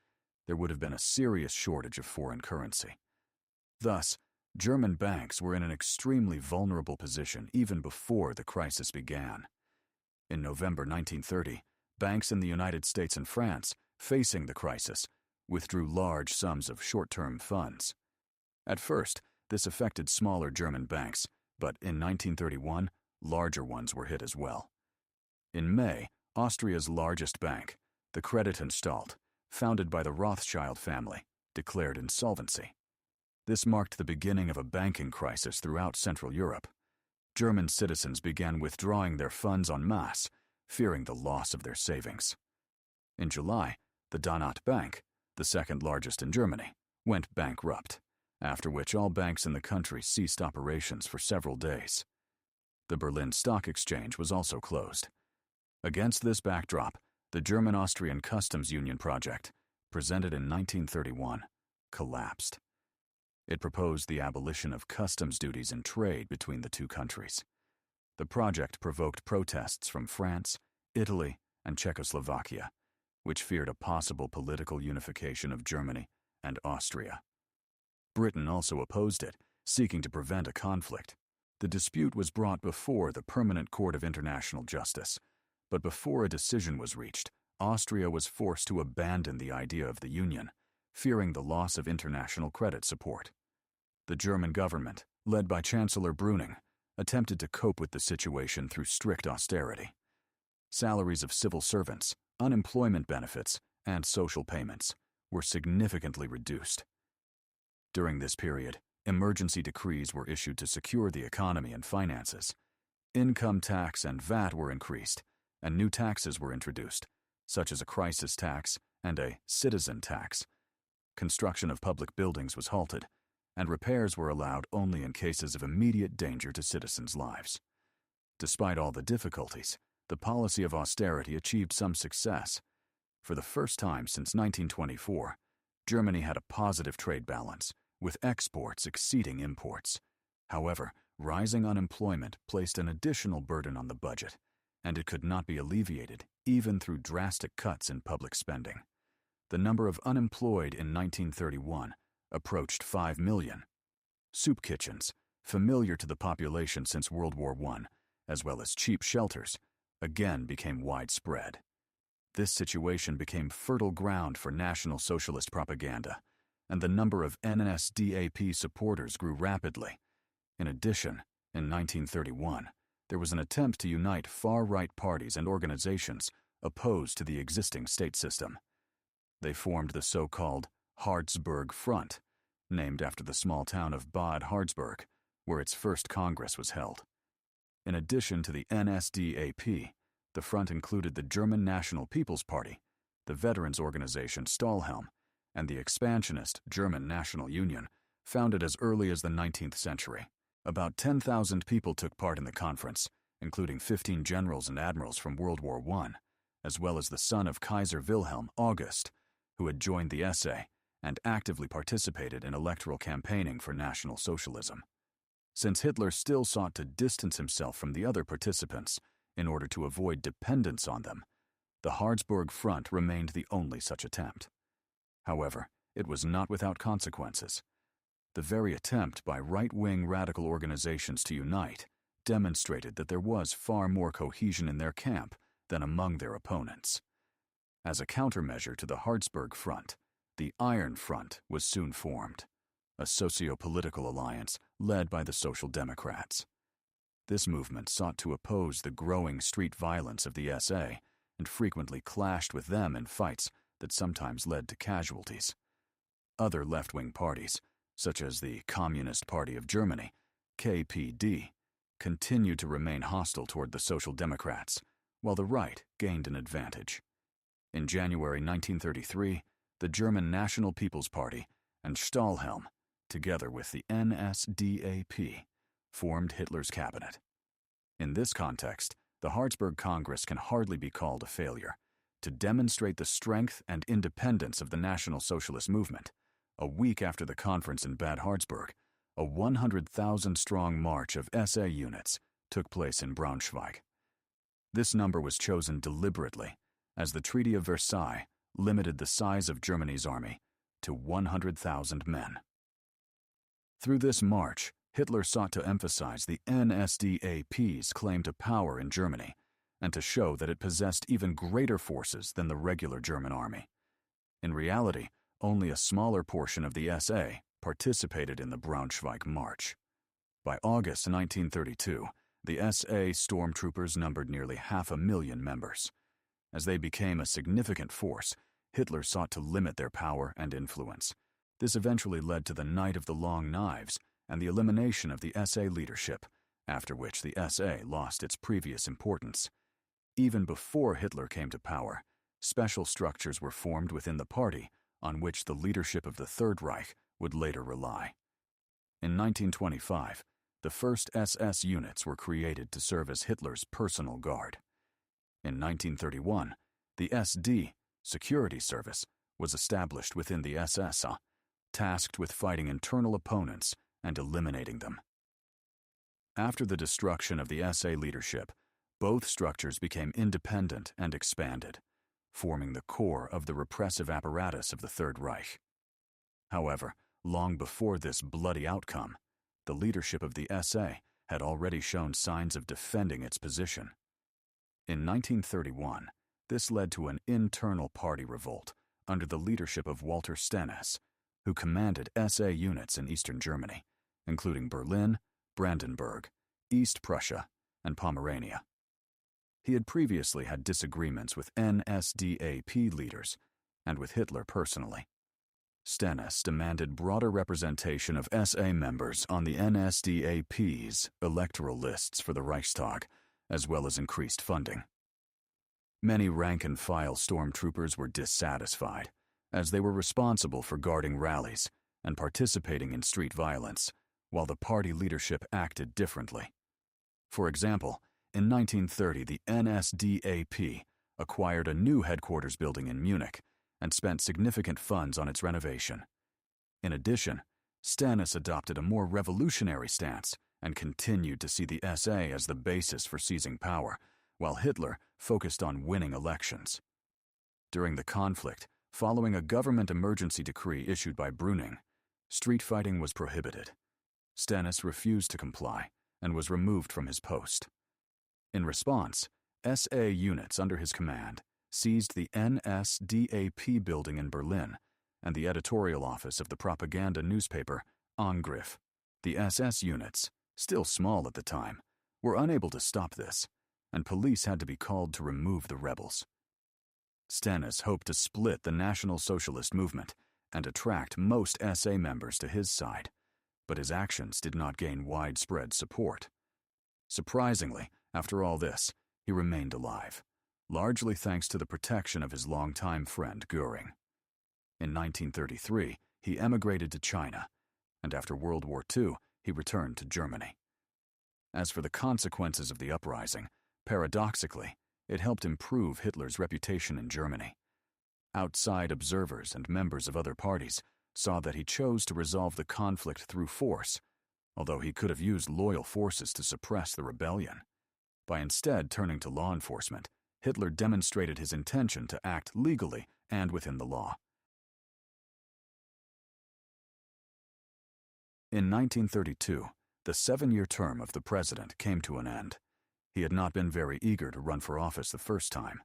there would have been a serious shortage of foreign currency. Thus, German banks were in an extremely vulnerable position even before the crisis began. In November 1930, banks in the United States and France, facing the crisis, withdrew large sums of short-term funds. At first, this affected smaller German banks, but in 1931, larger ones were hit as well. In May, Austria's largest bank, the Creditanstalt, founded by the Rothschild family, declared insolvency. This marked the beginning of a banking crisis throughout Central Europe. German citizens began withdrawing their funds en masse, fearing the loss of their savings. In July, the Donat Bank, the second largest in Germany, went bankrupt, after which all banks in the country ceased operations for several days. The Berlin Stock Exchange was also closed. Against this backdrop, the German-Austrian Customs Union project, presented in 1931, collapsed. It proposed the abolition of customs duties in trade between the two countries. The project provoked protests from France, Italy, and Czechoslovakia, which feared a possible political unification of Germany and Austria. Britain also opposed it, seeking to prevent a conflict. The dispute was brought before the Permanent Court of International Justice, but before a decision was reached, Austria was forced to abandon the idea of the Union, fearing the loss of international credit support. The German government, led by Chancellor Brüning, attempted to cope with the situation through strict austerity. Salaries of civil servants, unemployment benefits, and social payments were significantly reduced. During this period, emergency decrees were issued to secure the economy and finances. Income tax and VAT were increased, and new taxes were introduced, such as a crisis tax and a citizen tax. Construction of public buildings was halted, and repairs were allowed only in cases of immediate danger to citizens' lives. Despite all the difficulties, the policy of austerity achieved some success. For the first time since 1924, Germany had a positive trade balance, with exports exceeding imports. However, rising unemployment placed an additional burden on the budget, and it could not be alleviated even through drastic cuts in public spending. The number of unemployed in 1931 approached 5 million. Soup kitchens, familiar to the population since World War I, as well as cheap shelters, again became widespread. This situation became fertile ground for National Socialist propaganda, and the number of NSDAP supporters grew rapidly. In addition, in 1931, there was an attempt to unite far-right parties and organizations opposed to the existing state system. They formed the so-called Harzburg Front, named after the small town of Bad Harzburg, where its first Congress was held. In addition to the NSDAP, the front included the German National People's Party, the veterans organization Stahlhelm, and the expansionist German National Union, founded as early as the 19th century. About 10,000 people took part in the conference, including 15 generals and admirals from World War I, as well as the son of Kaiser Wilhelm, August, who had joined the SA and actively participated in electoral campaigning for National Socialism. Since Hitler still sought to distance himself from the other participants in order to avoid dependence on them, the Harzburg Front remained the only such attempt. However, it was not without consequences. The very attempt by right-wing radical organizations to unite demonstrated that there was far more cohesion in their camp than among their opponents. As a countermeasure to the Harzburg Front, the Iron Front was soon formed, a socio-political alliance led by the Social Democrats. This movement sought to oppose the growing street violence of the SA and frequently clashed with them in fights that sometimes led to casualties. Other left-wing parties, such as the Communist Party of Germany, KPD, continued to remain hostile toward the Social Democrats, while the right gained an advantage. In January 1933, the German National People's Party and Stahlhelm, together with the NSDAP, formed Hitler's cabinet. In this context, the Harzburg Congress can hardly be called a failure. To demonstrate the strength and independence of the National Socialist movement, a week after the conference in Bad Harzburg, a 100,000-strong march of SA units took place in Braunschweig. This number was chosen deliberately, as the Treaty of Versailles limited the size of Germany's army to 100,000 men. Through this march, Hitler sought to emphasize the NSDAP's claim to power in Germany and to show that it possessed even greater forces than the regular German army. In reality, only a smaller portion of the SA participated in the Braunschweig March. By August 1932, the SA stormtroopers numbered nearly 500,000 members. As they became a significant force, Hitler sought to limit their power and influence. This eventually led to the Night of the Long Knives and the elimination of the SA leadership, after which the SA lost its previous importance. Even before Hitler came to power, special structures were formed within the party on which the leadership of the Third Reich would later rely. In 1925, the first SS units were created to serve as Hitler's personal guard. In 1931, the SD, Security Service, was established within the SS, tasked with fighting internal opponents and eliminating them. After the destruction of the SA leadership, both structures became independent and expanded, forming the core of the repressive apparatus of the Third Reich. However, long before this bloody outcome, the leadership of the SA had already shown signs of defending its position. In 1931, this led to an internal party revolt under the leadership of Walter Stennis, who commanded SA units in Eastern Germany, including Berlin, Brandenburg, East Prussia, and Pomerania. He had previously had disagreements with NSDAP leaders and with Hitler personally. Stennis demanded broader representation of SA members on the NSDAP's electoral lists for the Reichstag, as well as increased funding. Many rank-and-file stormtroopers were dissatisfied, as they were responsible for guarding rallies and participating in street violence, while the party leadership acted differently. For example, in 1930, the NSDAP acquired a new headquarters building in Munich and spent significant funds on its renovation. In addition, Stennis adopted a more revolutionary stance and continued to see the SA as the basis for seizing power, while Hitler focused on winning elections. During the conflict, following a government emergency decree issued by Brüning, street fighting was prohibited. Stennis refused to comply and was removed from his post. In response, SA units under his command seized the NSDAP building in Berlin and the editorial office of the propaganda newspaper Angriff. The SS units, still small at the time, were unable to stop this, and police had to be called to remove the rebels. Stennis hoped to split the National Socialist movement and attract most SA members to his side, but his actions did not gain widespread support. Surprisingly, after all this, he remained alive, largely thanks to the protection of his longtime friend Göring. In 1933, he emigrated to China, and after World War II, he returned to Germany. As for the consequences of the uprising, paradoxically, it helped improve Hitler's reputation in Germany. Outside observers and members of other parties saw that he chose to resolve the conflict through force, although he could have used loyal forces to suppress the rebellion. By instead turning to law enforcement, Hitler demonstrated his intention to act legally and within the law. In 1932, the 7-year term of the president came to an end. He had not been very eager to run for office the first time,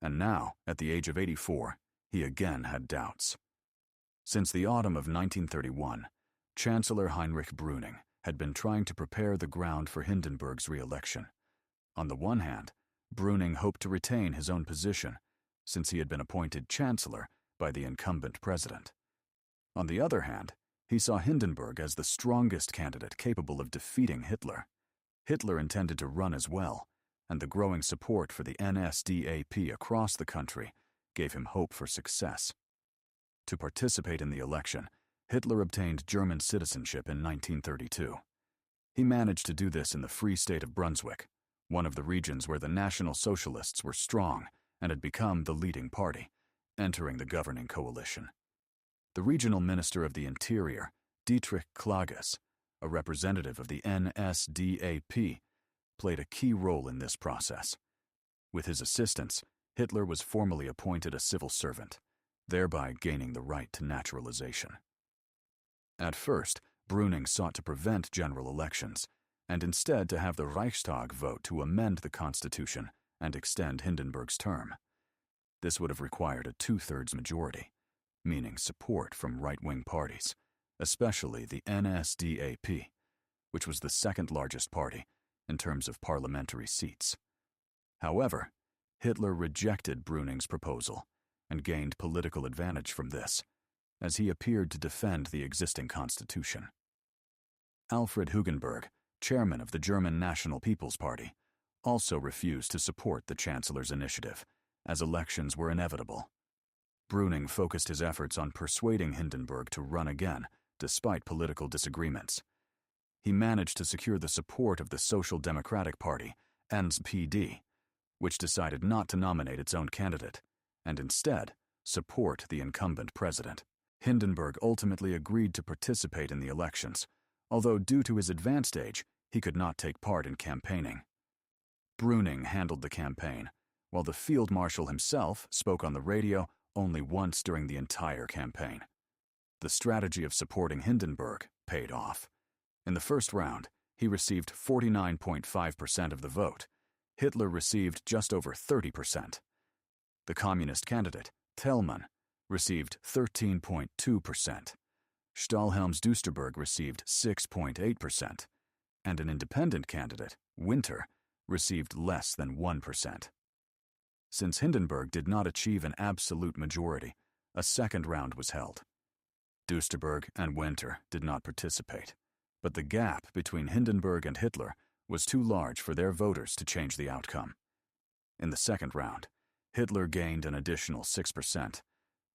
and now, at the age of 84, he again had doubts. Since the autumn of 1931, Chancellor Heinrich Brüning had been trying to prepare the ground for Hindenburg's re-election. On the one hand, Brüning hoped to retain his own position, since he had been appointed chancellor by the incumbent president. On the other hand, he saw Hindenburg as the strongest candidate capable of defeating Hitler. Hitler intended to run as well, and the growing support for the NSDAP across the country gave him hope for success. To participate in the election, Hitler obtained German citizenship in 1932. He managed to do this in the Free State of Brunswick, one of the regions where the National Socialists were strong and had become the leading party, entering the governing coalition. The regional minister of the Interior, Dietrich Klages, a representative of the NSDAP, played a key role in this process. With his assistance, Hitler was formally appointed a civil servant, thereby gaining the right to naturalization. At first, Brüning sought to prevent general elections, and instead to have the Reichstag vote to amend the constitution and extend Hindenburg's term. This would have required a 2/3 majority, meaning support from right-wing parties, especially the NSDAP, which was the second largest party in terms of parliamentary seats. However, Hitler rejected Brüning's proposal and gained political advantage from this, as he appeared to defend the existing constitution. Alfred Hugenberg, chairman of the German National People's Party, also refused to support the Chancellor's initiative, as elections were inevitable. Brüning focused his efforts on persuading Hindenburg to run again, despite political disagreements. He managed to secure the support of the Social Democratic Party, NSPD, which decided not to nominate its own candidate, and instead support the incumbent president. Hindenburg ultimately agreed to participate in the elections, although due to his advanced age, he could not take part in campaigning. Brüning handled the campaign, while the field marshal himself spoke on the radio only once during the entire campaign. The strategy of supporting Hindenburg paid off. In the first round, he received 49.5% of the vote. Hitler received just over 30%. The communist candidate, Thälmann, received 13.2%. Stahlhelms-Düsterberg received 6.8%, and an independent candidate, Winter, received less than 1%. Since Hindenburg did not achieve an absolute majority, a second round was held. Düsterberg and Winter did not participate, but the gap between Hindenburg and Hitler was too large for their voters to change the outcome. In the second round, Hitler gained an additional 6%,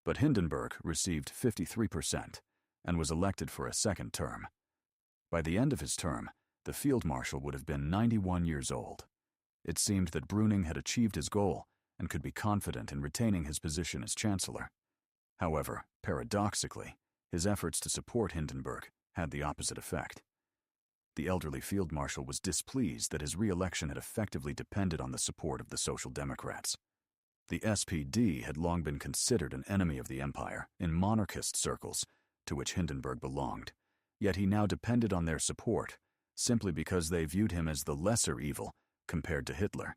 but Hindenburg received 53% and was elected for a second term. By the end of his term, the field marshal would have been 91 years old. It seemed that Brüning had achieved his goal and could be confident in retaining his position as chancellor. However, paradoxically, his efforts to support Hindenburg had the opposite effect. The elderly field marshal was displeased that his re-election had effectively depended on the support of the Social Democrats. The SPD had long been considered an enemy of the empire in monarchist circles, to which Hindenburg belonged, yet he now depended on their support, simply because they viewed him as the lesser evil compared to Hitler.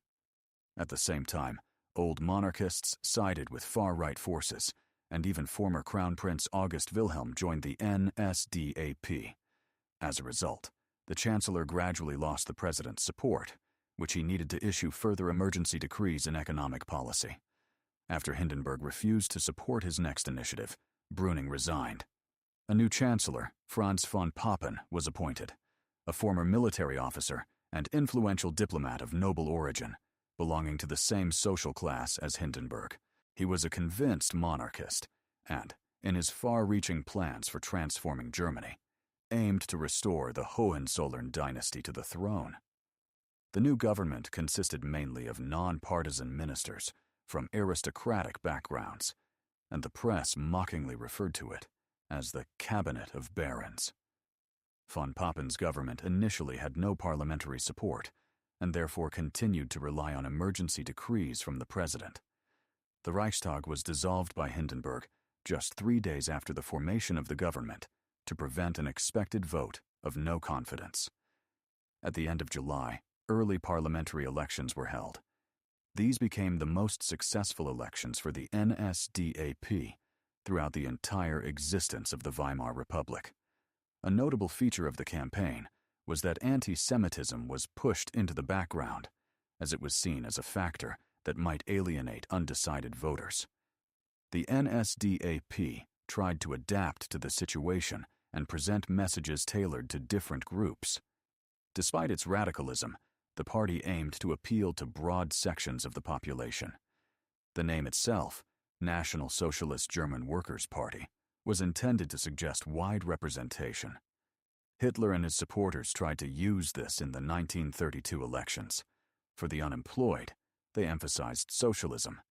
At the same time, old monarchists sided with far-right forces, and even former Crown Prince August Wilhelm joined the NSDAP. As a result, the Chancellor gradually lost the President's support, which he needed to issue further emergency decrees in economic policy. After Hindenburg refused to support his next initiative, Brüning resigned. A new Chancellor, Franz von Papen, was appointed, a former military officer and influential diplomat of noble origin, belonging to the same social class as Hindenburg. He was a convinced monarchist and, in his far-reaching plans for transforming Germany, aimed to restore the Hohenzollern dynasty to the throne. The new government consisted mainly of non-partisan ministers from aristocratic backgrounds, and the press mockingly referred to it as the Cabinet of Barons. Von Papen's government initially had no parliamentary support, and therefore continued to rely on emergency decrees from the president. The Reichstag was dissolved by Hindenburg just 3 days after the formation of the government to prevent an expected vote of no confidence. At the end of July, early parliamentary elections were held. These became the most successful elections for the NSDAP throughout the entire existence of the Weimar Republic. A notable feature of the campaign was that anti-Semitism was pushed into the background, as it was seen as a factor that might alienate undecided voters. The NSDAP tried to adapt to the situation and present messages tailored to different groups. Despite its radicalism, the party aimed to appeal to broad sections of the population. The name itself, National Socialist German Workers' Party, was intended to suggest wide representation. Hitler and his supporters tried to use this in the 1932 elections. For the unemployed, they emphasized socialism.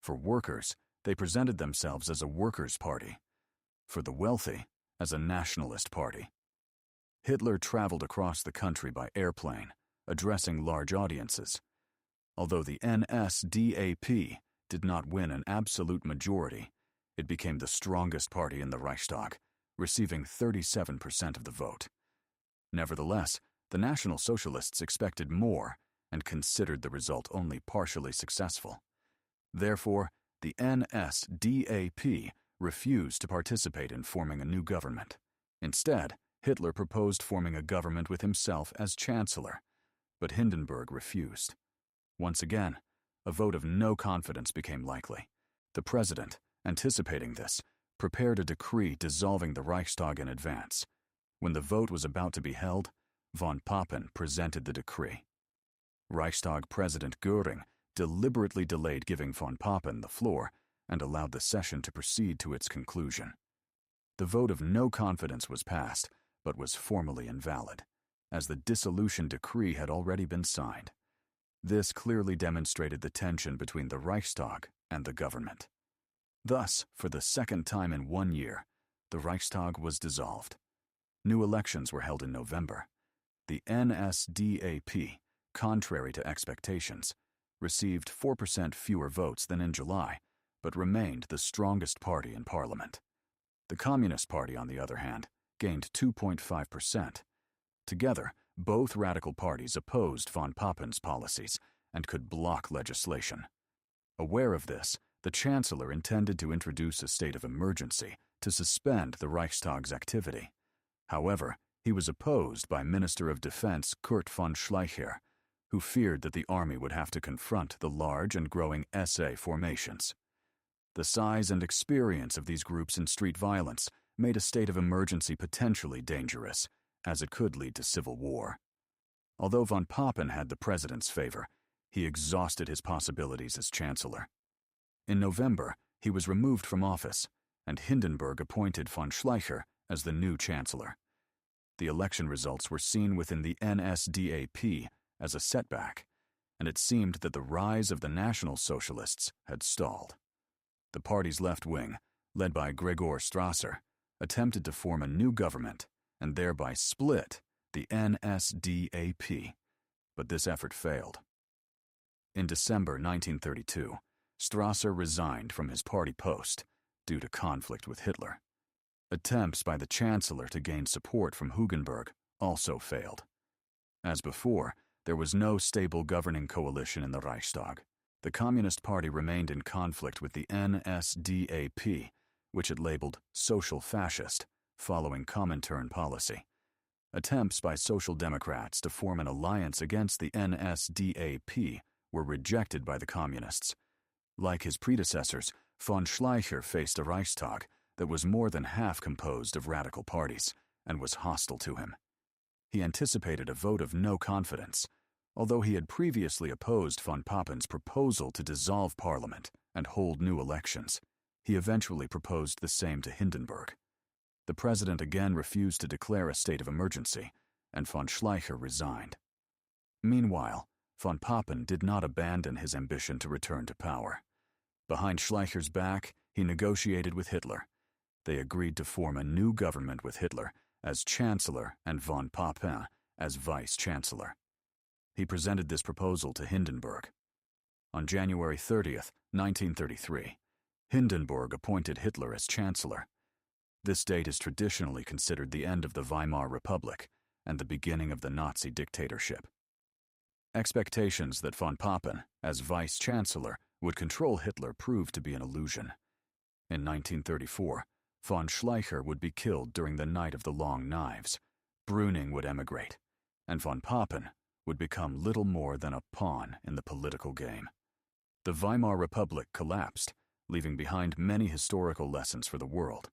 For workers, they presented themselves as a workers' party. For the wealthy, as a nationalist party. Hitler traveled across the country by airplane, addressing large audiences. Although the NSDAP did not win an absolute majority, it became the strongest party in the Reichstag, receiving 37% of the vote. Nevertheless, the National Socialists expected more and considered the result only partially successful. Therefore, the NSDAP refused to participate in forming a new government. Instead, Hitler proposed forming a government with himself as chancellor, but Hindenburg refused. Once again, a vote of no confidence became likely. The president, anticipating this, prepared a decree dissolving the Reichstag in advance. When the vote was about to be held, von Papen presented the decree. Reichstag President Göring deliberately delayed giving von Papen the floor and allowed the session to proceed to its conclusion. The vote of no confidence was passed, but was formally invalid, as the dissolution decree had already been signed. This clearly demonstrated the tension between the Reichstag and the government. Thus, for the second time in 1 year, the Reichstag was dissolved. New elections were held in November. The NSDAP, contrary to expectations, received 4% fewer votes than in July, but remained the strongest party in parliament. The Communist Party, on the other hand, gained 2.5%. Together, both radical parties opposed von Papen's policies and could block legislation. Aware of this, the Chancellor intended to introduce a state of emergency to suspend the Reichstag's activity. However, he was opposed by Minister of Defense Kurt von Schleicher, who feared that the army would have to confront the large and growing SA formations. The size and experience of these groups in street violence made a state of emergency potentially dangerous, as it could lead to civil war. Although von Papen had the president's favor, he exhausted his possibilities as chancellor. In November, he was removed from office, and Hindenburg appointed von Schleicher as the new chancellor. The election results were seen within the NSDAP as a setback, and it seemed that the rise of the National Socialists had stalled. The party's left wing, led by Gregor Strasser, attempted to form a new government and thereby split the NSDAP, but this effort failed. In December 1932, Strasser resigned from his party post due to conflict with Hitler. Attempts by the Chancellor to gain support from Hugenberg also failed. As before, there was no stable governing coalition in the Reichstag. The Communist Party remained in conflict with the NSDAP, which it labeled social fascist, following Comintern policy. Attempts by Social Democrats to form an alliance against the NSDAP were rejected by the Communists. Like his predecessors, von Schleicher faced a Reichstag that was more than half composed of radical parties and was hostile to him. He anticipated a vote of no confidence, although he had previously opposed von Papen's proposal to dissolve parliament and hold new elections. He eventually proposed the same to Hindenburg. The president again refused to declare a state of emergency, and von Schleicher resigned. Meanwhile, von Papen did not abandon his ambition to return to power. Behind Schleicher's back, he negotiated with Hitler. They agreed to form a new government with Hitler as chancellor and von Papen as vice-chancellor. He presented this proposal to Hindenburg. On January 30th, 1933, Hindenburg appointed Hitler as chancellor. This date is traditionally considered the end of the Weimar Republic and the beginning of the Nazi dictatorship. Expectations that von Papen, as vice-chancellor, would control Hitler proved to be an illusion. In 1934, von Schleicher would be killed during the Night of the Long Knives, Brüning would emigrate, and von Papen would become little more than a pawn in the political game. The Weimar Republic collapsed, leaving behind many historical lessons for the world.